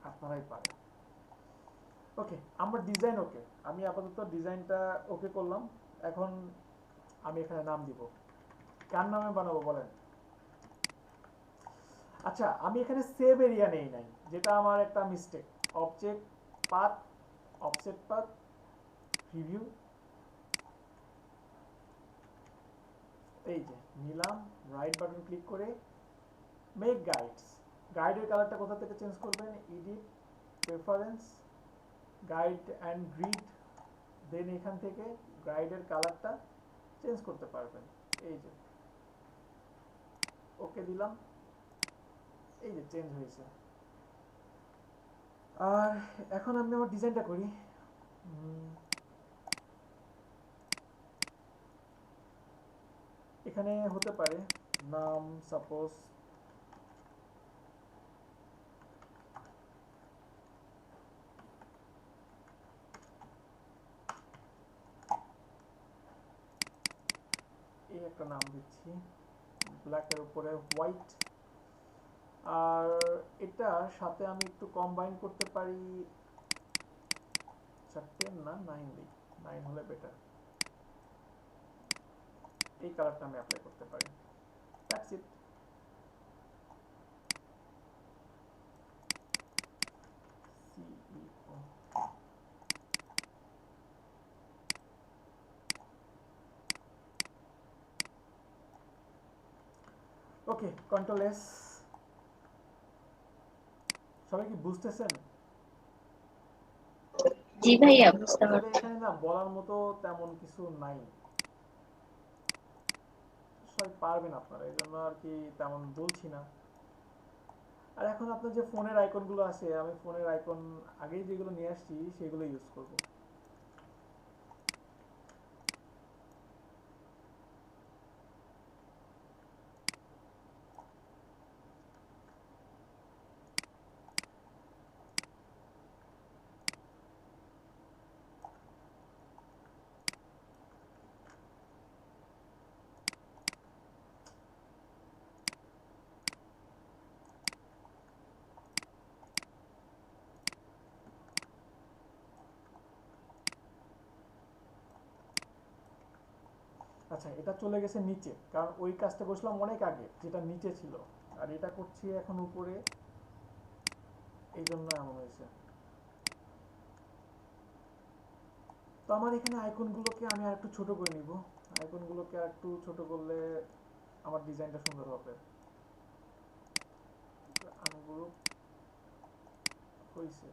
আপনারাই পারেন। ওকে আমার ডিজাইন ওকে, আমি আপাতত ডিজাইনটা ওকে করলাম। এখন আমি এখানে নাম দিব, কার নামে বানাবো বলেন? আচ্ছা আমি এখানে সেভ এরিয়া নেই নাই, যেটা আমার একটা mistake. Object path offset path preview, এই যে নিলাম, রাইট বাটন ক্লিক করে মেক গাইডস, গাইডের কালারটা কোথা থেকে চেঞ্জ করবেন? Edit preference guide and grid, then এখান থেকে গাইডের কালারটা চেঞ্জ করতে পারবেন, এই যে ওকে দিলাম, এই যে চেঞ্জ হয়েছে। আর এখন আমি আমার ডিজাইনটা করি, এখানে হতে পারে নাম সাপোজ এই একটা নাম দিচ্ছি, ব্ল্যাকের উপরে হোয়াইট, আর এটার সাথে আমি একটু কম্বাইন করতে পারি, 10 না 9 দিই, 9 হলে বেটার, এই কালারটা আমি অ্যাপ্লাই করতে পারি, that's it. CEO okay control S. সবাই কি বুঝতেছেন? জি ভাইয়া বুঝতে আসলে পারছি। এখানে না বলার মতো তেমন কিছু নাই, সবাই পারবেন আপনারা, এই জন্য আর কি তেমন বলছি না। আর এখন আপনার যে ফোনের আইকনগুলো আছে, আমি ফোনের আইকন আগেই যেগুলো নিয়ে আসছি সেগুলো ইউজ করব। আচ্ছা এটা চলে গেছে নিচে, কারণ ওই কাজটা করছিলাম অনেক আগে যেটা নিচে ছিল, আর এটা করছি এখন উপরে, এই জন্য এমন হয়েছে। তো আমার এখানে আইকনগুলোকে আমি আর একটু ছোট করে নিব, আইকনগুলোকে আর একটু ছোট করলে আমার ডিজাইনটা সুন্দর হবে। আনগ্রুপ হয়েছে,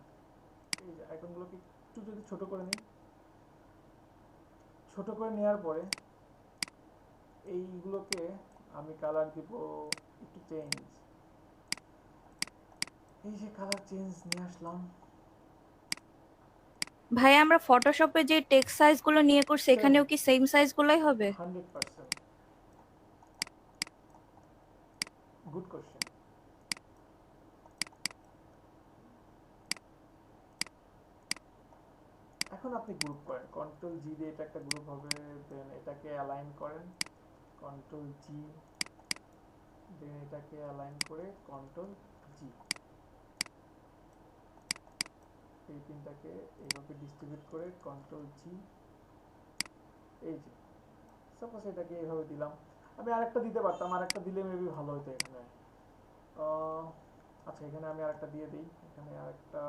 এই যে আইকনগুলোকে একটু যদি ছোট করে নিই, ছোট করে নেওয়ার পরে এইগুলোকে আমি কালার দিব একটু চেঞ্জ, এই যে কালার চেঞ্জ নিয়ে আসলাম। ভাই আমরা ফটোশপে যে টেক্সট সাইজ গুলো নিয়ে করছি এখানেও কি সেম সাইজ গুলাই হবে? 100%। Good question. এখন আপনি গ্রুপ করেন, কন্ট্রোল জি দিয়ে এটা একটা গ্রুপ হবে, দেন এটাকে অ্যালাইন করেন, কন্ট্রোল জি, দেন এটাকে অ্যালাইন করে কন্ট্রোল জি, এই তিনটাকে এইভাবে ডিস্ট্রিবিউট করে কন্ট্রোল জি, এই যে সাপোজ এটাকে এইভাবে দিলাম। আমি আরেকটা দিতে পারতাম, আরেকটা দিলে মেবি ভালো হতো এখানে। আচ্ছা এখানে আমি আরেকটা দিয়ে দিই, এখানে আরেকটা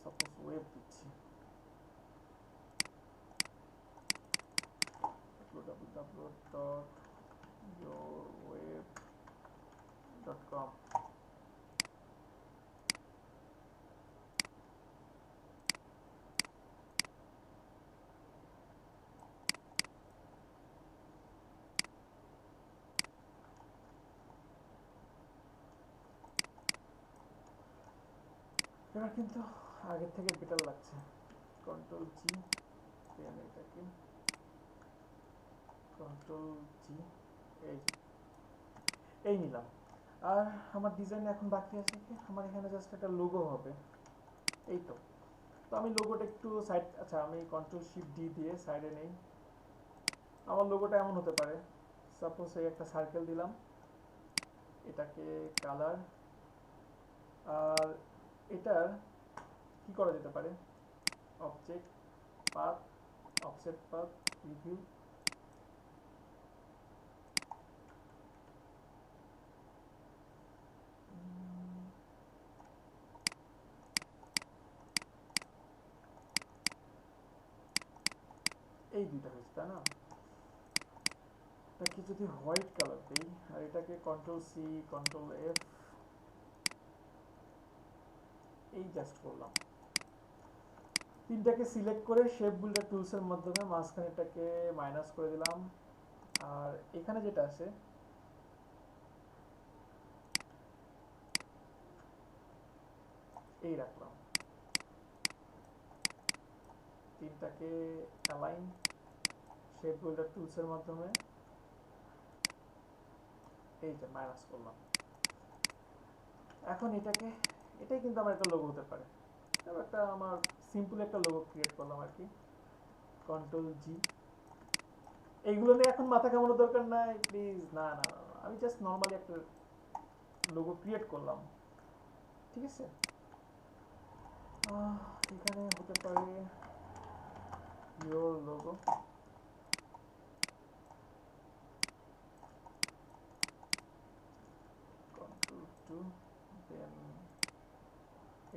সাপোজ ওয়েব দিচ্ছি, www.yourweb.com। এবার কিন্তু আগের থেকে বেটার লাগছে। কন্ট্রোল জি, দেন এটাকে কন্ট্রোল জি, এই যে এই নিলাম। আর আমার ডিজাইন এখন বাকি আছে কি, আমার এখানে জাস্ট একটা লোগো হবে, এই তো। তো আমি লোগোটা একটু সাইড, আচ্ছা আমি কন্ট্রোল শিফট ডি দিয়ে সাইডে নেই। আমার লোগোটা এমন হতে পারে, সাপোজ এই একটা সার্কেল দিলাম, এটাকে কালার, আর এটার কি করা যেতে পারে, object path, offset path, review, এই দুইটা হয়েছে তাই না। এটাকে যদি হোয়াইট কালার দিই, আর এটাকে কন্ট্রোল সি কন্ট্রোল এফ, এই জাস্ট করলাম, তিনটাকে সিলেক্ট করে শেপ বিল্ডার টুলসের মাধ্যমে মাঝখানেটাকে মাইনাস করে দিলাম, আর এখানে যেটা আছে এই রাখলাম, তিনটাকে অ্যালাইন শেপ বিল্ডার টুলসের মাধ্যমে এই যে মাইনাস করলাম। এখন এটাকে, এটাই কিন্তু আমার একটা লোগো হতে পারে, একটা আমার সিম্পল একটা লোগো ক্রিয়েট করলাম আর কি, কন্ট্রোল জি। এইগুলো নিয়ে এখন মাথা কামানোর দরকার নাই প্লিজ, না না না, আমি জাস্ট নর্মালি একটা লোগো ক্রিয়েট করলাম, ঠিক আছে। এখানে হতে পারে ইওর লোগো, কন্ট্রোল টু, দেন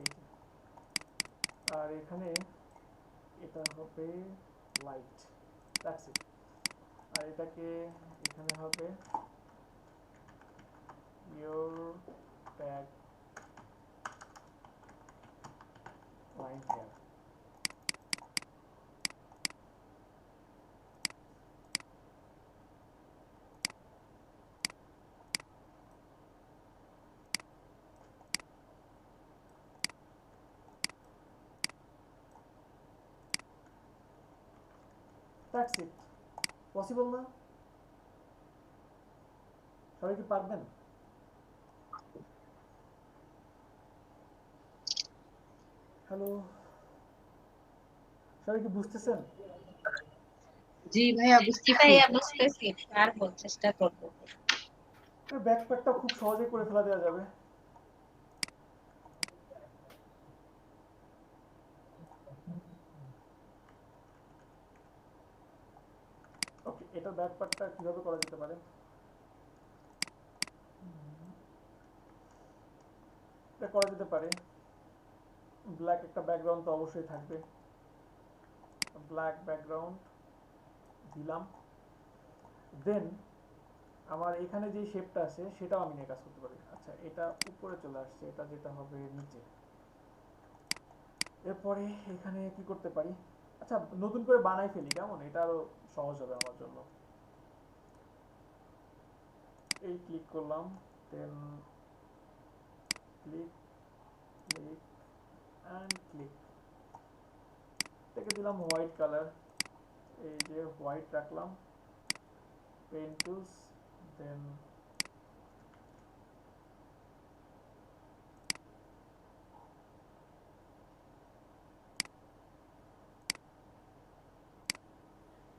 এই, আর এখানে এটা হবে লাইট, দ্যাটস ইট। আর এটাকে এখানে হবে your tag line here. That's it. Possible না? সবাই কি পারবেন? হ্যালো, সবাই কি বুঝতেছেন? জি ভাইয়া বুঝতেছি। ভাইয়া বুঝতেছি, পারবো, চেষ্টা করবো। ব্যাকপ্যাকটা খুব সহজে করে ফেলা দেওয়া যাবে। ওকে, এটা ব্যাকপ্যাকটা কিভাবে করা যেতে পারে, এটা করা যেতে পারে, ব্ল্যাক একটা ব্যাকগ্রাউন্ড তো অবশ্যই থাকবে, ব্ল্যাক ব্যাকগ্রাউন্ড দিলাম, দেন আমার এখানে যে শেপটা আছে সেটাও আমি নিয়ে কাজ করতে পারি। আচ্ছা এটা উপরে চলে আসছে, এটা যেটা হবে নিচে, এরপরে এখানে কি করতে পারি, আচ্ছা নতুন করে বানাই ফেলি, কেমন, এটা আরো সহজ হবে আমার জন্য। এই ক্লিক করলাম, দেন ক্লিক ক্লিক অ্যান্ড ক্লিক, এটাকে দিলাম হোয়াইট কালার, এই যে হোয়াইট রাখলাম, পেন টুলস, দেন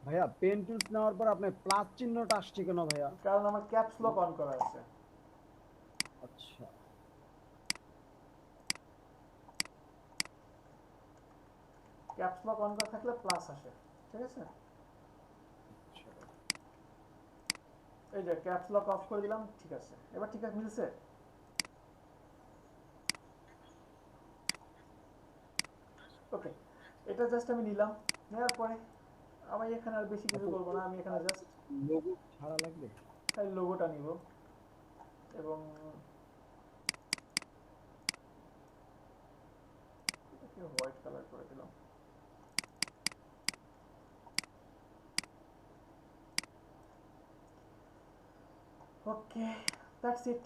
ভাইয়া পেন টুলস নেওয়ার পর আপনার প্লাস চিহ্নটা আসছে কেন ভাইয়া? কারণ আমার ক্যাপস লক অন করা আছে। আচ্ছা ক্যাপস লক অন করা থাকলে প্লাস আসে, ঠিক আছে। এই যে ক্যাপস লক অফ করে দিলাম, ঠিক আছে, এবার ঠিক আছে মিলছে। ওকে, এটা জাস্ট আমি নিলাম, নেওয়ার পরে আমি এখানে আর বেশি কিছু করবো না, আমি এখানে জাস্ট লোগো ছাড়া লাগবে, খালি লোগোটা নিব এবং এটাকে হোয়াইট কালার করে দিলাম। ওকে, দ্যাটস ইট।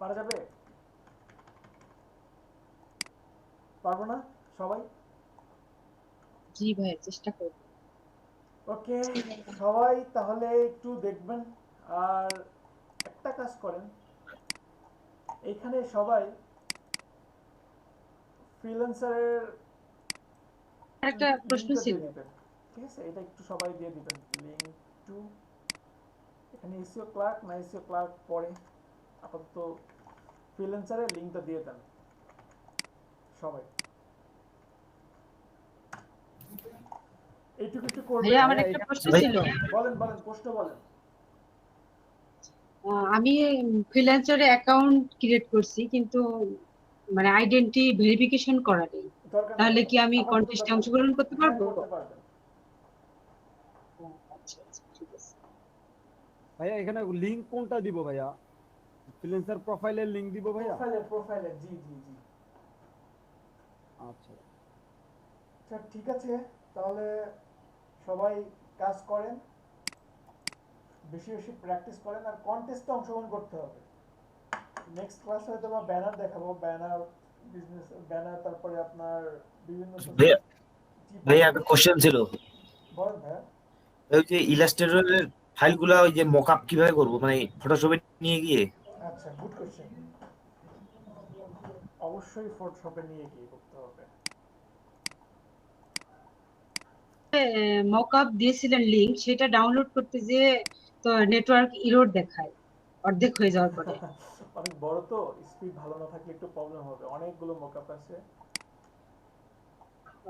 পারা যাবে? পারবো না সবাই? জি ভাই, চেষ্টা করব। ওকে, সবাই তাহলে একটু দেখবেন আর একটা কাজ করেন, এইখানে সবাই ফ্রিল্যান্সারের একটা প্রশ্ন লিংকটা ছিল। দিয়ে দিবেন, ঠিক আছে, এটা একটু সবাই দিয়ে দিবেন, লিংক টু, এখানে এসইও ক্লার্ক না এসইও ক্লার্ক পরে, আপাতত ফ্রিল্যান্সারের লিংকটা দিয়ে দেন সবাই। এইটুকু একটু করবেন। ভাইয়া আমার একটা প্রশ্ন ছিল। বলেন বলেন, প্রশ্ন বলেন। আমি ফ্রিল্যান্সারে অ্যাকাউন্ট ক্রিয়েট করছি, কিন্তু মানে আইডেন্টি ভেরিফিকেশন করা নেই, দরকার নেই, তাহলে কি আমি আপাতত কন্টেস্টে দরকার নেই। অংশগ্রহণ করতে হ্যাঁ, পারবো? করতে পারবেন। আচ্ছা আচ্ছা, ঠিক আছে। ভাইয়া এখানে লিংক কোনটা দিব ভাইয়া? ফ্রিল্যান্সার প্রোফাইলের লিংক দিব ভাইয়া? প্রোফাইলে জি জি জি। আচ্ছা আচ্ছা ঠিক আছে, তাহলে সবাই কাজ করেন, বেশি বেশি প্র্যাকটিস করেন, আর কন্টেস্টে অংশগ্রহণ করতে হবে। নেক্সট ক্লাসে হয়তো বা ব্যানার দেখাবো, ব্যানার বিজনেস ব্যানার, তারপরে আপনার বিভিন্ন ভাইয়া একটা কোশ্চেন ছিল, বলেন ভাইয়া। ওই যে ইলাস্ট্রেটরের ফাইলগুলা ওই যে মকআপ কিভাবে করব, মানে ফটোশপে নিয়ে গিয়ে? আচ্ছা, গুড কোশ্চেন। অবশ্যই ফটোশপে নিয়ে গিয়ে করতে হবে। মকআপ দিয়েছিলেন লিংক, সেটা ডাউনলোড করতে যে তো নেটওয়ার্ক ইরর দেখায় অর্ধেক হয়ে যাওয়ার পরে। অনেক বড় তো, স্পিড ভালো না থাকলে একটু প্রবলেম হবে, অনেকগুলো মকআপ আছে।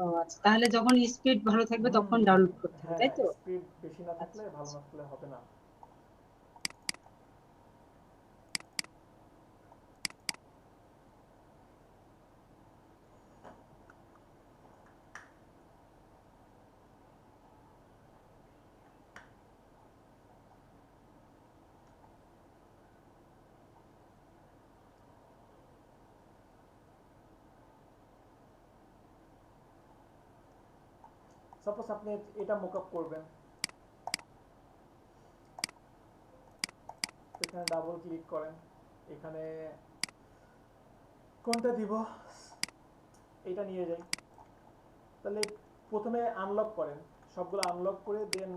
ও আচ্ছা, তাহলে যখন স্পিড ভালো থাকবে তখন ডাউনলোড করতে হবে, তাই তো? স্পিড বেশি না থাকলে, ভালো না থাকলে হবে না। সাপোজ আপনি এটা মকআপ করবেন, এখানে ডাবল ক্লিক করেন, এখানে কোনটা দিব এটা নিয়ে যাই, তাহলে প্রথমে আনলক করেন, সবগুলো আনলক করে দেন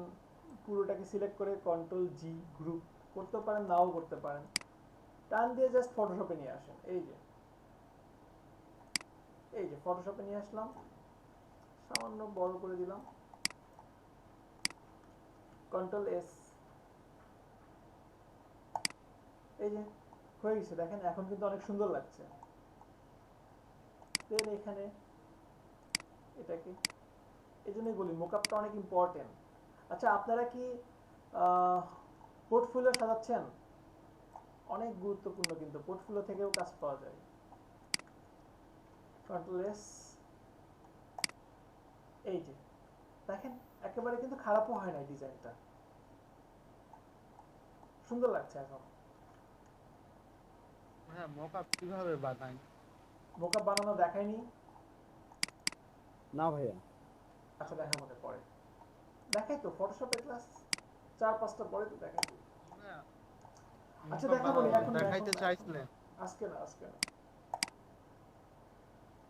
পুরোটাকে সিলেক্ট করে কন্ট্রোল জি গ্রুপ করতে পারেন, নাও করতে পারেন, টান দিয়ে জাস্ট ফটোশপে নিয়ে আসেন। এই যে ফটোশপে নিয়ে আসলাম, সামান্য বড় করে দিলাম, কন্ট্রোল এস, এই যে হয়ে গেছে, দেখেন এখন কিন্তু অনেক সুন্দর লাগছে। দেন এখানে এটাকে, এই জন্যই বলি মোকআপটা অনেক ইম্পর্টেন্ট। আচ্ছা, আপনারা কি পোর্টফোলিও সাজাচ্ছেন? অনেক গুরুত্বপূর্ণ, কিন্তু পোর্টফোলিও থেকেও কাজ পাওয়া যায়। কন্ট্রোল এস, এই যে দেখেন একেবারে কিন্তু খারাপও হয় না, ডিজাইনটা সুন্দর লাগছে এখন। হ্যাঁ, মকআপ কিভাবে বানাই? মোকআপ বানানো দেখায়নি? না ভাইয়া। আচ্ছা দেখাবো পরে। দেখাই তো ফটোশপে ক্লাস 4-5টা পরে তো দেখাই। আচ্ছা দেখাবো না এখন, দেখাইতে চাইছিলেন আজকে না।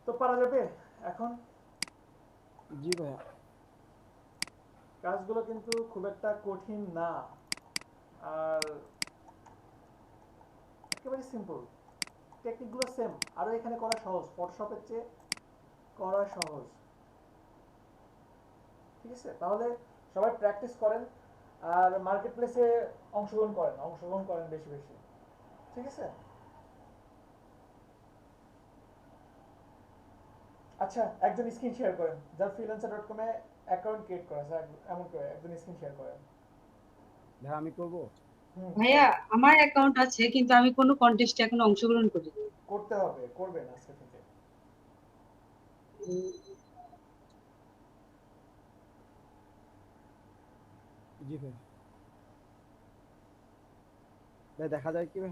তো পারা যাবে এখন? জি ভাইয়া। কাজগুলো কিন্তু খুব একটা কঠিন না, আর একেবারে সিম্পল, টেকনিকগুলো সেম, আরও এখানে করা সহজ, ফটোশপের চেয়ে করা সহজ। ঠিক আছে, তাহলে সবাই প্র্যাকটিস করেন আর মার্কেট প্লেসে অংশগ্রহণ করেন বেশি বেশি। ঠিক আছে, আচ্ছা একজন স্ক্রিন শেয়ার করেন, যার freelancer.com এ অ্যাকাউন্ট ক্রিয়েট করা আছে, এমন করে একজন স্ক্রিন শেয়ার করেন। ভাই আমি করব? ভাইয়া আমার অ্যাকাউন্ট আছে, কিন্তু আমি কোনো কন্টেস্টে এখনো অংশগ্রহণ করিনি। করতে হবে, করবেন আজকে থেকে। জি ভাই। ভাই দেখা যায় কি ভাই?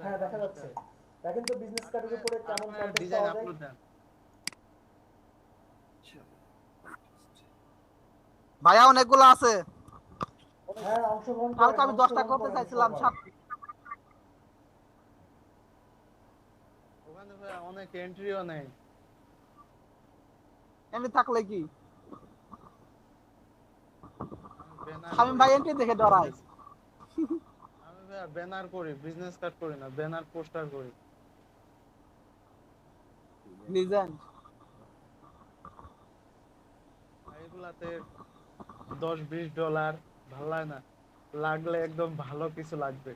হ্যাঁ দেখা যাচ্ছে। দেখেন তো বিজনেস কার্ডের উপরে কেমন কন্টেস্ট ডিজাইন পাওয়া আপলোড যায়। দেন। ভাইয়া অনেকগুলো আছে। হ্যাঁ অংশগ্রহণ করেন। কালকে আমি 10টা করতে চাইছিলাম, ওখানে ভাই অনেক এন্ট্রিও নেই। এমনি থাকলে কি ব্যানার শামিম ভাই এন্ট্রি দেখে ডরায়। আমি ভাই ব্যানার করি, বিজনেস কার্ড করি না, ব্যানার পোস্টার করি। লিজেন্ড এগুলাতে $10-20 ভালো লাগে না, লাগলে একদম ভালো কিছু লাগবে।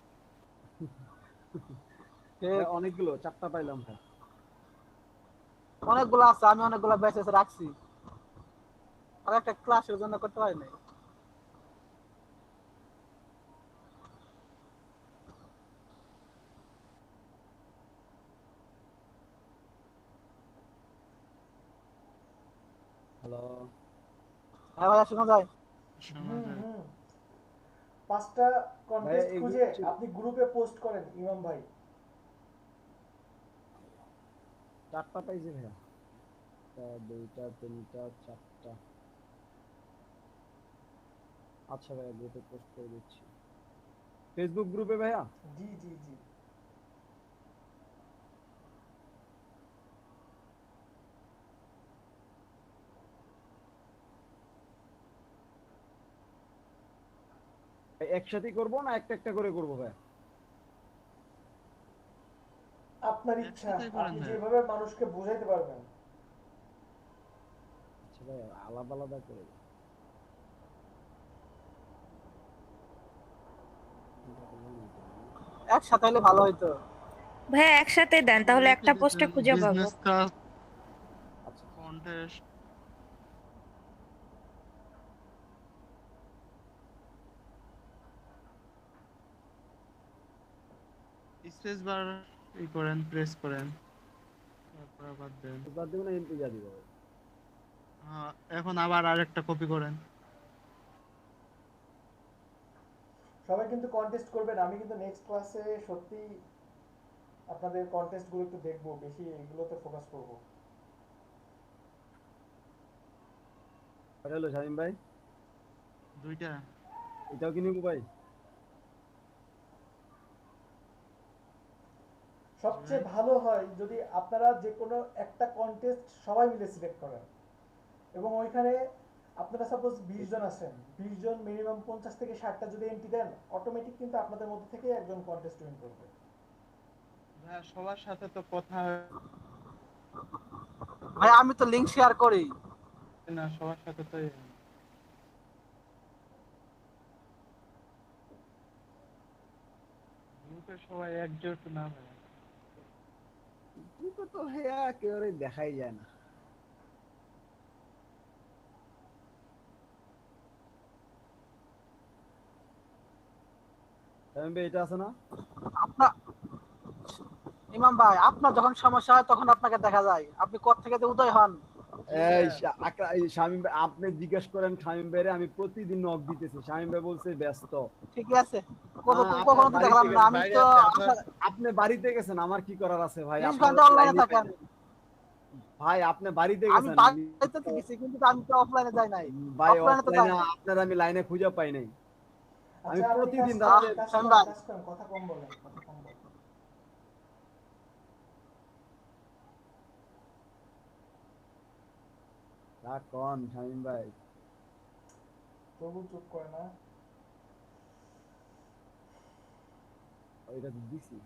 অনেকগুলো 4টা পাইলাম ভাই। অনেকগুলো আছে, আমি অনেকগুলো ব্যাচ রাখছি, আর একটা ক্লাসের জন্য করতে পারি নাই। হ্যালো। হ্যাঁ ভাইয়া শোনা যায়? 5টা কন্টেস্ট খুঁজে আপনি গ্রুপে পোস্ট করেন ইমাম ভাই। 4টা পাইছি ভাইয়া। 2টা 3টা 4টা। আচ্ছা ভাইয়া গ্রুপে পোস্ট করে দিচ্ছি। ফেসবুক গ্রুপে ভাইয়া? জি। একসাথে করব না একটা একটা করে করব ভাই? আপনার ইচ্ছা, আপনি যেভাবে মানুষকে বোঝাইতে পারবেন। আচ্ছা ভাই আলাদা আলাদা করে। একসাথে হলে ভালো হইতো ভাইয়া, একসাথে দেন তাহলে একটা পোস্টে খুঁজে পাবো। Business card contest space bar করেন, প্রেস করেন, তারপর আবার দেন। বাদ দেব না এমপি যা দিব। হ্যাঁ, এখন আবার আরেকটা কপি করেন। সবাই কিন্তু কন্টেস্ট করবেন। আমি কিন্তু নেক্সট ক্লাসে সত্যি আপনাদের কন্টেস্ট গুলো একটু দেখবো, বেশি এগুলোতে ফোকাস করব। হ্যালো শামিম ভাই। 2টা। এটাও কি নিব ভাই? সবচেয়ে ভালো হয় যদি আপনারা যে কোনো একটা কন্টেস্ট সবাই মিলে সিলেক্ট করেন, এবং ওইখানে আপনারা সাপোজ 20 জন আছেন, 20 জন মিনিমাম 50 থেকে 60টা যদি এন্ট্রি দেন, অটোমেটিক কিন্তু আপনাদের মধ্যে থেকে একজন কন্টেস্ট উইন করবে। ভাই সবার সাথে তো কথা ভাই, আমি তো লিংক শেয়ার করি না, সবার সাথে তো গ্রুপে সবাই একজোট না ভাই। গ্রুপে তো ভাইয়া কেউ দেখাই যায় না। এটা আছে না আপনার ইমাম ভাই? আপনার যখন সমস্যা হয় তখন আপনাকে দেখা যায়, আপনি কোথা থেকে যে উদয় হন এই শামীম ভাই, আপনি জিজ্ঞেস করেন শামীম ভাইরে, আমি প্রতিদিন নক দিতেছি, শামীম ভাই বলছে ব্যস্ত। ঠিক আছে, কখনো তো দেখলাম না, আমি তো আপনি বাড়িতে গেছেন, আমার কি করার আছে ভাই? 20 ঘন্টা অনলাইনে থাকেন ভাই আপনি বাড়িতে আমি গেছেন, বাড়িতে তো গেছি কিন্তু আমি তো অফলাইনে যাই নাই, ভাই অফলাইনে তো যাই অফলাইনে নাই। আপনার আমি লাইনে খুঁজে পাই নাই। আমি আচ্ছা, আপনি প্রতিদিন কাজ রাতে করেন, শামীম ভাই। কাজ করেন, কথা কম বলেন, কথা কম বলেন। কোন শামীম ভাই তবু চুপ করে না। ওইটা তো দিছি।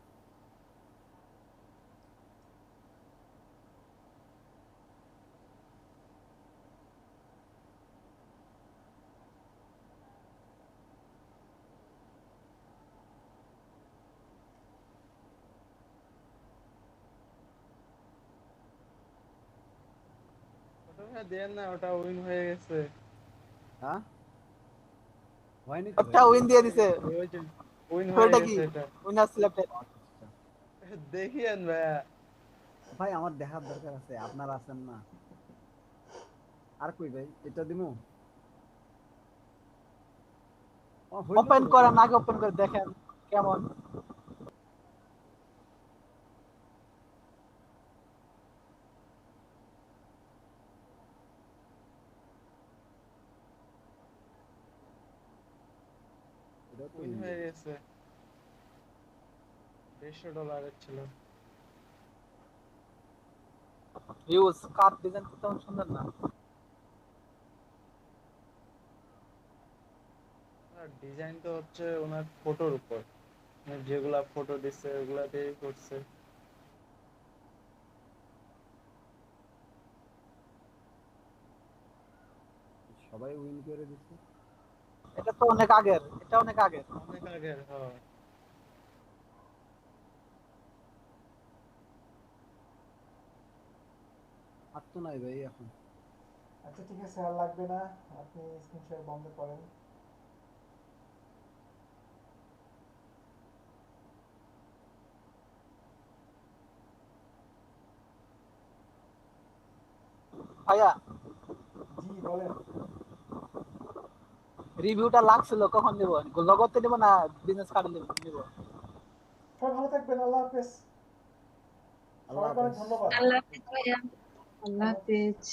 ওটা ভাই দেন না, ওটা উইন হয়ে গেছে। হ্যাঁ হয়নি তো একটা উইন দিয়ে দিছে, ওই যে উইন হয়ে ওটা কি গেছে এটা। Winner selected. দেখিয়েন ভাইয়া। ভাই আমার দেখার দরকার আছে, আপনারা আছেন না। আর কই ভাই এটা দিমু? ওপেন করেন, আগে ওপেন করে দেখেন কেমন। উইন হয়ে গেছে। $150 ছিল। ভিউজ কার ডিজাইন তো তেমন সুন্দর না। ডিজাইন তো হচ্ছে ওনার ফটোর উপর, মানে যেগুলা ফটো দিচ্ছে ওগুলা দিয়েই করছে। সবাই উইন করে দিচ্ছে। এটা তো অনেক আগের, এটা অনেক আগের। অনেক আগের, হ্যাঁ। আর তো নাই ভাই এখন। আচ্ছা ঠিক আছে, আর লাগবে না, আপনি স্ক্রিন শেয়ার বন্ধ করেন। ভাইয়া জি বলেন। রিভিউটা লাগছিল কখন দেব? লগতে দেব না বিজনেস কার্ডে দেব? সবাই ভালো থাকবেন, আল্লাহ হাফেজ। আল্লাহ সবাইকে অনেক হাফেজ। ধন্যবাদ। আল্লাহ হাফেজ ভাইয়া। আল্লাহ হাফেজ।